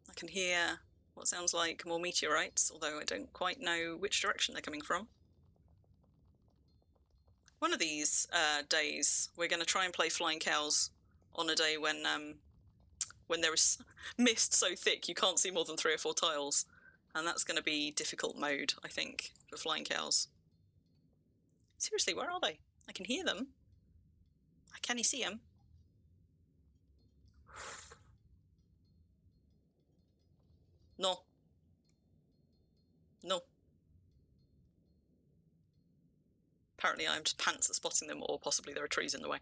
Speaker 1: I can hear what sounds like more meteorites, although I don't quite know which direction they're coming from. One of these days, we're going to try and play Flying Cows on a day when there is mist so thick you can't see more than 3 or 4 tiles. And that's going to be difficult mode, I think, for Flying Cows. Seriously, where are they? I can hear them. Can you see them? No. No. Apparently I'm just pants at spotting them, or possibly there are trees in the way.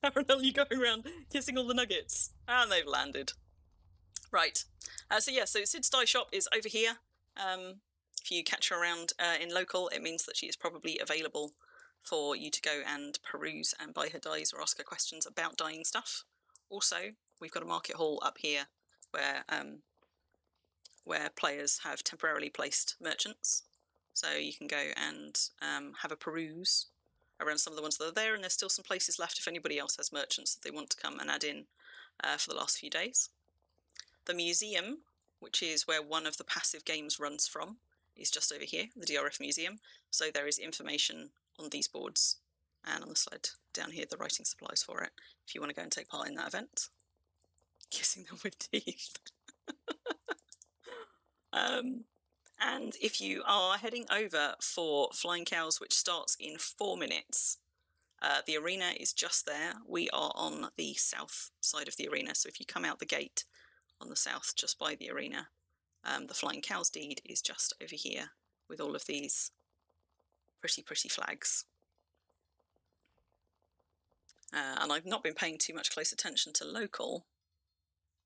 Speaker 1: Darren, you going around kissing all the nuggets? And they've landed. Right. So Sid's Dye Shop is over here. If you catch her around in local, it means that she is probably available for you to go and peruse and buy her dyes or ask her questions about dyeing stuff. Also, we've got a market hall up here where players have temporarily placed merchants. So you can go and have a peruse around some of the ones that are there, and there's still some places left if anybody else has merchants that they want to come and add in for the last few days. The museum, which is where one of the passive games runs from, is just over here, the DRF museum. So there is information on these boards, and on the slide down here, the writing supplies for it, if you want to go and take part in that event. Kissing them with teeth. And if you are heading over for Flying Cows, which starts in 4 minutes, the arena is just there. We are on the south side of the arena, so if you come out the gate on the south, just by the arena, the Flying Cows deed is just over here with all of these pretty flags. And I've not been paying too much close attention to local,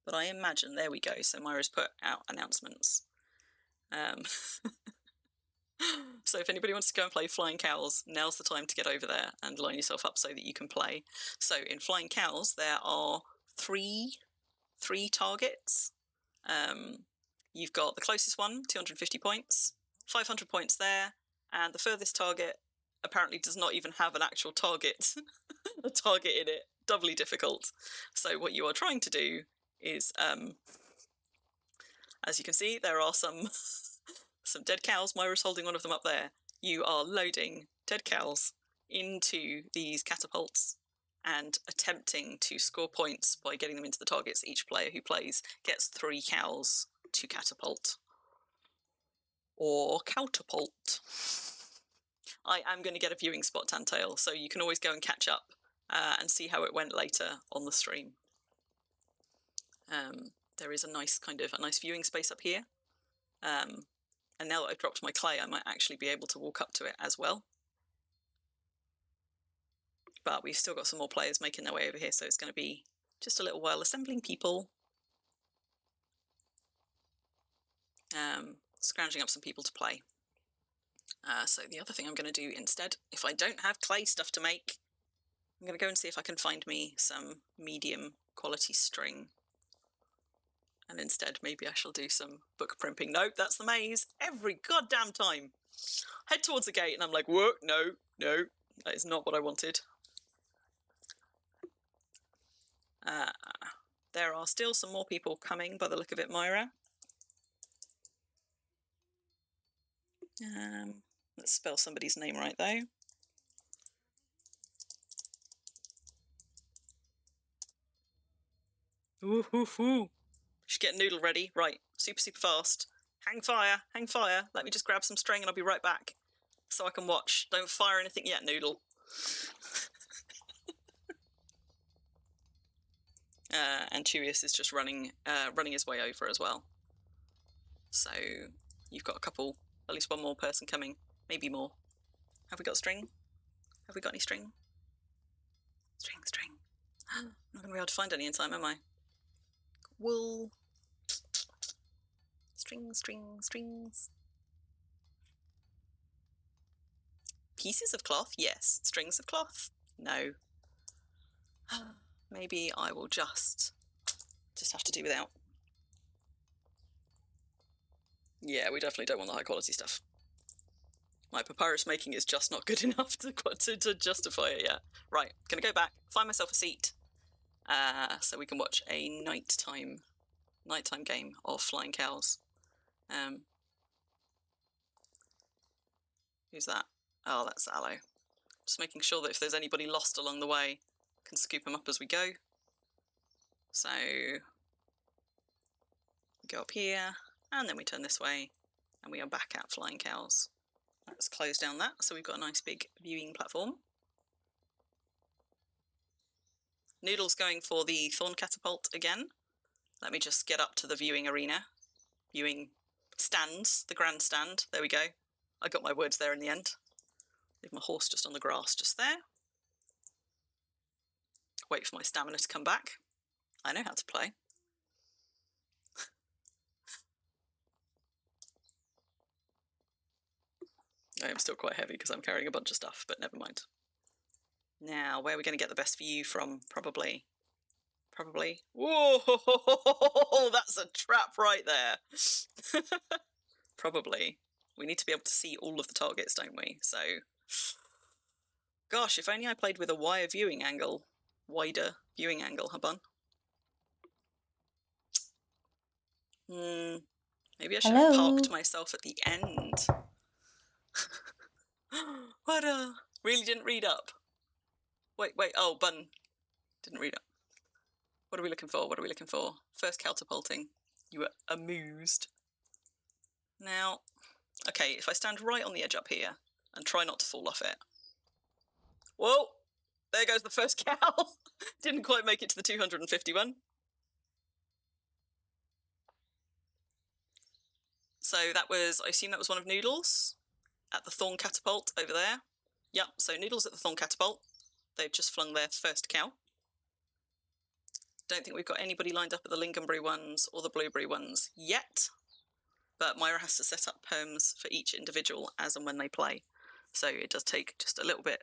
Speaker 1: but I imagine, there we go, so Myra's put out announcements. So if anybody wants to go and play Flying Cows, now's the time to get over there and line yourself up so that you can play. So in Flying Cows, there are three targets. You've got the closest one, 250 points, 500 points there, and the furthest target apparently does not even have an actual target, a target in it. Doubly difficult. So what you are trying to do is, as you can see, there are some dead cows. Myra's holding one of them up there. You are loading dead cows into these catapults and attempting to score points by getting them into the targets. Each player who plays gets 3 cows to catapult. Or catapult. I am going to get a viewing spot, Tantail, so you can always go and catch up and see how it went later on the stream. There is a nice viewing space up here. And now that I've dropped my clay, I might actually be able to walk up to it as well. But we've still got some more players making their way over here, so it's going to be just a little while assembling people. Scrounging up some people to play. So the other thing I'm going to do instead, if I don't have clay stuff to make, I'm going to go and see if I can find me some medium quality string. And instead, maybe I shall do some book primping. Nope, that's the maze. Every goddamn time. Head towards the gate and I'm like, whoa, no, that is not what I wanted. There are still some more people coming by the look of it, Myra. Let's spell somebody's name right, though. Ooh. Should get Noodle ready. Right, super fast. Hang fire. Let me just grab some string and I'll be right back. So I can watch. Don't fire anything yet, Noodle. And Chewius is just running his way over as well. So you've got at least one more person coming, maybe more. Have we got string? Have we got any string? String. I'm not going to be able to find any in time, am I? Wool. Strings. Pieces of cloth? Yes. Strings of cloth? No. Maybe I will just have to do without. Yeah, we definitely don't want the high quality stuff. My papyrus making is just not good enough to justify it yet. Right, gonna go back, find myself a seat, so we can watch a nighttime game of Flying Cows. Who's that? Oh, that's Aloe. Just making sure that if there's anybody lost along the way, I can scoop them up as we go. So we go up here, and then we turn this way, and we are back at Flying Cows. Let's close down that, so we've got a nice big viewing platform. Noodle's going for the Thorn Catapult again. Let me just get up to the viewing arena. Viewing stands, the grandstand. There we go. I got my words there in the end. Leave my horse just on the grass just there. Wait for my stamina to come back. I know how to play. I am still quite heavy because I'm carrying a bunch of stuff, but never mind. Now, where are we going to get the best view from? Probably. Whoa, that's a trap right there. Probably. We need to be able to see all of the targets, don't we? So, Gosh, if only I played with a wider viewing angle, huh, bun? Maybe I should have parked myself at the end. What really didn't read up. Wait, oh, bun didn't read up. What are we looking for? First catapulting. You were amused. Now, okay, if I stand right on the edge up here and try not to fall off it. Whoa! There goes the first cow. Didn't quite make it to the 251. So that was, I assume that was one of Noodles at the Thorn Catapult over there. Yep, so Noodles at the Thorn Catapult. They've just flung their first cow. Don't think we've got anybody lined up at the lingonberry ones or the blueberry ones yet. But Myra has to set up perms for each individual as and when they play. So it does take just a little bit,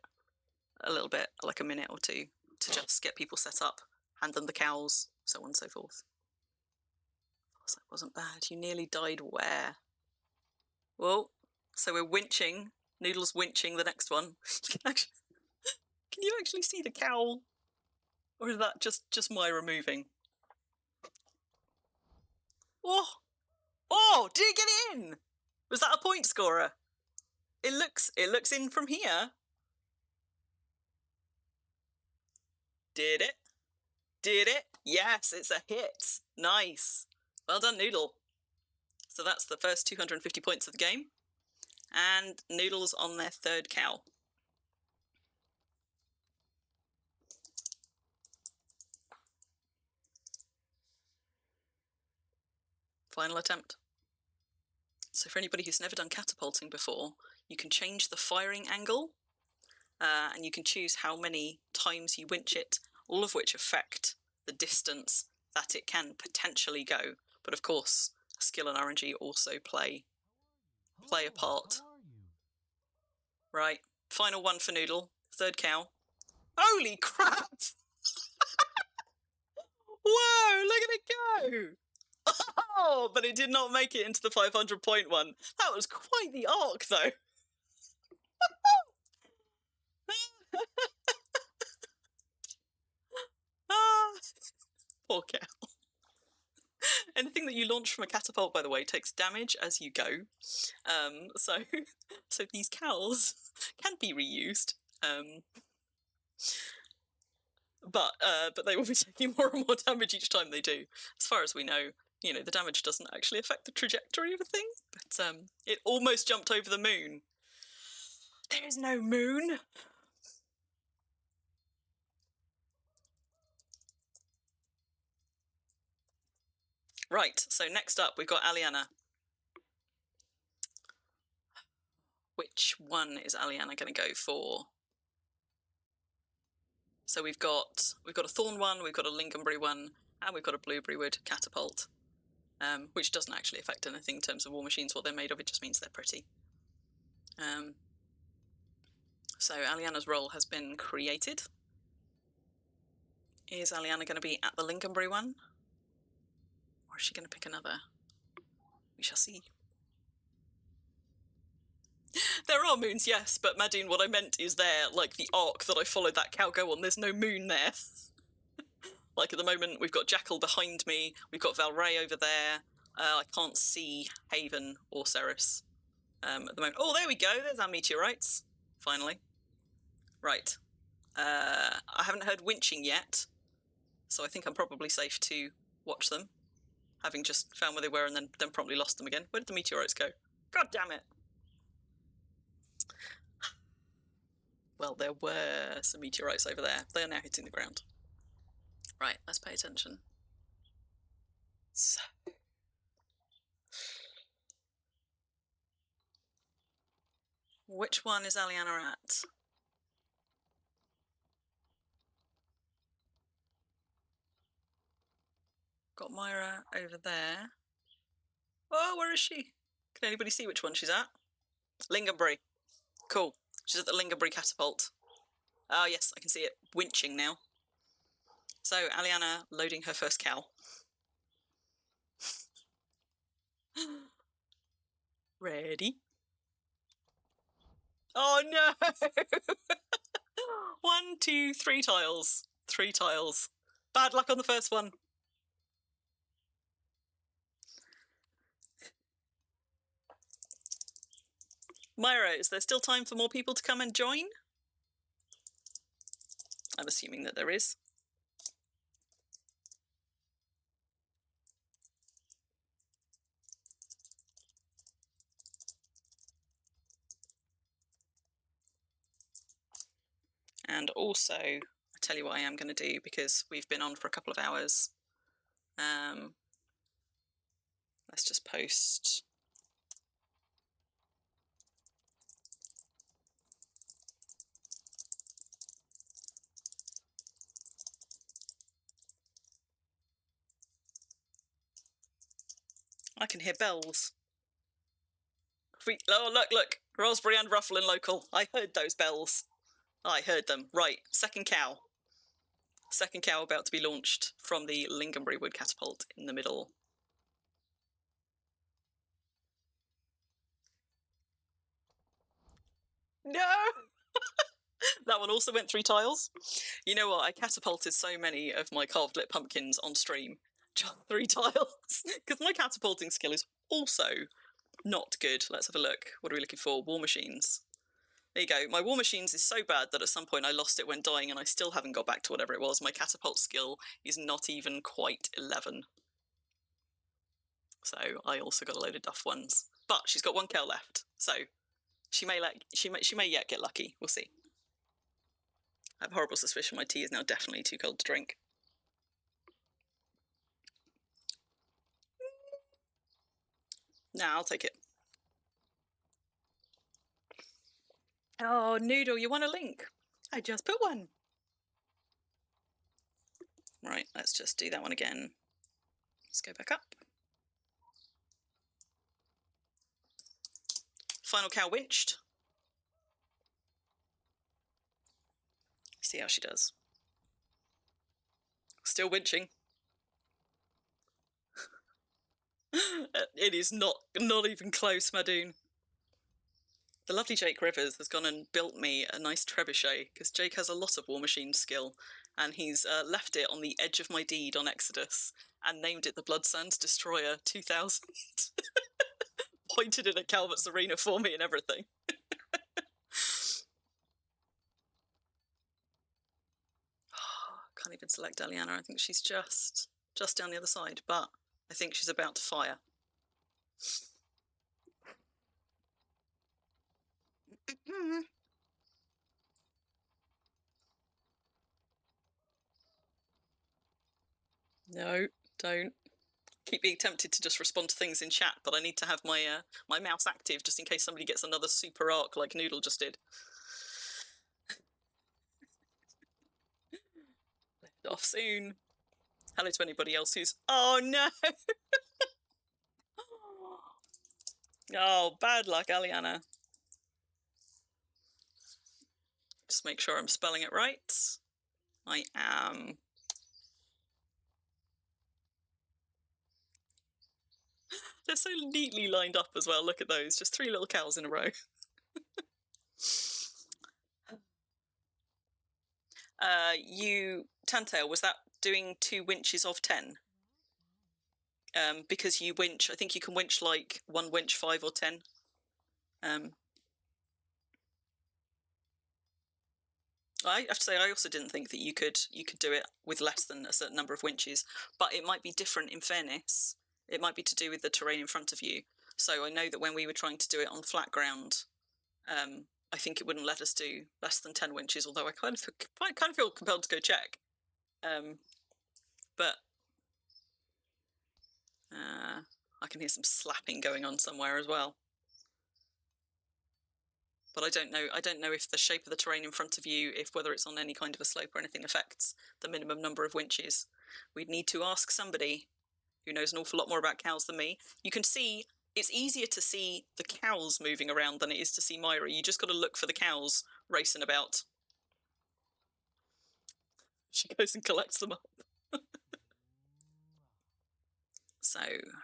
Speaker 1: like a minute or two, to just get people set up, hand them the cows, so on and so forth. So it wasn't bad. You nearly died where? Well, so we're winching. Noodle's winching the next one. Can you actually see the cow? Or is that just Myra moving? Oh, did it get in? Was that a point scorer? It looks in from here. Did it? Yes, it's a hit. Nice. Well done, Noodle. So that's the first 250 points of the game. And Noodle's on their third cow. Final attempt. So for anybody who's never done catapulting before, you can change the firing angle, and you can choose how many times you winch it, all of which affect the distance that it can potentially go. But of course, skill and RNG also play a part. Right, final one for Noodle, third cow. Holy crap! Whoa, look at it go! Oh, but it did not make it into the 500 point one. That was quite the arc, though. Poor cow. Anything that you launch from a catapult, by the way, takes damage as you go. So these cows can be reused. But they will be taking more and more damage each time they do. As far as we know, you know, the damage doesn't actually affect the trajectory of a thing. But it almost jumped over the moon. There is no moon. Right, so next up we've got Aliana. Which one is Aliana going to go for? So we've got a thorn one, we've got a lingonberry one, and we've got a blueberry wood catapult, which doesn't actually affect anything in terms of war machines, what they're made of, it just means they're pretty. So Aliana's role has been created. Is Aliana going to be at the lingonberry one? Or is she going to pick another? We shall see. There are moons, yes, but Madine, what I meant is there, like the arc that I followed that cow go on, there's no moon there. Like at the moment, we've got Jackal behind me, we've got Valray over there, I can't see Haven or Ceres at the moment. Oh, there we go, there's our meteorites, finally. Right, I haven't heard winching yet, so I think I'm probably safe to watch them, having just found where they were and then promptly lost them again. Where did the meteorites go? God damn it! Well, there were some meteorites over there. They are now hitting the ground. Right, let's pay attention. So. Which one is Aliana at? Got Myra over there. Oh, where is she? Can anybody see which one she's at? Lingonberry. Cool. She's at the lingonberry catapult. Oh, yes, I can see it winching now. So, Aliana loading her first cow. Ready? Oh, no! 2, 3 tiles. 3 tiles. Bad luck on the first one. Myra, is there still time for more people to come and join? I'm assuming that there is. And also, I'll tell you what I am going to do, because we've been on for a couple of hours. Let's just post. I can hear bells. Oh, look. Raspberry and Ruffle and local. I heard those bells. I heard them. Right, second cow. Second cow about to be launched from the Lingonbury Wood Catapult in the middle. No! That one also went 3 tiles. You know what? I catapulted so many of my carved lit pumpkins on stream. Just 3 tiles. Because my catapulting skill is also not good. Let's have a look. What are we looking for? War machines. There you go. My war machines is so bad that at some point I lost it when dying, and I still haven't got back to whatever it was. My catapult skill is not even quite 11. So I also got a load of duff ones. But she's got 1 cow left. So she may yet get lucky. We'll see. I have a horrible suspicion my tea is now definitely too cold to drink. Nah, I'll take it. Oh, Noodle, you want a link? I just put one. Right, let's just do that one again. Let's go back up. Final cow winched. See how she does. Still winching. It is not even close, Madoon. The lovely Jake Rivers has gone and built me a nice trebuchet, because Jake has a lot of war machine skill, and he's left it on the edge of my deed on Exodus and named it the Blood Sands Destroyer 2000. Pointed it at Calvert's Arena for me and everything. Can't even select Eliana. I think she's just down the other side, but I think she's about to fire. No, don't. Keep being tempted to just respond to things in chat, but I need to have my my mouse active just in case somebody gets another super arc like Noodle just did. Left off soon. Hello to anybody else who's... Oh, no! Oh, bad luck, Aliana. Just make sure I'm spelling it right. I am. They're so neatly lined up as well. Look at those. Just 3 little cows in a row. Tantail, was that doing 2 winches of 10? Because you winch, I think you can winch like 1 winch 5 or 10. I have to say, I also didn't think that you could do it with less than a certain number of winches, but it might be different in fairness. It might be to do with the terrain in front of you. So I know that when we were trying to do it on flat ground, I think it wouldn't let us do less than 10 winches, although I kind of feel compelled to go check. But I can hear some slapping going on somewhere as well. But I don't know if the shape of the terrain in front of you, whether it's on any kind of a slope or anything, affects the minimum number of winches. We'd need to ask somebody who knows an awful lot more about cows than me. You can see, it's easier to see the cows moving around than it is to see Myra. You just got to look for the cows racing about. She goes and collects them up. So,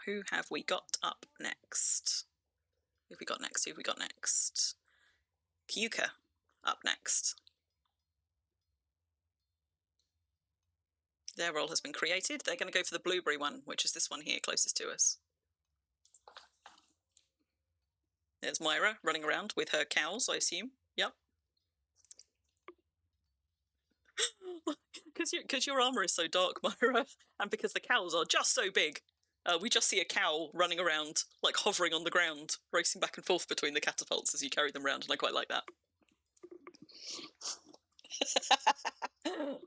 Speaker 1: who have we got up next? Who have we got next? Kyuka up next. Their role has been created. They're going to go for the blueberry one, which is this one here, closest to us. There's Myra running around with her cows, I assume. Yep. Because your armor is so dark, Myra, and because the cows are just so big, we just see a cow running around, like hovering on the ground, racing back and forth between the catapults as you carry them around, and I quite like that.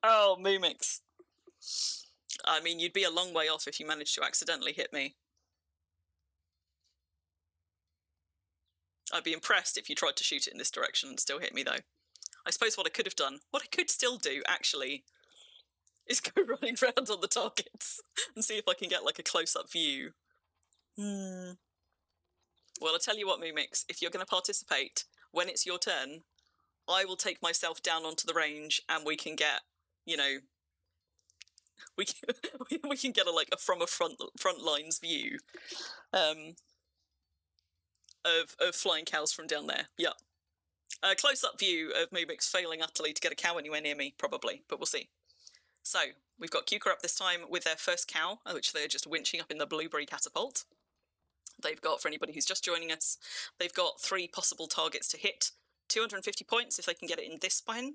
Speaker 1: Oh, Moomix. I mean, you'd be a long way off if you managed to accidentally hit me. I'd be impressed if you tried to shoot it in this direction and still hit me, though. I suppose what I could have done, what I could still do, actually, is go running around on the targets and see if I can get, like, a close-up view. Well, I'll tell you what, Moomix, if you're going to participate, when it's your turn, I will take myself down onto the range and we can get, you know, we can get a from a front lines view of flying cows from down there. Yeah. A close-up view of Moomix failing utterly to get a cow anywhere near me, probably, but we'll see. So, we've got Cuca up this time with their first cow, which they're just winching up in the blueberry catapult. They've got, for anybody who's just joining us, they've got 3 possible targets to hit. 250 points if they can get it in this pen,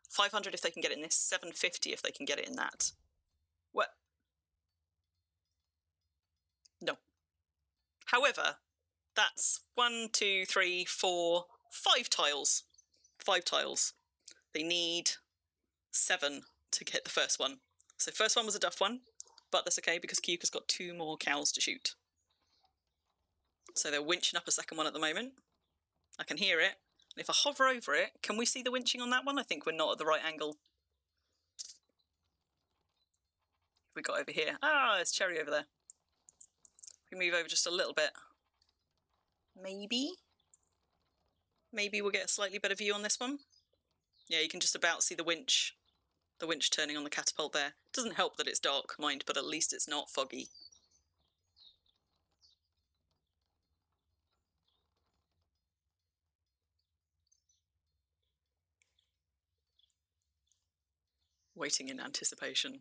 Speaker 1: 500 if they can get it in this, 750 if they can get it in that. What? No. However, that's 1, 2, 3, 4, 5 tiles. 5 tiles. They need 7 to get the first one. So first one was a duff one, but that's okay because Cuca's got 2 more cows to shoot. So they're winching up a second one at the moment. I can hear it. And if I hover over it, can we see the winching on that one? I think we're not at the right angle. We got over here. Ah, there's Cherry over there. We move over just a little bit. Maybe we'll get a slightly better view on this one. Yeah, you can just about see the winch turning on the catapult there. Doesn't help that it's dark, mind, but at least it's not foggy. Waiting in anticipation.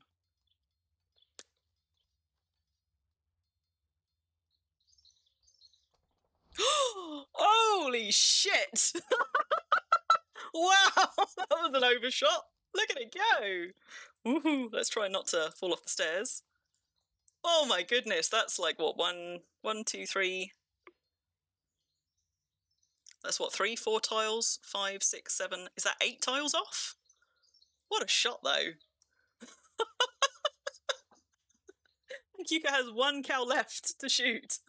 Speaker 1: Holy shit! Wow, that was an overshot. Look at it go. Woohoo, let's try not to fall off the stairs. Oh my goodness, that's like what, 1, 2, 3. That's what, 3, 4 tiles, 5, 6, 7. Is that 8 tiles off? What a shot though. Cuca has 1 cow left to shoot.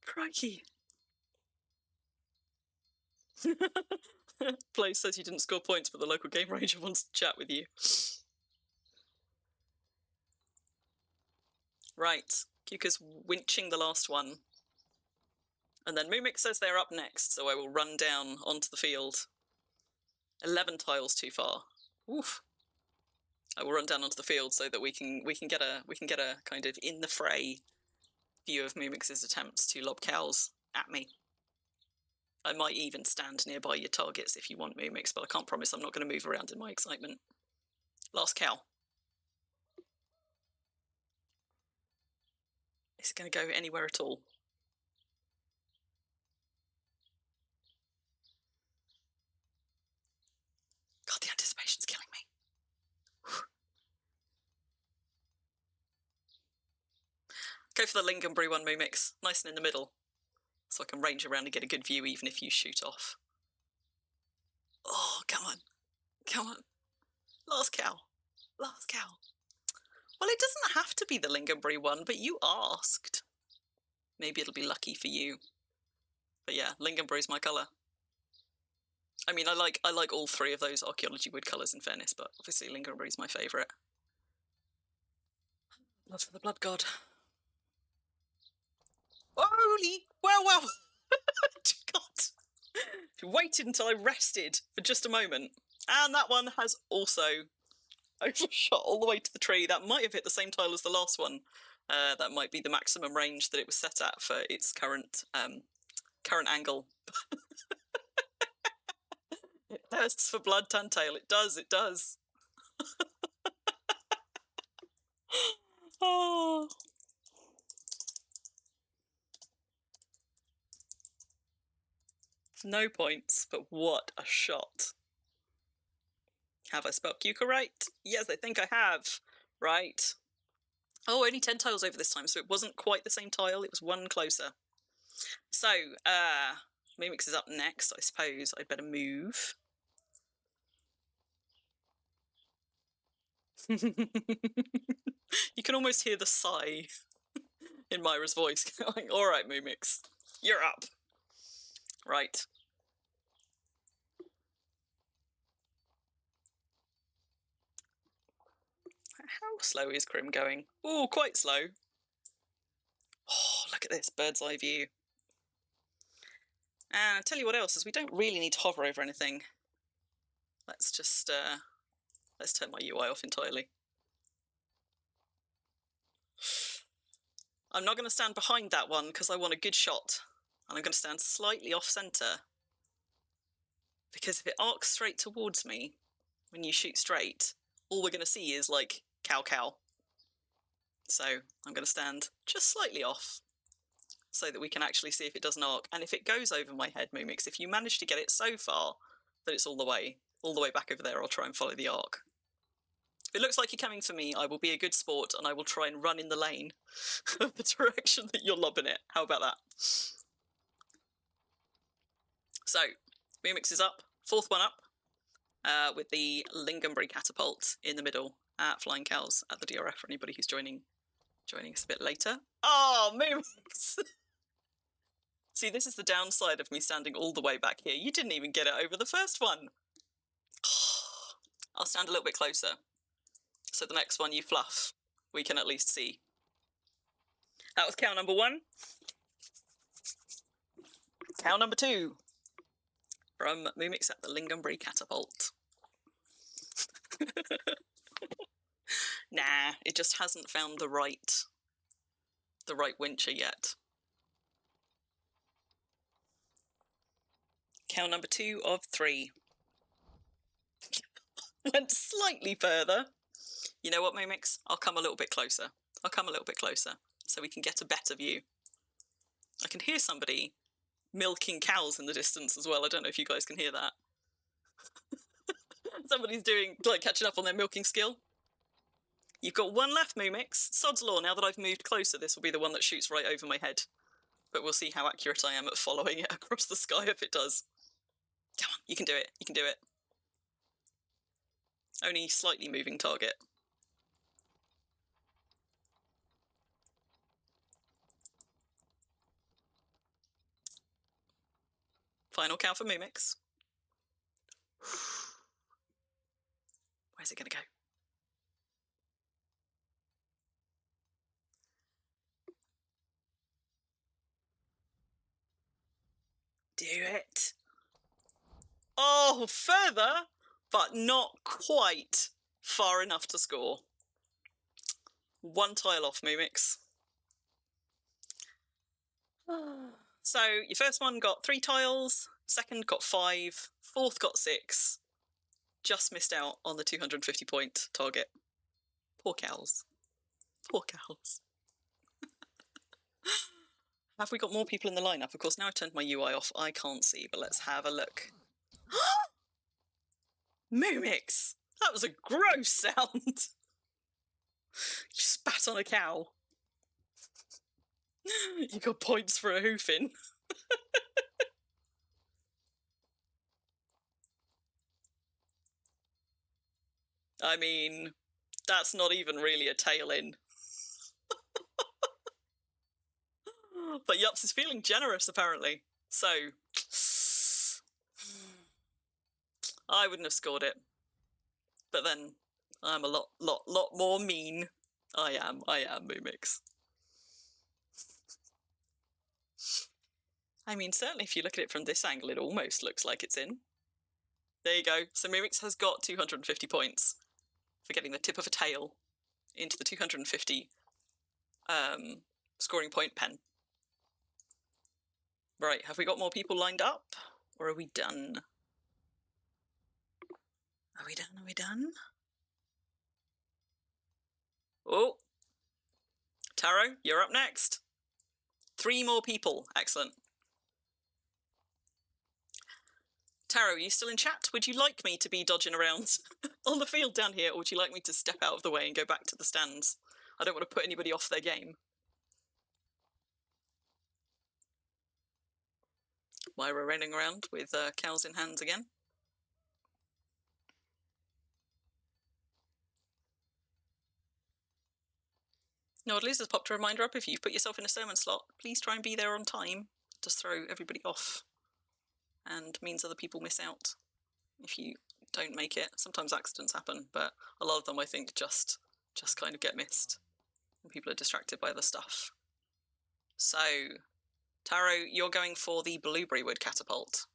Speaker 1: Crikey. Play says you didn't score points, but the local game ranger wants to chat with you. Right, Cuca's winching the last one. And then Moomix says they're up next, so I will run down onto the field. 11 tiles too far. Oof. I will run down onto the field so that we can get a kind of in the fray view of Moomix's attempts to lob cows at me. I might even stand nearby your targets if you want, Moomix, but I can't promise I'm not going to move around in my excitement. Last cow. Is it going to go anywhere at all? God, the anticipation's killing me. Whew. Go for the lingonberry one, Moomix. Nice and in the middle. So I can range around and get a good view even if you shoot off. Oh, come on. Come on. Last cow. Last cow. Well, it doesn't have to be the lingonberry one, but you asked. Maybe it'll be lucky for you. But yeah, lingonberry's my colour. I mean, I like all 3 of those archaeology wood colours in fairness, but obviously lingonberry's my favourite. Blood for the blood god. Holy, wow. God. Waited until I rested for just a moment. And that one has also overshot all the way to the tree. That might have hit the same tile as the last one. That might be the maximum range that it was set at for its current angle. thirsts for blood, Tantail. It does, it does. Oh. No points, but what a shot. Have I spelled Cuca right? Yes, I think I have. Right. Oh, only 10 tiles over this time, so it wasn't quite the same tile. It was one closer. So, Mimix is up next. I suppose I'd better move. You can almost hear the sigh in Myra's voice going, all right, Mimix, you're up. Right. How slow is Crim going? Oh, quite slow. Oh, look at this bird's eye view. And I'll tell you what else is we don't really need to hover over anything. Let's just let's turn my UI off entirely. I'm not going to stand behind that one because I want a good shot. And I'm going to stand slightly off centre. Because if it arcs straight towards me, when you shoot straight, all we're going to see is like cow cow. So I'm going to stand just slightly off so that we can actually see if it doesn't arc. And if it goes over my head, Mumix, if you manage to get it so far that it's all the way back over there, I'll try and follow the arc. If it looks like you're coming for me, I will be a good sport and I will try and run in the lane of the direction that you're lobbing it. How about that? So, Mumix is up, fourth one up, with the Lingonbury catapult in the middle at Flying Cows at the DRF for anybody who's joining us a bit later. Oh, Mumix! See, this is the downside of me standing all the way back here. You didn't even get it over the first one. I'll stand a little bit closer. So the next one you fluff, we can at least see. That was cow number 1. Cow number 2 from Mumix at the Lingonbury catapult. Nah, it just hasn't found the right wincher yet. Cow number 2 of 3. Went slightly further. You know what, Mumix? I'll come a little bit closer. I'll come a little bit closer so we can get a better view. I can hear somebody milking cows in the distance as well. I don't know if you guys can hear that. Somebody's doing, like, catching up on their milking skill. You've got one left, Mumix. Sod's law, now that I've moved closer, this will be the one that shoots right over my head. But we'll see how accurate I am at following it across the sky if it does. Come on, you can do it. You can do it. Only slightly moving target. Final cow for Mumix. Where's it going to go? Do it. Oh, further, but not quite far enough to score. One tile off, Mumix. So your first one got 3 tiles, second got 5, fourth got 6. Just missed out on the 250 point target. Poor cows. Poor cows. Have we got more people in the lineup? Of course, now I've turned my UI off, I can't see, but let's have a look. Mumix! That was a gross sound! You spat on a cow. You got points for a hoofing. I mean, that's not even really a tail in. But Yups is feeling generous, apparently. So, I wouldn't have scored it. But then, I'm a lot more mean. I am, Mumix. I mean, certainly if you look at it from this angle, it almost looks like it's in. There you go. So Mumix has got 250 points for getting the tip of a tail into the 250 scoring point pen. Right, have we got more people lined up? Or are we done? Are we done? Are we done? Oh, Taro, you're up next. 3 more people. Excellent. Taro, are you still in chat? Would you like me to be dodging around on the field down here, or would you like me to step out of the way and go back to the stands? I don't want to put anybody off their game. Myra running around with cows in hands again. No, at least has popped a reminder up. If you've put yourself in a sermon slot, please try and be there on time. Just throw everybody off and means other people miss out if you don't make it. Sometimes accidents happen, but a lot of them I think just kind of get missed when people are distracted by other stuff. So, Taro, you're going for the blueberry wood catapult.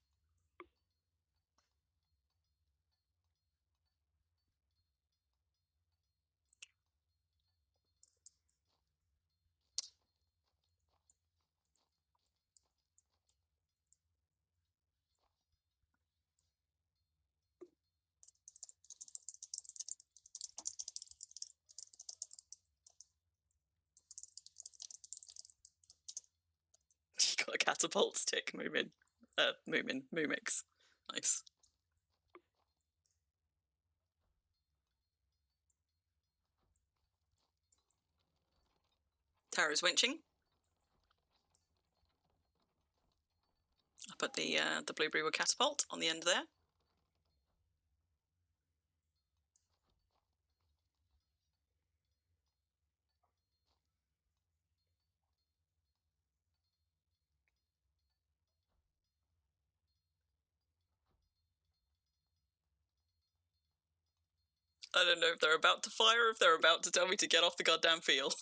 Speaker 1: You got a catapult stick, Moomix. Nice. Taro's winching. I put the blueberry wood catapult on the end there. I don't know if they're about to fire or if they're about to tell me to get off the goddamn field.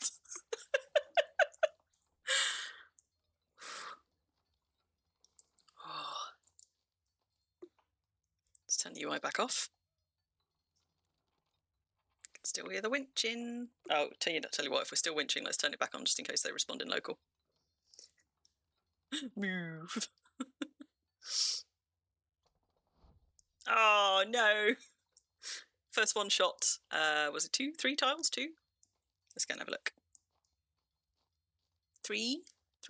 Speaker 1: Let's turn the UI back off. Can still hear the winching. Oh, tell you what, if we're still winching, let's turn it back on just in case they respond in local. Move. Oh, no. First one shot, was it 2? 3 tiles? 2? Let's go and have a look. 3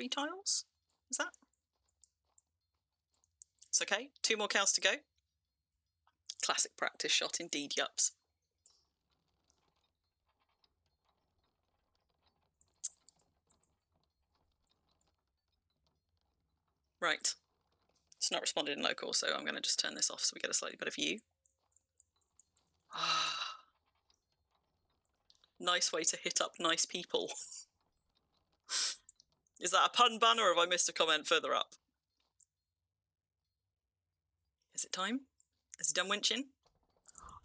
Speaker 1: tiles? Is that? It's okay. 2 more cows to go. Classic practice shot indeed, yups. Right. It's not responded in local, so I'm going to just turn this off so we get a slightly better view. Nice way to hit up nice people. Is that a pun ban, or have I missed a comment further up? Is it time? Is he done winching?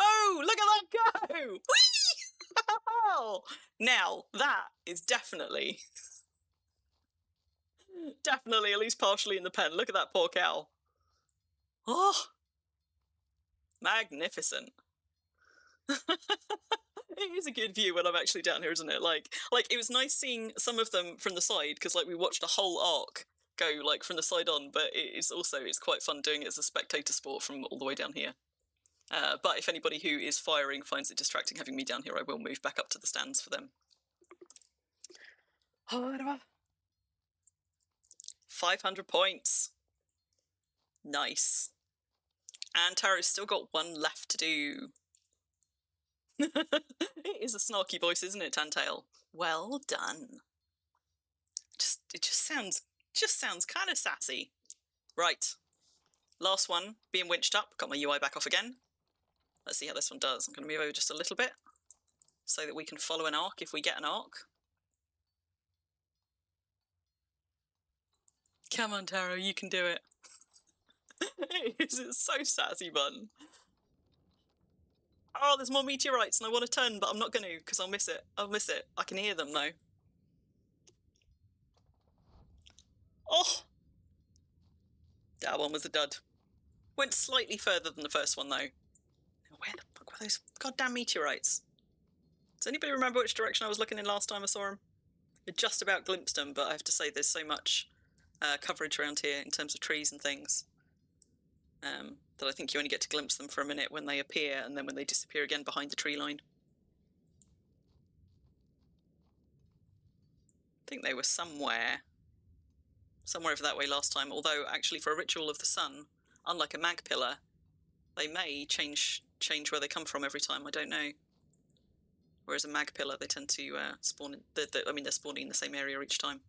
Speaker 1: Oh, look at that go! Whee! Now, that is definitely at least partially in the pen. Look at that poor cow. Oh, magnificent. It is a good view when I'm actually down here, isn't it? Like it was nice seeing some of them from the side, because like we watched a whole arc go like from the side on, but it's quite fun doing it as a spectator sport from all the way down here. But if anybody who is firing finds it distracting having me down here, I will move back up to the stands for them. 500 points. Nice. And Taro's still got 1 left to do. It is a snarky voice, isn't it, Tantail? Well done. It just sounds kind of sassy. Right. Last one, being winched up. Got my UI back off again. Let's see how this one does. I'm going to move over just a little bit so that we can follow an arc if we get an arc. Come on, Taro, you can do it. It's so sassy, bun. Oh, there's more meteorites and I want to turn, but I'm not going to because I'll miss it. I can hear them, though. Oh! That one was a dud. Went slightly further than the first one, though. Where the fuck were those goddamn meteorites? Does anybody remember which direction I was looking in last time I saw them? I just about glimpsed them, but I have to say there's so much coverage around here in terms of trees and things that I think you only get to glimpse them for a minute when they appear, and then when they disappear again behind the tree line. I think they were somewhere over that way last time, although actually for a Ritual of the Sun, unlike a mag pillar, they may change where they come from every time, I don't know. Whereas a mag pillar, they tend to spawn in, I mean, they're spawning in the same area each time.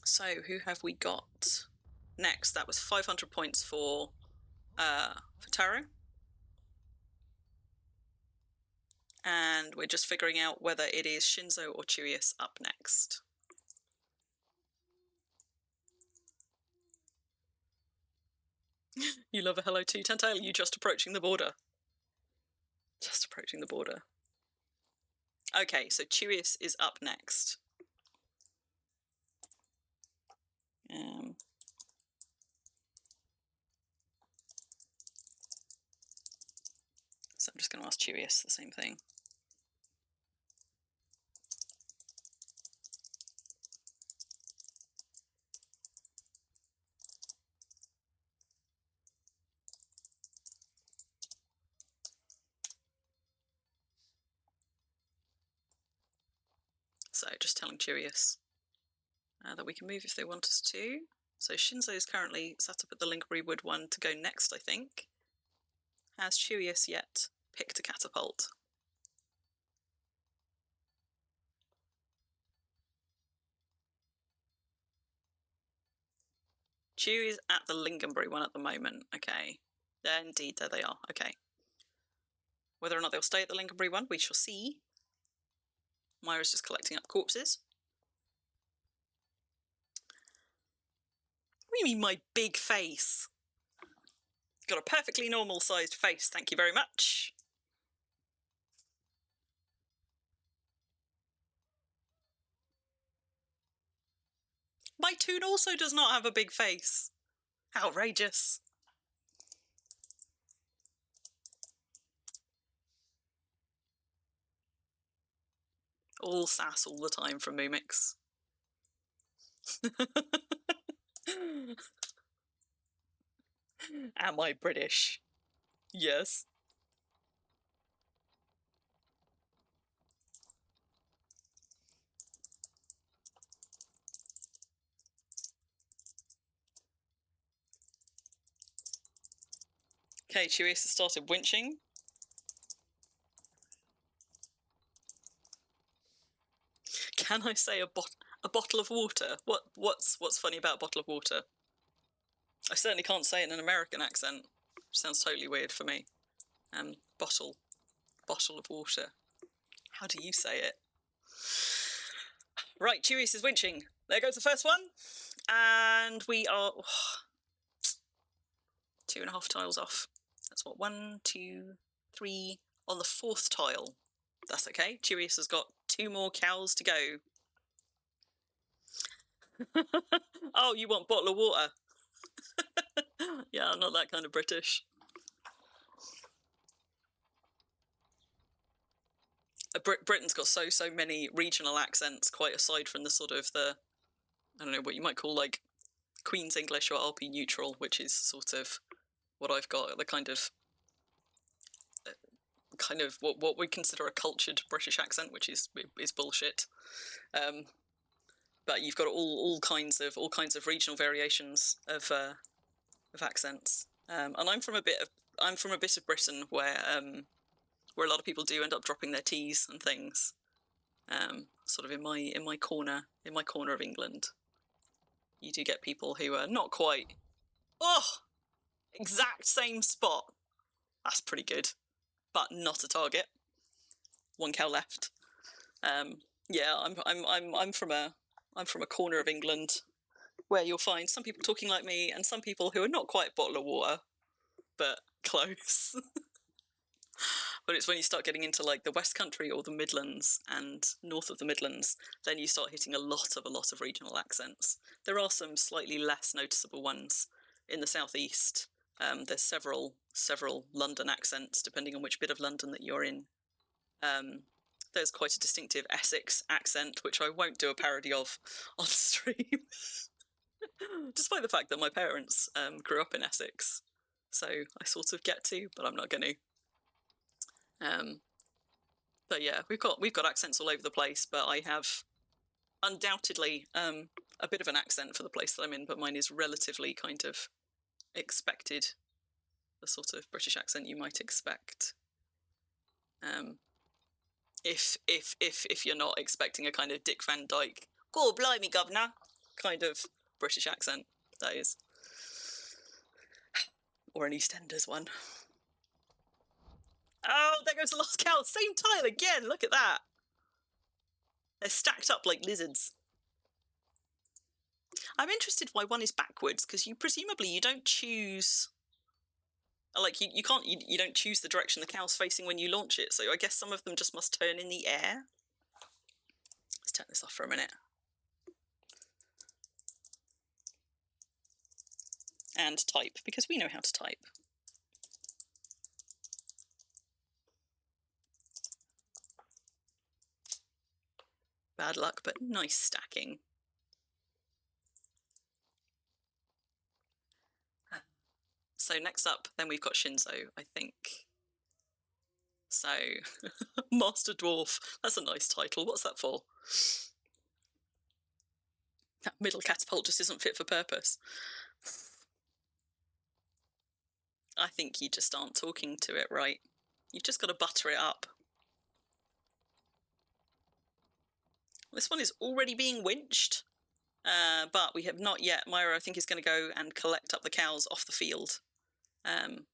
Speaker 1: So who have we got next? That was 500 points for Taro. And we're just figuring out whether it is Shinzo or Chiwius up next. You love a hello too, Tantale. You just approaching the border. Just approaching the border. Okay, so Chiwius is up next. So I'm just going to ask Chiwius the same thing. So just telling Chiwius that we can move if they want us to. So Shinzo is currently sat up at the Linkerbury Wood one to go next, I think. Has Chiwius yet picked a catapult? Chew is at the Lingonbury one at the moment. Okay. Yeah, indeed, there they are. Okay. Whether or not they'll stay at the Lingonbury one, we shall see. Myra's just collecting up corpses. What do you mean, my big face? Got a perfectly normal-sized face, thank you very much. My toon also does not have a big face. Outrageous. All sass all the time from Mumix. Am I British? Yes. Okay, Chiwius has started winching. Can I say a bottle of water? What's funny about a bottle of water? I certainly can't say it in an American accent. Sounds totally weird for me. Bottle of water. How do you say it? Right, Chiwius is winching. There goes the first one. And we are 2.5 tiles off. That's what, 1, 2, 3 on the 4th tile. That's okay. Chiwius has got 2 more cows to go. Oh, you want bottle of water? Yeah, I'm not that kind of British. Britain's got so many regional accents, quite aside from the sort of the, I don't know, what you might call like Queen's English or RP neutral, which is sort of what I've got, the kind of what we consider a cultured British accent, which is bullshit. But you've got all kinds of regional variations of accents. And I'm from a bit of Britain where a lot of people do end up dropping their T's and things. Sort of in my corner of England, you do get people who are not quite. Oh, exact same spot. That's pretty good, but not a target. 1 cow left. Yeah, I'm from a corner of England where you'll find some people talking like me and some people who are not quite a bottle of water, but close. But it's when you start getting into like the West Country or the Midlands and north of the Midlands, then you start hitting a lot of regional accents. There are some slightly less noticeable ones in the southeast. There's several London accents, depending on which bit of London that you're in. There's quite a distinctive Essex accent, which I won't do a parody of on stream. Despite the fact that my parents grew up in Essex, so I sort of get to, but I'm not going to. But yeah, we've got accents all over the place, but I have undoubtedly a bit of an accent for the place that I'm in, but mine is relatively kind of expected, the sort of British accent you might expect. If you're not expecting a kind of Dick Van Dyke, "God blimey, governor," kind of British accent, that is. Or an EastEnders one. Oh, there goes the lost cow. Same tile again. Look at that. They're stacked up like lizards. I'm interested why one is backwards, because presumably you don't choose. Like you don't choose the direction the cow's facing when you launch it. So I guess some of them just must turn in the air. Let's turn this off for a minute. And type, because we know how to type. Bad luck, but nice stacking. So next up, then we've got Shinzo, I think. So, Master Dwarf, that's a nice title. What's that for? That middle catapult just isn't fit for purpose. I think you just aren't talking to it right. You've just got to butter it up. This one is already being winched, but we have not yet. Myra, I think, is going to go and collect up the cows off the field.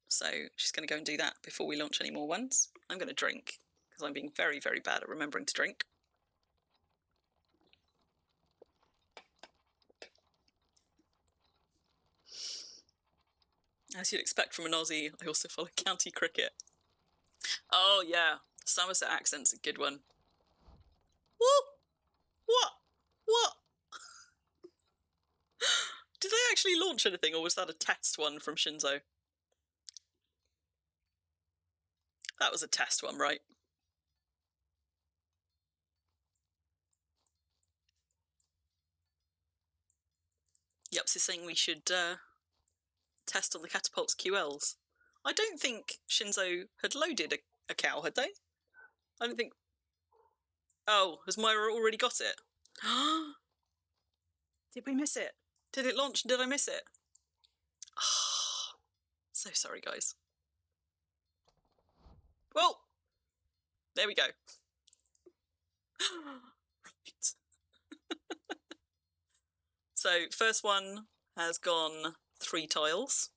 Speaker 1: So she's going to go and do that before we launch any more ones. I'm going to drink, because I'm being very, very bad at remembering to drink. As you'd expect from an Aussie, I also follow county cricket. Oh yeah, Somerset accent's a good one. What? Did they actually launch anything, or was that a test one from Shinzo? That was a test one, right? Yups is saying we should test on the catapult's QLs. I don't think Shinzo had loaded a cow, had they? I don't think... Oh, has Myra already got it? Did we miss it? Did it launch? Did I miss it? Oh, so sorry, guys. Well, there we go. Right. So, first one has gone 3 tiles.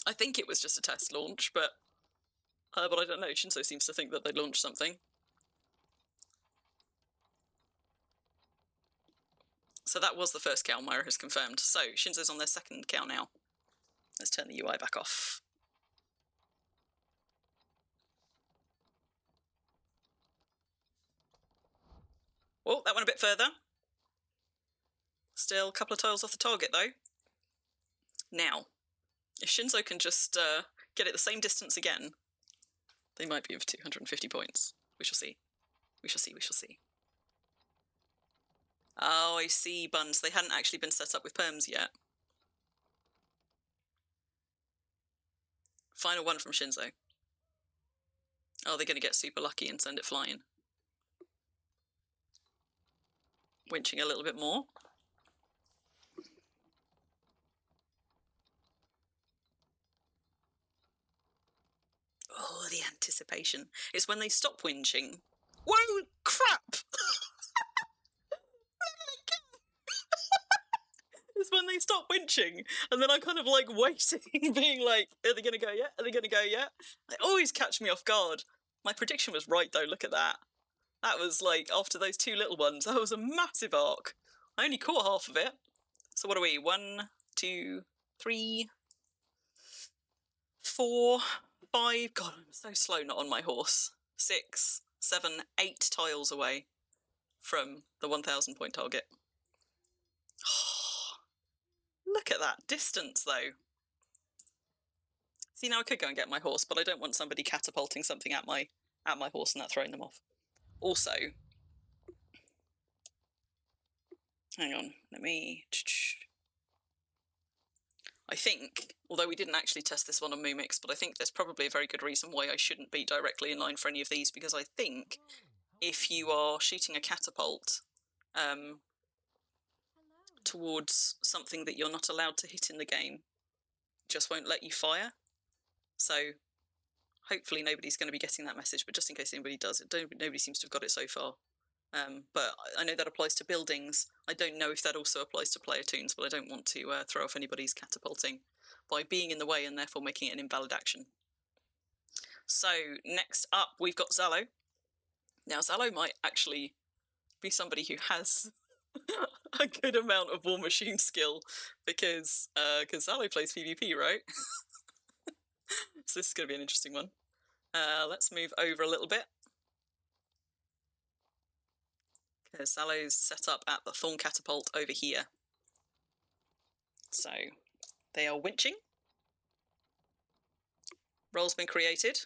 Speaker 1: I think it was just a test launch, but I don't know. Shinzo seems to think that they launched something. So that was the first cow Myra has confirmed. So Shinzo's on their second cow now. Let's turn the UI back off. Oh, that went a bit further. Still a couple of tiles off the target, though. Now, if Shinzo can just get it the same distance again, they might be of 250 points. We shall see. We shall see, we shall see. Oh, I see, buns. They hadn't actually been set up with perms yet. Final one from Shinzo. Oh, they're going to get super lucky and send it flying. Winching a little bit more. Oh, the anticipation. It's when they stop winching. Whoa, crap! It's when they stop winching, and then I'm kind of like waiting, being like, are they going to go yet? Are they going to go yet? They always catch me off guard. My prediction was right, though. Look at that. That was like, after those 2 little ones, that was a massive arc. I only caught half of it. So what are we? 1, 2, 3, 4, 5. God, I'm so slow not on my horse. 6, 7, 8 tiles away from the 1,000 point target. Look at that distance, though. See, now I could go and get my horse, but I don't want somebody catapulting something at my horse and that throwing them off. Also, hang on, let me... I think, although we didn't actually test this one on Moomix, but I think there's probably a very good reason why I shouldn't be directly in line for any of these, because I think if you are shooting a catapult towards something that you're not allowed to hit in the game, it just won't let you fire. So hopefully nobody's going to be getting that message, but just in case anybody does, nobody seems to have got it so far. But I know that applies to buildings. I don't know if that also applies to player toons, but I don't want to throw off anybody's catapulting by being in the way and therefore making it an invalid action. So next up, we've got Zalo. Now, Zalo might actually be somebody who has a good amount of War Machine skill, because Zalo plays PvP, right? So this is going to be an interesting one. Let's move over a little bit. Because Zalo's set up at the Thorn Catapult over here. So they are winching. Roll's been created.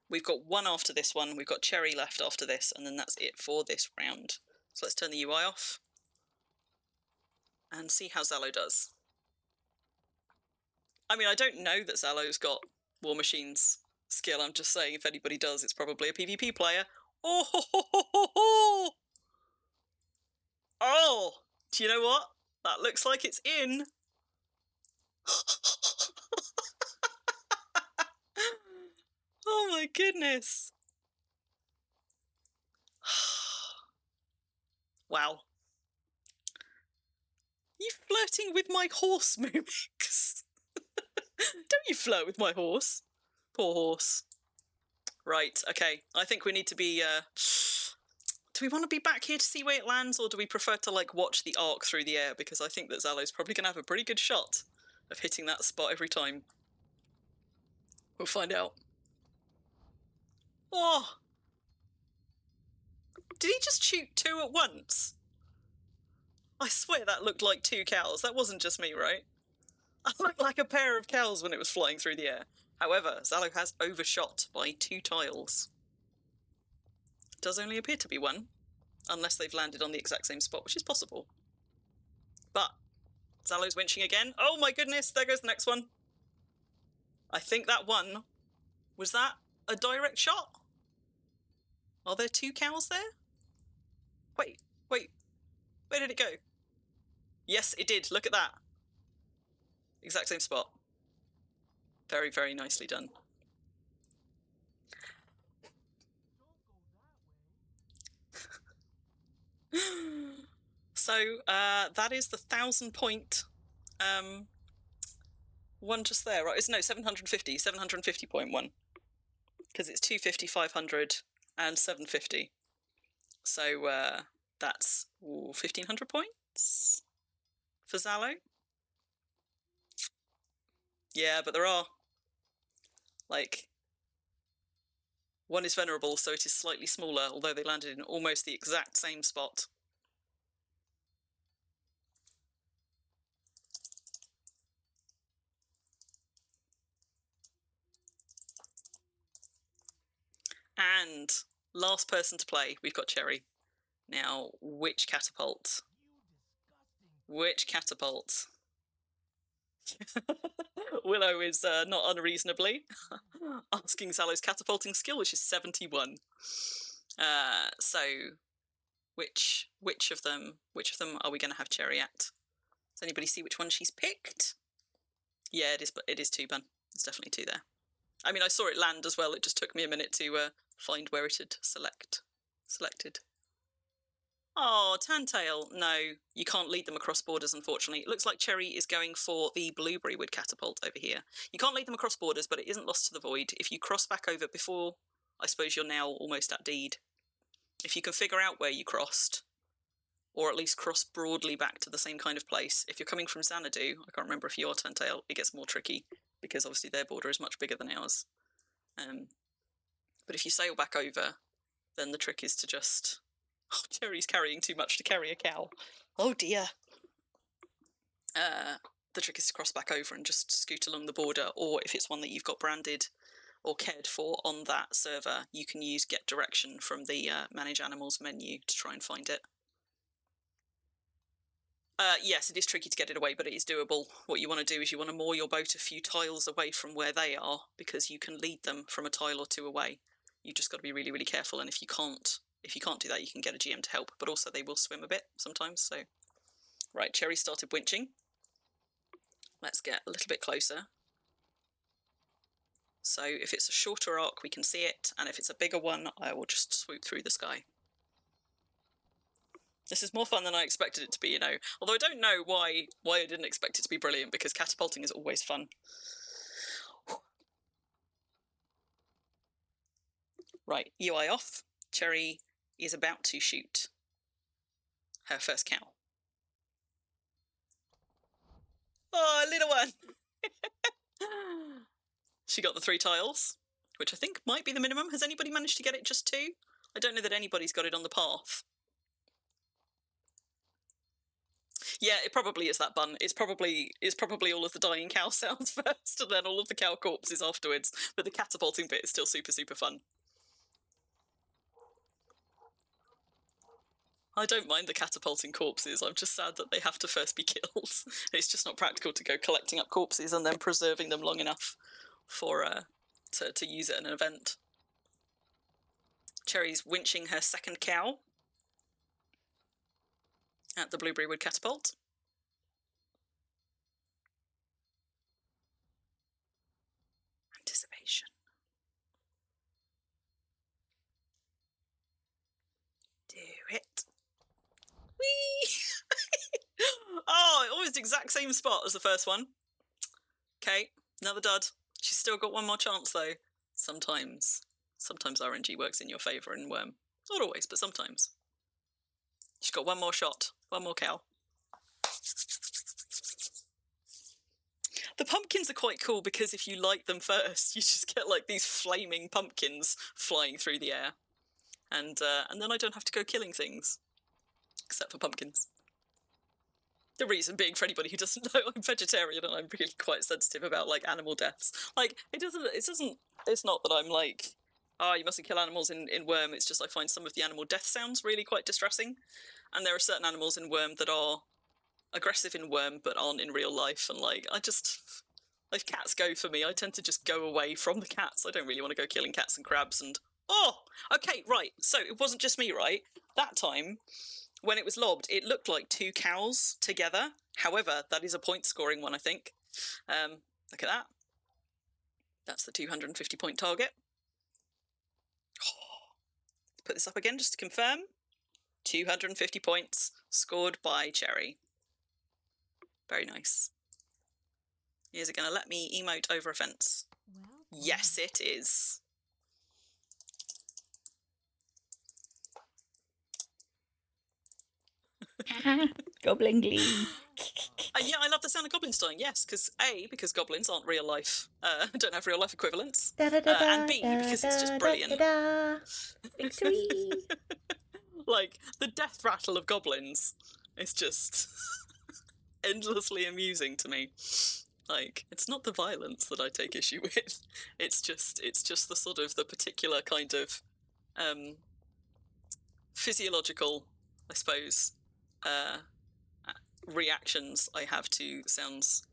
Speaker 1: We've got one after this one. We've got Cherry left after this, and then that's it for this round. So let's turn the UI off and see how Zalo does. I mean, I don't know that Zalo's got War Machine's skill. I'm just saying, if anybody does, it's probably a PvP player. Oh, ho, ho, ho, ho, ho. Oh, do you know what? That looks like it's in. Oh my goodness. Wow. You flirting with my horse, Moomix? Don't you flirt with my horse? Poor horse. Right, okay. I think we need to be, do we want to be back here to see where it lands, or do we prefer to, like, watch the arc through the air? Because I think that Zalo's probably going to have a pretty good shot of hitting that spot every time. We'll find out. Oh! Did he just shoot two at once? I swear that looked like two cows. That wasn't just me, right? I looked like a pair of cows when it was flying through the air. However, Zalo has overshot by 2 tiles. It does only appear to be one, unless they've landed on the exact same spot, which is possible. But Zalo's winching again. Oh my goodness, there goes the next one. I think that one, was that a direct shot? Are there 2 cows there? Wait, where did it go? Yes, it did, look at that. Exact same spot. Very, very nicely done. So, that is the 1,000-point one just there, right? It's, no, 750.1. Because it's 250, 500, and 750. So, that's 1,500 points for Zalo. Yeah, but there are, like, one is venerable, so it is slightly smaller, although they landed in almost the exact same spot. And last person to play, we've got Cherry. Now, which catapult? Which catapult? Willow is not unreasonably asking Zalo's catapulting skill, which is 71. So, which of them are we going to have Cherry at? Does anybody see which one she's picked? Yeah, it is 2 bun. It's definitely 2 there. I mean, I saw it land as well. It just took me a minute to find where it had selected. Oh, Tantail. No, you can't lead them across borders, unfortunately. It looks like Cherry is going for the Blueberry Wood Catapult over here. You can't lead them across borders, but it isn't lost to the void. If you cross back over before, I suppose you're now almost at deed. If you can figure out where you crossed, or at least cross broadly back to the same kind of place. If you're coming from Xanadu, I can't remember if you're Tantail, it gets more tricky, because obviously their border is much bigger than ours. But if you sail back over, then the trick is to just... Oh, Cherry's carrying too much to carry a cow. Oh dear. The trick is to cross back over and just scoot along the border, or if it's one that you've got branded or cared for on that server, you can use Get Direction from the Manage Animals menu to try and find it. Yes, it is tricky to get it away, but it is doable. What you want to do is you want to moor your boat a few tiles away from where they are, because you can lead them from a tile or two away. You just got to be really, really careful. And if you can't do that, you can get a GM to help. But also they will swim a bit sometimes. So, right, Cherry started winching. Let's get a little bit closer. So if it's a shorter arc, we can see it, and if it's a bigger one, I will just swoop through the sky. This is more fun than I expected it to be, you know. Although I don't know why I didn't expect it to be brilliant, because catapulting is always fun. Right, UI off. Cherry is about to shoot her first cow. Oh, little one! She got the 3 tiles, which I think might be the minimum. Has anybody managed to get it just 2? I don't know that anybody's got it on the path. Yeah, it probably is that bun. It's probably all of the dying cow sounds first, and then all of the cow corpses afterwards. But the catapulting bit is still super, super fun. I don't mind the catapulting corpses. I'm just sad that they have to first be killed. It's just not practical to go collecting up corpses and then preserving them long enough for to use it in an event. Cherry's winching her second cow at the blueberry wood catapult. Anticipation. Do it. Whee! Oh, always the exact same spot as the first one. Okay, another dud. She's still got one more chance though. Sometimes RNG works in your favour in Wurm. Not always, but sometimes. She's got one more shot. One more cow. The pumpkins are quite cool because if you light them first, you just get like these flaming pumpkins flying through the air. And then I don't have to go killing things. Except for pumpkins. The reason being, for anybody who doesn't know, I'm vegetarian and I'm really quite sensitive about like animal deaths. Like it's not that I'm like, oh, you mustn't kill animals in Wurm. It's just I find some of the animal death sounds really quite distressing. And there are certain animals in Wurm that are aggressive in Wurm but aren't in real life, and like if cats go for me, I tend to just go away from the cats. I don't really want to go killing cats and crabs. And okay, right, so it wasn't just me, right? That time when it was lobbed, it looked like 2 cows together. However, that is a point scoring one, I think. Look at that. That's the 250 point target. Put this up again just to confirm. 250 points scored by Cherry. Very nice. Is it going to let me emote over a fence? Well, yes, it is.
Speaker 2: Goblin glee.
Speaker 1: Yeah, I love the sound of goblins dying, yes, because goblins aren't real life, don't have real life equivalents, and B, because it's just brilliant.
Speaker 2: Victory!
Speaker 1: Like, the death rattle of goblins is just endlessly amusing to me. Like, it's not the violence that I take issue with, it's just the sort of, the particular kind of, physiological, I suppose, reactions I have to sounds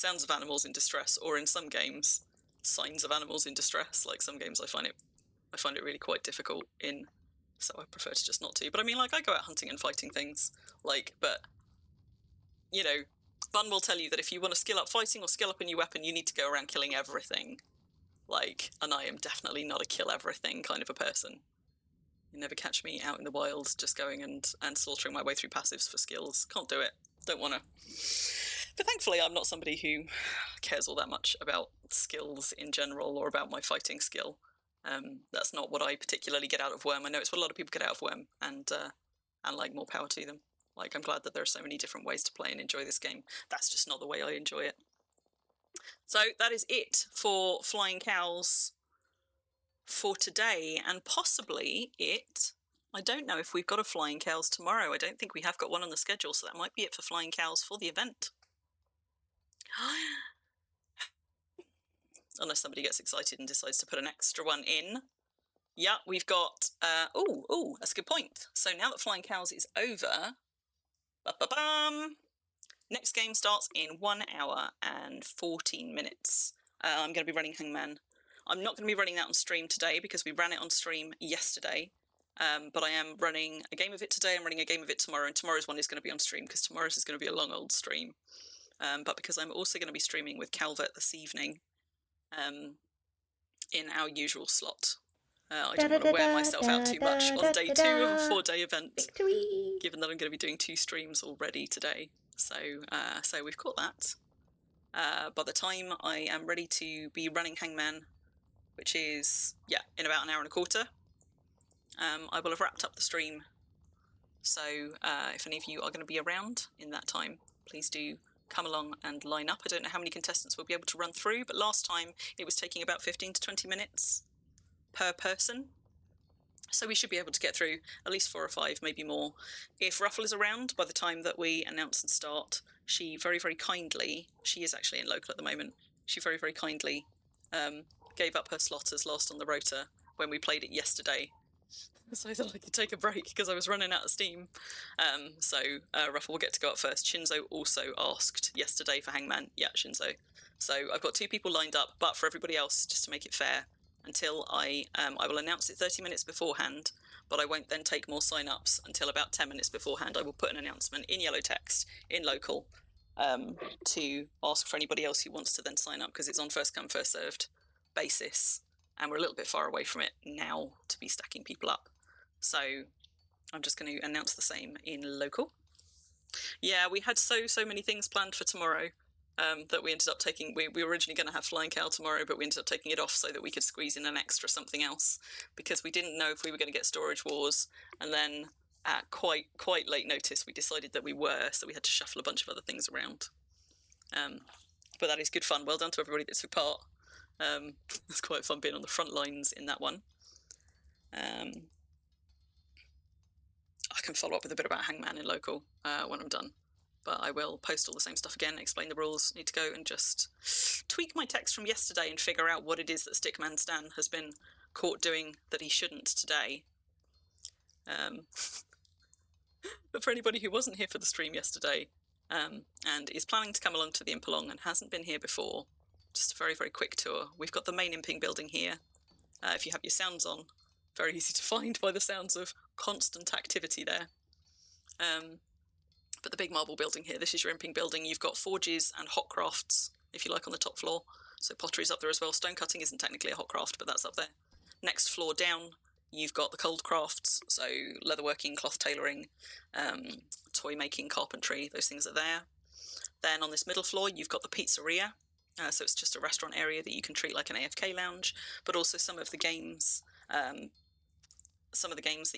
Speaker 1: of animals in distress, or in some games, signs of animals in distress. Like some games I find it really quite difficult in, so I prefer to just not to. But I mean, like, I go out hunting and fighting things, like, but, you know, Bun will tell you that if you want to skill up fighting or skill up a new weapon, you need to go around killing everything. Like, and I am definitely not a kill everything kind of a person. You never catch me out in the wild just going and slaughtering my way through passives for skills. Can't do it. Don't want to. But thankfully, I'm not somebody who cares all that much about skills in general or about my fighting skill. That's not what I particularly get out of Wurm. I know it's what a lot of people get out of Wurm, and like, more power to them. Like, I'm glad that there are so many different ways to play and enjoy this game. That's just not the way I enjoy it. So that is it for Flying Cows for today, and possibly it. I don't know if we've got a Flying Cows tomorrow. I don't think we have got one on the schedule, so that might be it for Flying Cows for the event. Unless somebody gets excited and decides to put an extra one in. Yeah, we've got, that's a good point. So now that Flying Cows is over, Next game starts in 1 hour and 14 minutes. I'm going to be running Hangman. I'm not going to be running that on stream today because we ran it on stream yesterday. But I am running a game of it today. I'm running a game of it tomorrow, and tomorrow's one is going to be on stream because tomorrow's is going to be a long old stream. But because I'm also going to be streaming with Calvert this evening in our usual slot. I don't want to wear myself out too much on day 2 of a 4-day event.
Speaker 2: Victory!
Speaker 1: Given that I'm going to be doing 2 streams already today. So we've caught that. By the time I am ready to be running Hangman, which is, in about an hour and a quarter, I will have wrapped up the stream. So if any of you are going to be around in that time, please do come along and line up. I don't know how many contestants we'll be able to run through, but last time it was taking about 15 to 20 minutes per person. So we should be able to get through at least 4 or 5, maybe more. If Ruffle is around by the time that we announce and start, she very, very kindly, she is actually in local at the moment, she very, very kindly gave up her slot as last on the rota when we played it yesterday. So I thought I could take a break because I was running out of steam. So Ruffle will get to go up first. Shinzo also asked yesterday for Hangman. Yeah, Shinzo. So I've got 2 people lined up, but for everybody else, just to make it fair, until I will announce it 30 minutes beforehand, but I won't then take more sign-ups until about 10 minutes beforehand. I will put an announcement in yellow text in local to ask for anybody else who wants to then sign up, because it's on first come, first served basis, and we're a little bit far away from it now to be stacking people up. So I'm just going to announce the same in local. Yeah, we had so many things planned for tomorrow that we ended up taking. We were originally going to have Flying Cow tomorrow, but we ended up taking it off so that we could squeeze in an extra something else, because we didn't know if we were going to get Storage Wars, and then at quite late notice we decided that we were, so we had to shuffle a bunch of other things around. But that is good fun. Well done to everybody that took part. It's quite fun being on the front lines in that one. I can follow up with a bit about Hangman in local when I'm done, but I will post all the same stuff again, explain the rules, need to go and just tweak my text from yesterday and figure out what it is that Stickman Stan has been caught doing that he shouldn't today. But for anybody who wasn't here for the stream yesterday and is planning to come along to the Impalong and hasn't been here before, just a very, very quick tour. We've got the main imping building here. If you have your sounds on, very easy to find by the sounds of constant activity there. But the big marble building here, this is your imping building. You've got forges and hot crafts, if you like, on the top floor. So pottery's up there as well. Stone cutting isn't technically a hot craft, but that's up there. Next floor down, you've got the cold crafts, so leatherworking, cloth tailoring, toy making, carpentry, those things are there. Then on this middle floor, you've got the pizzeria. So it's just a restaurant area that you can treat like an AFK lounge, but also some of the games that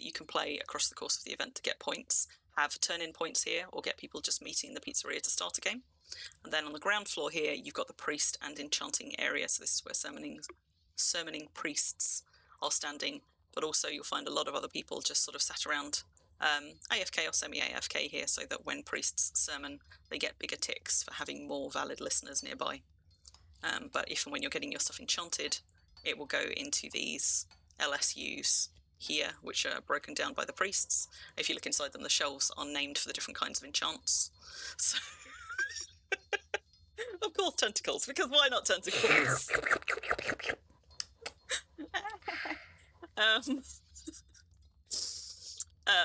Speaker 1: you can play across the course of the event to get points have turn-in points here, or get people just meeting in the pizzeria to start a game. And then on the ground floor here, you've got the priest and enchanting area. So this is where sermoning priests are standing, but also you'll find a lot of other people just sort of sat around AFK or semi-AFK here, so that when priests sermon, they get bigger ticks for having more valid listeners nearby. But if and when you're getting your stuff enchanted, it will go into these LSUs here, which are broken down by the priests. If you look inside them, the shelves are named for the different kinds of enchants. So of course tentacles, because why not tentacles?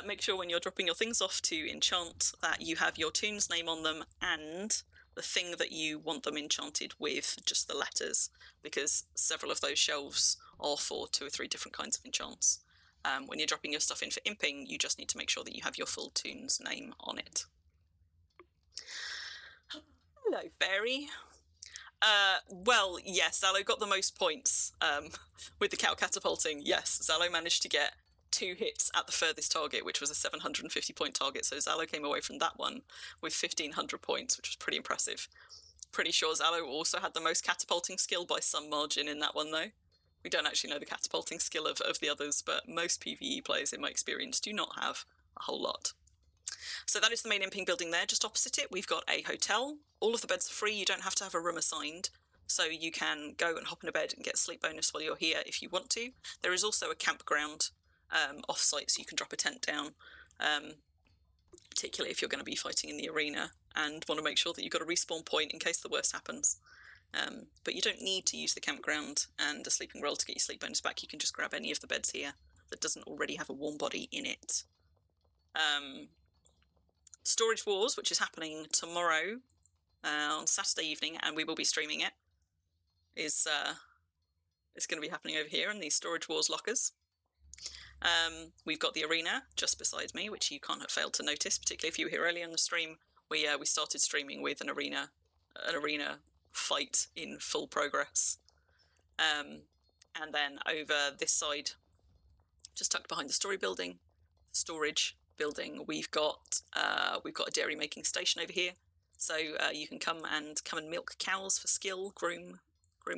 Speaker 1: Make sure when you're dropping your things off to enchant that you have your toon's name on them and the thing that you want them enchanted with, just the letters, because several of those shelves are for 2 or 3 different kinds of enchants. When you're dropping your stuff in for imping, you just need to make sure that you have your full toon's name on it. Hello, Fairy. Well, yes, Zalo got the most points with the cow catapulting. Yes, Zalo managed to get 2 hits at the furthest target, which was a 750 point target. So Zalo came away from that one with 1,500 points, which was pretty impressive. Pretty sure Zalo also had the most catapulting skill by some margin in that one, though. We don't actually know the catapulting skill of the others, but most PvE players, in my experience, do not have a whole lot. So that is the main imping building there. Just opposite it, we've got a hotel. All of the beds are free. You don't have to have a room assigned. So you can go and hop in a bed and get sleep bonus while you're here if you want to. There is also a campground off-site, so you can drop a tent down, particularly if you're going to be fighting in the arena. and want to make sure that you've got a respawn point in case the worst happens. But you don't need to use the campground and a sleeping roll to get your sleep bonus back. You can just grab any of the beds here that doesn't already have a warm body in it. Storage Wars, which is happening tomorrow on Saturday evening, and we will be streaming it, is going to be happening over here in these Storage Wars lockers. We've got the arena just beside me, which you can't have failed to notice, particularly if you were here earlier in the stream. We started streaming with an arena fight in full progress. And then over this side, just tucked behind the storage building, we've got a dairy making station over here. So you can come and milk cows for skill, groom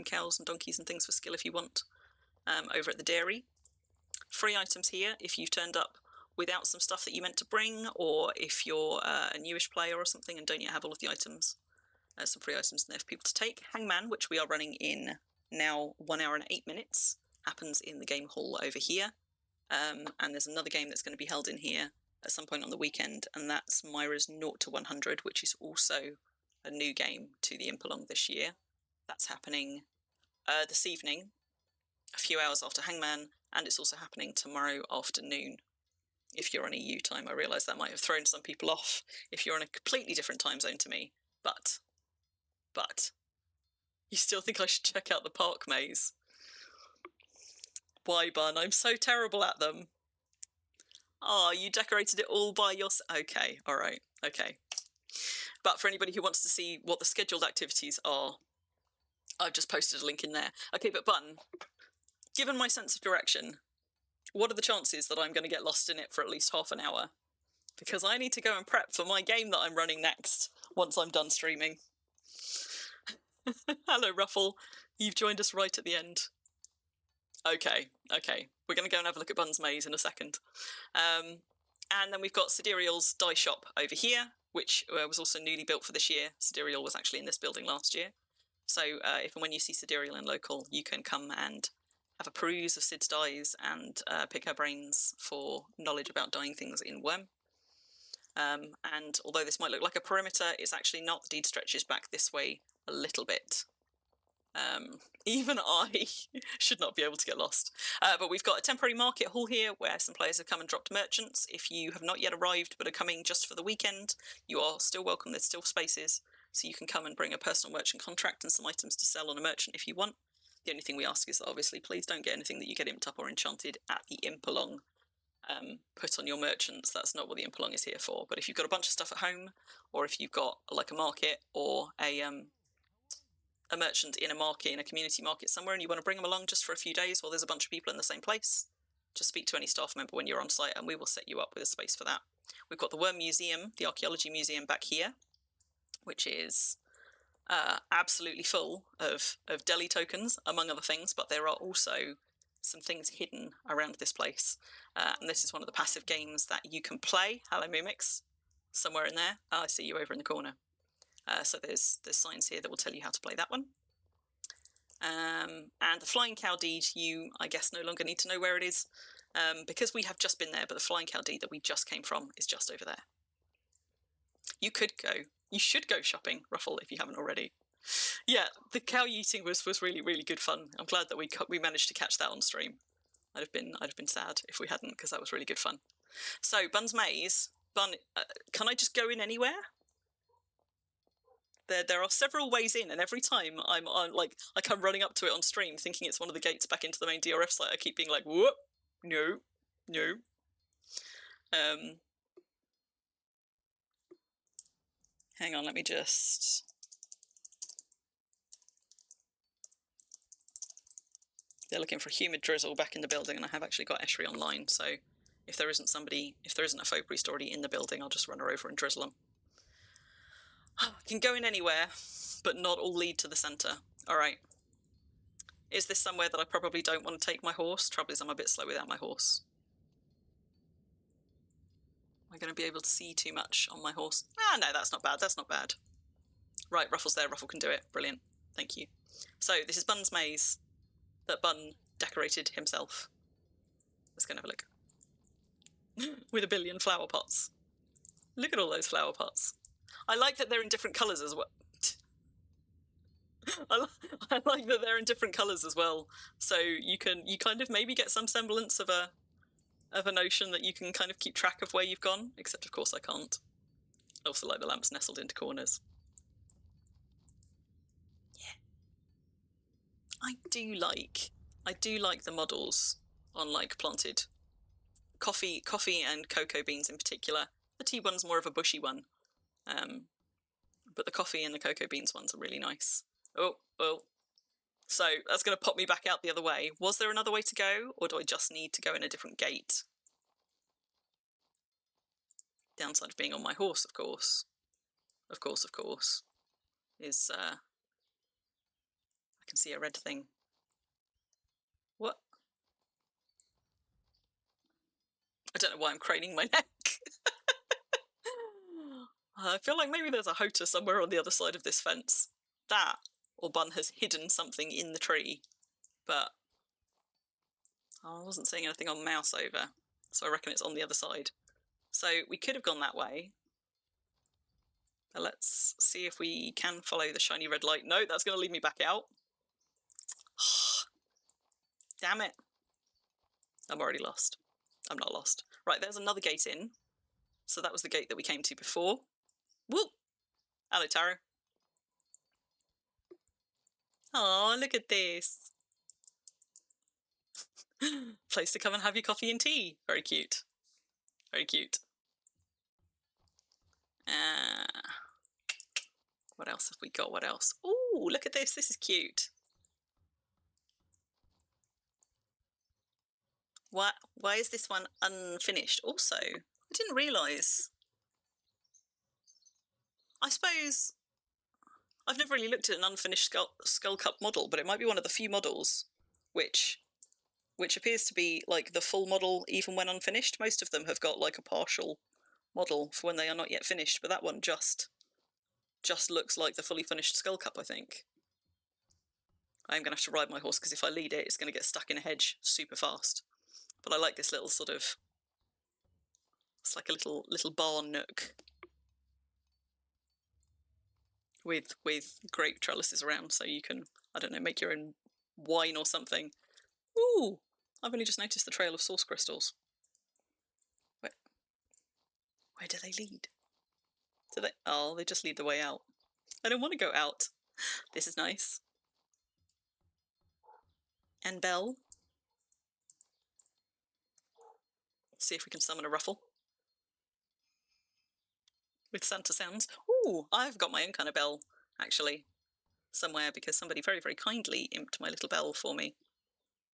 Speaker 1: cows and donkeys and things for skill if you want, over at the dairy. Free items here if you've turned up without some stuff that you meant to bring, or if you're a newish player or something and don't yet have all of the items. Some free items there for people to take. Hangman, which we are running in now 1 hour and 8 minutes, happens in the game hall over here. And there's another game that's going to be held in here at some point on the weekend, and that's Myra's 0 to 100, which is also a new game to the Impalong this year. That's happening this evening, a few hours after Hangman, and it's also happening tomorrow afternoon. If you're on EU time, I realise that might have thrown some people off if you're in a completely different time zone to me, but you still think I should check out the park maze? Why, Bun? I'm so terrible at them. Oh, you decorated it all by yourself. Okay, all right, okay. But for anybody who wants to see what the scheduled activities are, I've just posted a link in there. Okay, but Bun, given my sense of direction, what are the chances that I'm going to get lost in it for at least half an hour? Because I need to go and prep for my game that I'm running next once I'm done streaming. Hello, Ruffle. You've joined us right at the end. Okay. We're going to go and have a look at Bun's Maze in a second. And then we've got Sidereal's Dye Shop over here, which was also newly built for this year. Sidereal was actually in this building last year. So if and when you see Sidereal in local, you can come and have a peruse of Sid's dyes and pick her brains for knowledge about dyeing things in Wurm. And although this might look like a perimeter, it's actually not. The deed stretches back this way a little bit. Even I should not be able to get lost. But we've got a temporary market hall here where some players have come and dropped merchants. If you have not yet arrived but are coming just for the weekend, you are still welcome. There's still spaces, so you can come and bring a personal merchant contract and some items to sell on a merchant if you want. The only thing we ask is that obviously please don't get anything that you get imped up or enchanted at the Impalong put on your merchants. That's not what the Impalong is here for. But if you've got a bunch of stuff at home, or if you've got like a market or a merchant in a market, in a community market somewhere, and you want to bring them along just for a few days while there's a bunch of people in the same place, just speak to any staff member when you're on site and we will set you up with a space for that. We've got the Wurm Museum, the Archaeology Museum back here, which is absolutely full of deli tokens, among other things, but there are also some things hidden around this place. And this is one of the passive games that you can play. Hello, Mumix. Somewhere in there. I see you over in the corner. So there's signs here that will tell you how to play that one. And the Flying Cow deed, you, I guess, no longer need to know where it is, because we have just been there, but the Flying Cow deed that we just came from is just over there. You should go shopping, Ruffle, if you haven't already. Yeah, the cow eating was really, really good fun. I'm glad that we managed to catch that on stream. I'd have been sad if we hadn't, because that was really good fun. So, Bun's Maze. Bun, can I just go in anywhere? There are several ways in, and every time I'm on, I come running up to it on stream thinking it's one of the gates back into the main DRF site, I keep being like, whoop, no. Hang on, let me just... They're looking for a humid drizzle back in the building, and I have actually got Eshri online, so if there isn't a folk priest already in the building, I'll just run her over and drizzle them. I can go in anywhere, but not all lead to the centre. Alright. Is this somewhere that I probably don't want to take my horse? Trouble is I'm a bit slow without my horse. Am I going to be able to see too much on my horse? Ah, no, that's not bad, that's not bad. Right, Ruffle's there, Ruffle can do it. Brilliant, thank you. So, this is Bun's Maze that Bun decorated himself. Let's go and have a look. With a billion flower pots. Look at all those flower pots. I like that they're in different colours as well. I like that they're in different colours as well. So you kind of maybe get some semblance of a notion that you can kind of keep track of where you've gone. Except, of course, I can't. I also like the lamps nestled into corners. Yeah. I do like the models on like planted coffee and cocoa beans in particular. The tea one's more of a bushy one, but the coffee and the cocoa beans ones are really nice. Oh, so that's going to pop me back out the other way. Was there another way to go, or do I just need to go in a different gate? Downside of being on my horse, of course, is I can see a red thing. What? I don't know why I'm craning my neck. I feel like maybe there's a Hota somewhere on the other side of this fence. That, or Bun has hidden something in the tree, but I wasn't seeing anything on mouse over, so I reckon it's on the other side. So we could have gone that way. But let's see if we can follow the shiny red light. No, that's going to lead me back out. Damn it. I'm already lost. I'm not lost. Right, there's another gate in. So that was the gate that we came to before. Whoop! Hello, Taro. Oh, look at this. Place to come and have your coffee and tea. Very cute. Very cute. What else have we got? What else? Ooh, look at this. This is cute. Why is this one unfinished? Also, I didn't realise. I suppose I've never really looked at an unfinished skull cup model, but it might be one of the few models which appears to be like the full model even when unfinished. Most of them have got like a partial model for when they are not yet finished, but that one just looks like the fully finished skull cup, I think. I'm going to have to ride my horse because if I lead it, it's going to get stuck in a hedge super fast. But I like this little sort of, it's like a little bar nook with grape trellises around, so you can, I don't know, make your own wine or something. Ooh, I've only just noticed the trail of source crystals. Where do they lead? Oh, they just lead the way out. I don't want to go out. This is nice. And bell. See if we can summon a ruffle with Santa sounds. Ooh, I've got my own kind of bell, actually, somewhere, because somebody very, very kindly imped my little bell for me.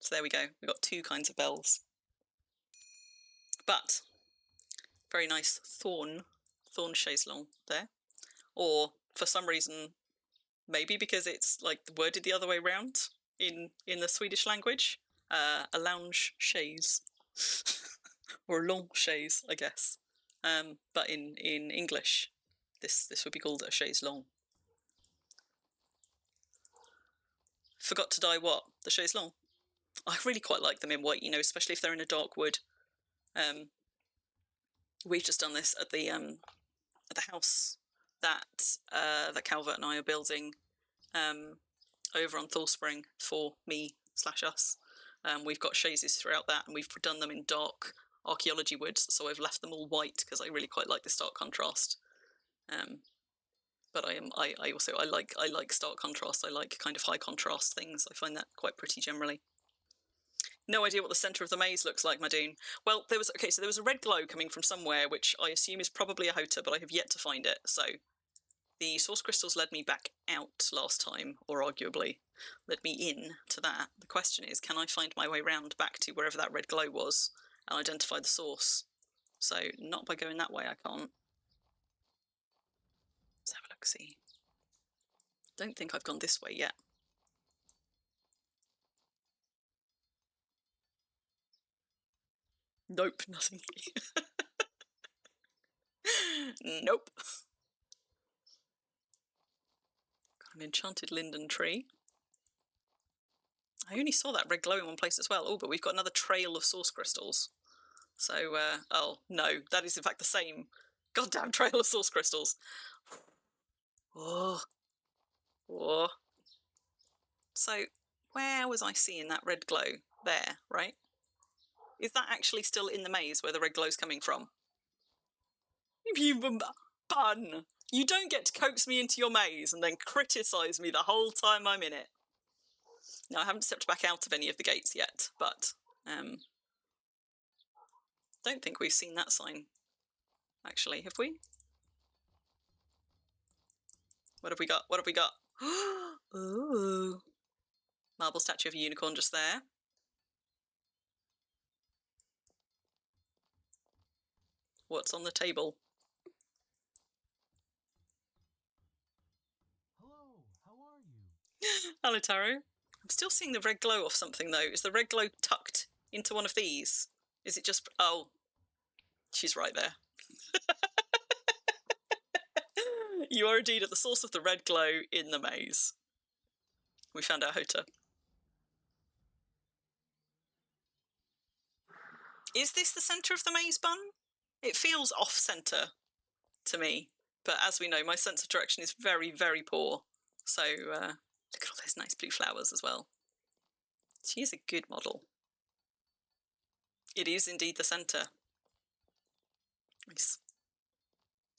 Speaker 1: So there we go. We've got two kinds of bells. But, very nice thorn chaiselong there. Or, for some reason, maybe because it's like worded the other way round in the Swedish language, a lounge chaise. Or a long chaise, I guess. But in English, this would be called a chaise longue. Forgot to dye what? The chaise longue? I really quite like them in white, you know, especially if they're in a dark wood. We've just done this at the house that Calvert and I are building over on Thorspring for me/us. We've got chaises throughout that, and we've done them in dark archaeology woods, so I've left them all white because I really quite like the stark contrast. But I also like stark contrast. I like kind of high contrast things. I find that quite pretty generally. No idea what the centre of the maze looks like, Madoon. Well, there was a red glow coming from somewhere, which I assume is probably a Hota, but I have yet to find it. So the source crystals led me back out last time, or arguably led me in to that. The question is, can I find my way round back to wherever that red glow was and identify the source? So not by going that way, I can't. Let's have a look, see. Don't think I've gone this way yet. Nope, nothing. Nope. Got an enchanted linden tree. I only saw that red glow in one place as well. Oh, but we've got another trail of source crystals. So, oh, no, that is in fact the same Goddamn trail of source crystals. Oh. Oh. So, where was I seeing that red glow? There, right? Is that actually still in the maze where the red glow's coming from? You bun! You don't get to coax me into your maze and then criticise me the whole time I'm in it. No, I haven't stepped back out of any of the gates yet, but don't think we've seen that sign, actually, have we? What have we got? What have we got? Ooh. Marble statue of a unicorn just there. What's on the table?
Speaker 3: Hello, how are you?
Speaker 1: Hello, Taro. I'm still seeing the red glow off something, though. Is the red glow tucked into one of these? Is it just... Oh, she's right there. You are indeed at the source of the red glow in the maze. We found our Hota. Is this the centre of the maze, Bun? It feels off-centre to me. But as we know, my sense of direction is very, very poor. So, look at all those nice blue flowers as well. She is a good model. It is indeed the centre. Nice.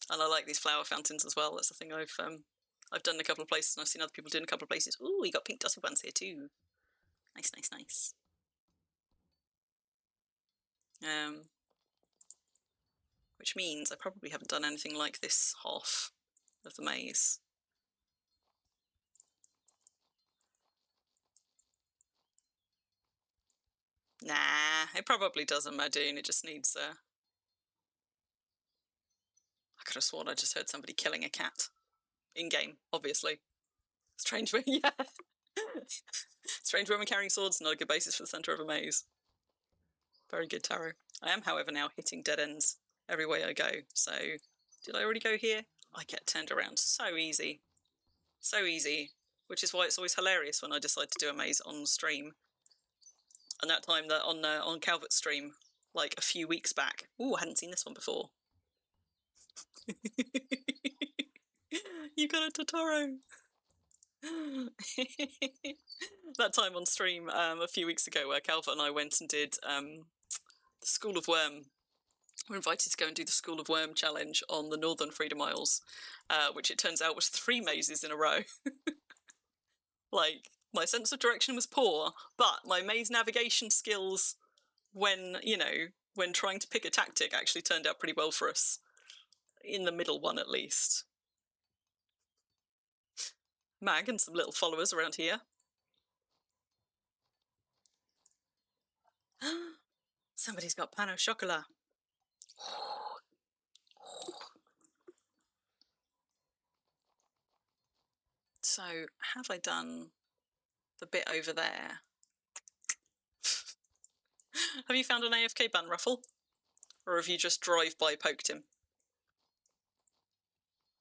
Speaker 1: And I like these flower fountains as well. That's the thing I've done in a couple of places, and I've seen other people do in a couple of places. Ooh, you got pink dotted ones here too. Nice, nice, nice. Which means I probably haven't done anything like this half of the maze. Nah, it probably doesn't, Madoon. It just needs I could have sworn I just heard somebody killing a cat. In-game, obviously. Strange women, yeah. Strange women carrying swords, not a good basis for the centre of a maze. Very good, Taro. I am, however, now hitting dead ends every way I go. So, did I already go here? I get turned around so easy. So easy. Which is why it's always hilarious when I decide to do a maze on stream. And that time that on Calvert's stream, like a few weeks back. Ooh, I hadn't seen this one before. You got a Totoro. That time on stream a few weeks ago where Calvert and I went and did the School of Wurm. We're invited to go and do the School of Wurm challenge on the Northern Freedom Isles, which it turns out was 3 mazes in a row. Like, my sense of direction was poor, but my maze navigation skills when trying to pick a tactic actually turned out pretty well for us. In the middle one, at least. Mag and some little followers around here. Somebody's got pan au chocolat. So, have I done the bit over there? Have you found an AFK bun, Ruffle? Or have you just drive-by poked him?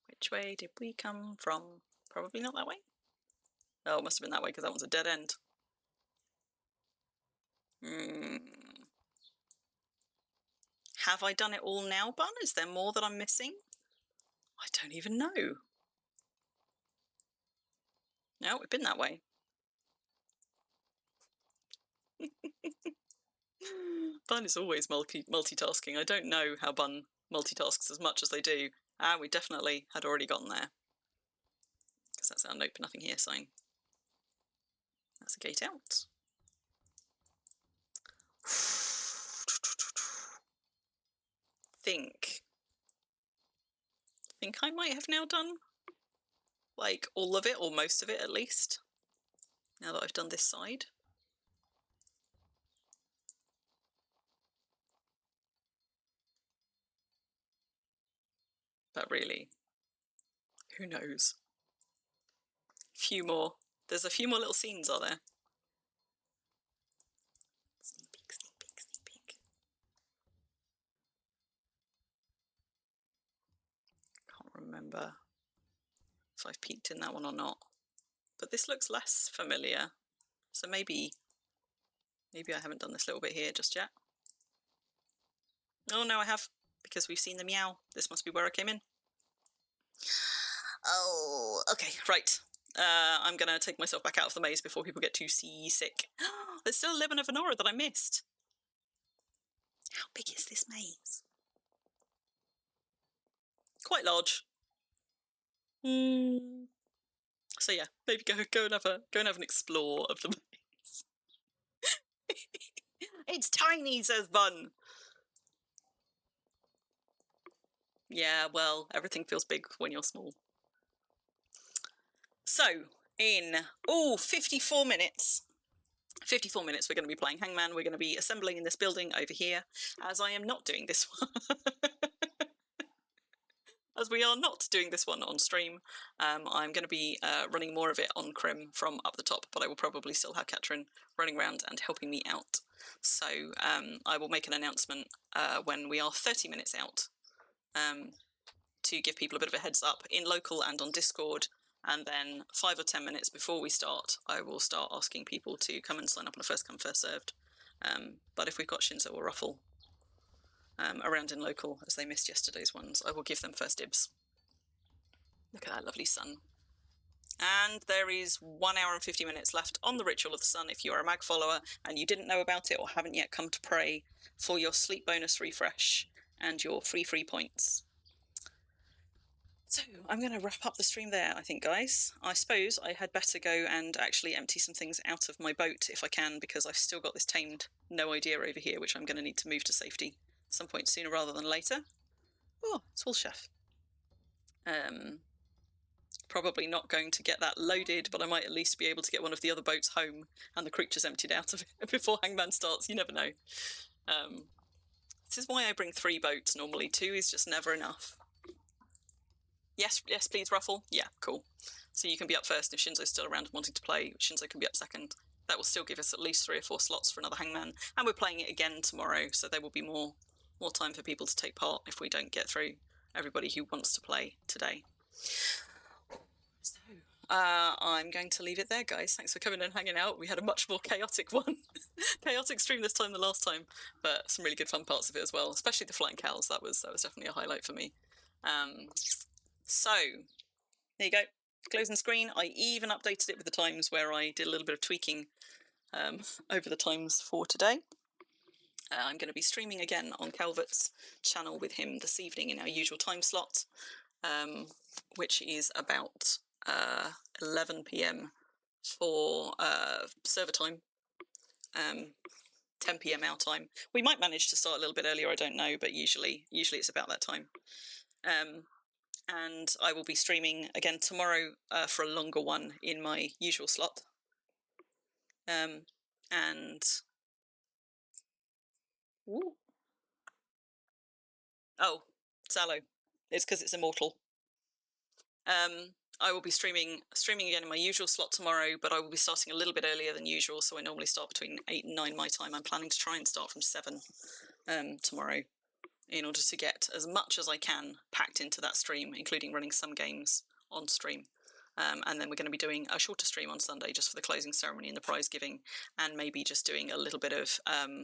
Speaker 1: Which way did we come from? Probably not that way. Oh, it must have been that way because that one's a dead end. Have I done it all now, Bun? Is there more that I'm missing? I don't even know. No, we've been that way. Bun is always multitasking. I don't know how Bun multitasks as much as they do. Ah, we definitely had already gotten there. Because that's our nope, nothing here sign. That's a gate out. Think I might have now done like all of it or most of it at least. Now that I've done this side. But really, who knows? Few more. There's a few more little scenes, are there? Sneak peek, sneak peek, sneak peek. Can't remember if I've peeked in that one or not. But this looks less familiar. So maybe I haven't done this little bit here just yet. Oh no, I have because we've seen the meow. This must be where I came in. Oh, okay, right. I'm going to take myself back out of the maze before people get too seasick. There's still a lemon of Venora that I missed. How big is this maze? Quite large. So yeah, maybe go and have an explore of the maze. It's tiny, says Bun. Yeah, well, everything feels big when you're small. So, in 54 minutes. 54 minutes, we're going to be playing Hangman. We're going to be assembling in this building over here, as I am not doing this one. As we are not doing this one on stream, I'm going to be running more of it on Crim from up the top, but I will probably still have Katrin running around and helping me out. So I will make an announcement when we are 30 minutes out to give people a bit of a heads up in local and on Discord. And then 5 or 10 minutes before we start, I will start asking people to come and sign up on a first come, first served. But if we've got Shinzo or Ruffle around in local, as they missed yesterday's ones, I will give them first dibs. Look at that lovely sun. And there is 1 hour and 50 minutes left on the Ritual of the Sun if you are a mag follower and you didn't know about it or haven't yet come to pray for your sleep bonus refresh and your free points. So I'm going to wrap up the stream there, I think, guys. I suppose I had better go and actually empty some things out of my boat if I can, because I've still got this tamed no idea over here, which I'm going to need to move to safety at some point sooner rather than later. Oh, it's all chef. Probably not going to get that loaded, but I might at least be able to get one of the other boats home and the creatures emptied out of it before Hangman starts. You never know. This is why I bring 3 boats normally. 2 is just never enough. Yes, please, Ruffle. Yeah, cool. So you can be up first if Shinzo's still around and wanting to play. Shinzo can be up second. That will still give us at least 3 or 4 slots for another Hangman. And we're playing it again tomorrow, so there will be more time for people to take part if we don't get through everybody who wants to play today. So, I'm going to leave it there, guys. Thanks for coming and hanging out. We had a much more chaotic one. Chaotic stream this time than last time, but some really good fun parts of it as well, especially the flying cows. That was definitely a highlight for me. So, there you go. Closing screen. I even updated it with the times where I did a little bit of tweaking over the times for today. I'm going to be streaming again on Calvert's channel with him this evening in our usual time slot, which is about 11 PM for server time, 10 PM our time. We might manage to start a little bit earlier, I don't know, but usually it's about that time. And I will be streaming again tomorrow for a longer one in my usual slot. And ooh. Oh, Zalo. It's because it's immortal. I will be streaming again in my usual slot tomorrow, but I will be starting a little bit earlier than usual, so I normally start between 8 and 9 my time. I'm planning to try and start from 7 tomorrow, in order to get as much as I can packed into that stream, including running some games on stream. And then we're going to be doing a shorter stream on Sunday just for the closing ceremony and the prize giving, and maybe just doing a little bit of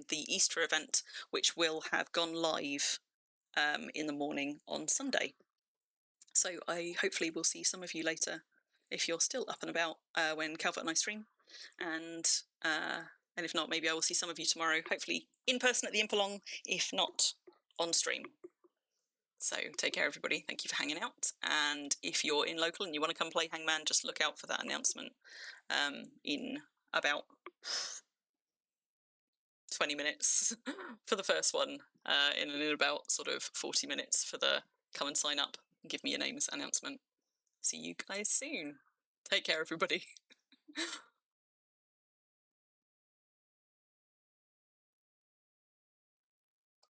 Speaker 1: the Easter event, which will have gone live in the morning on Sunday. So I hopefully will see some of you later if you're still up and about when Calvert and I stream, and if not, maybe I will see some of you tomorrow, hopefully in person at the Impalong, if not on stream. So take care, everybody. Thank you for hanging out. And if you're in local and you want to come play Hangman, just look out for that announcement in about 20 minutes for the first one, in about sort of 40 minutes for the come and sign up and give me your names announcement. See you guys soon. Take care, everybody.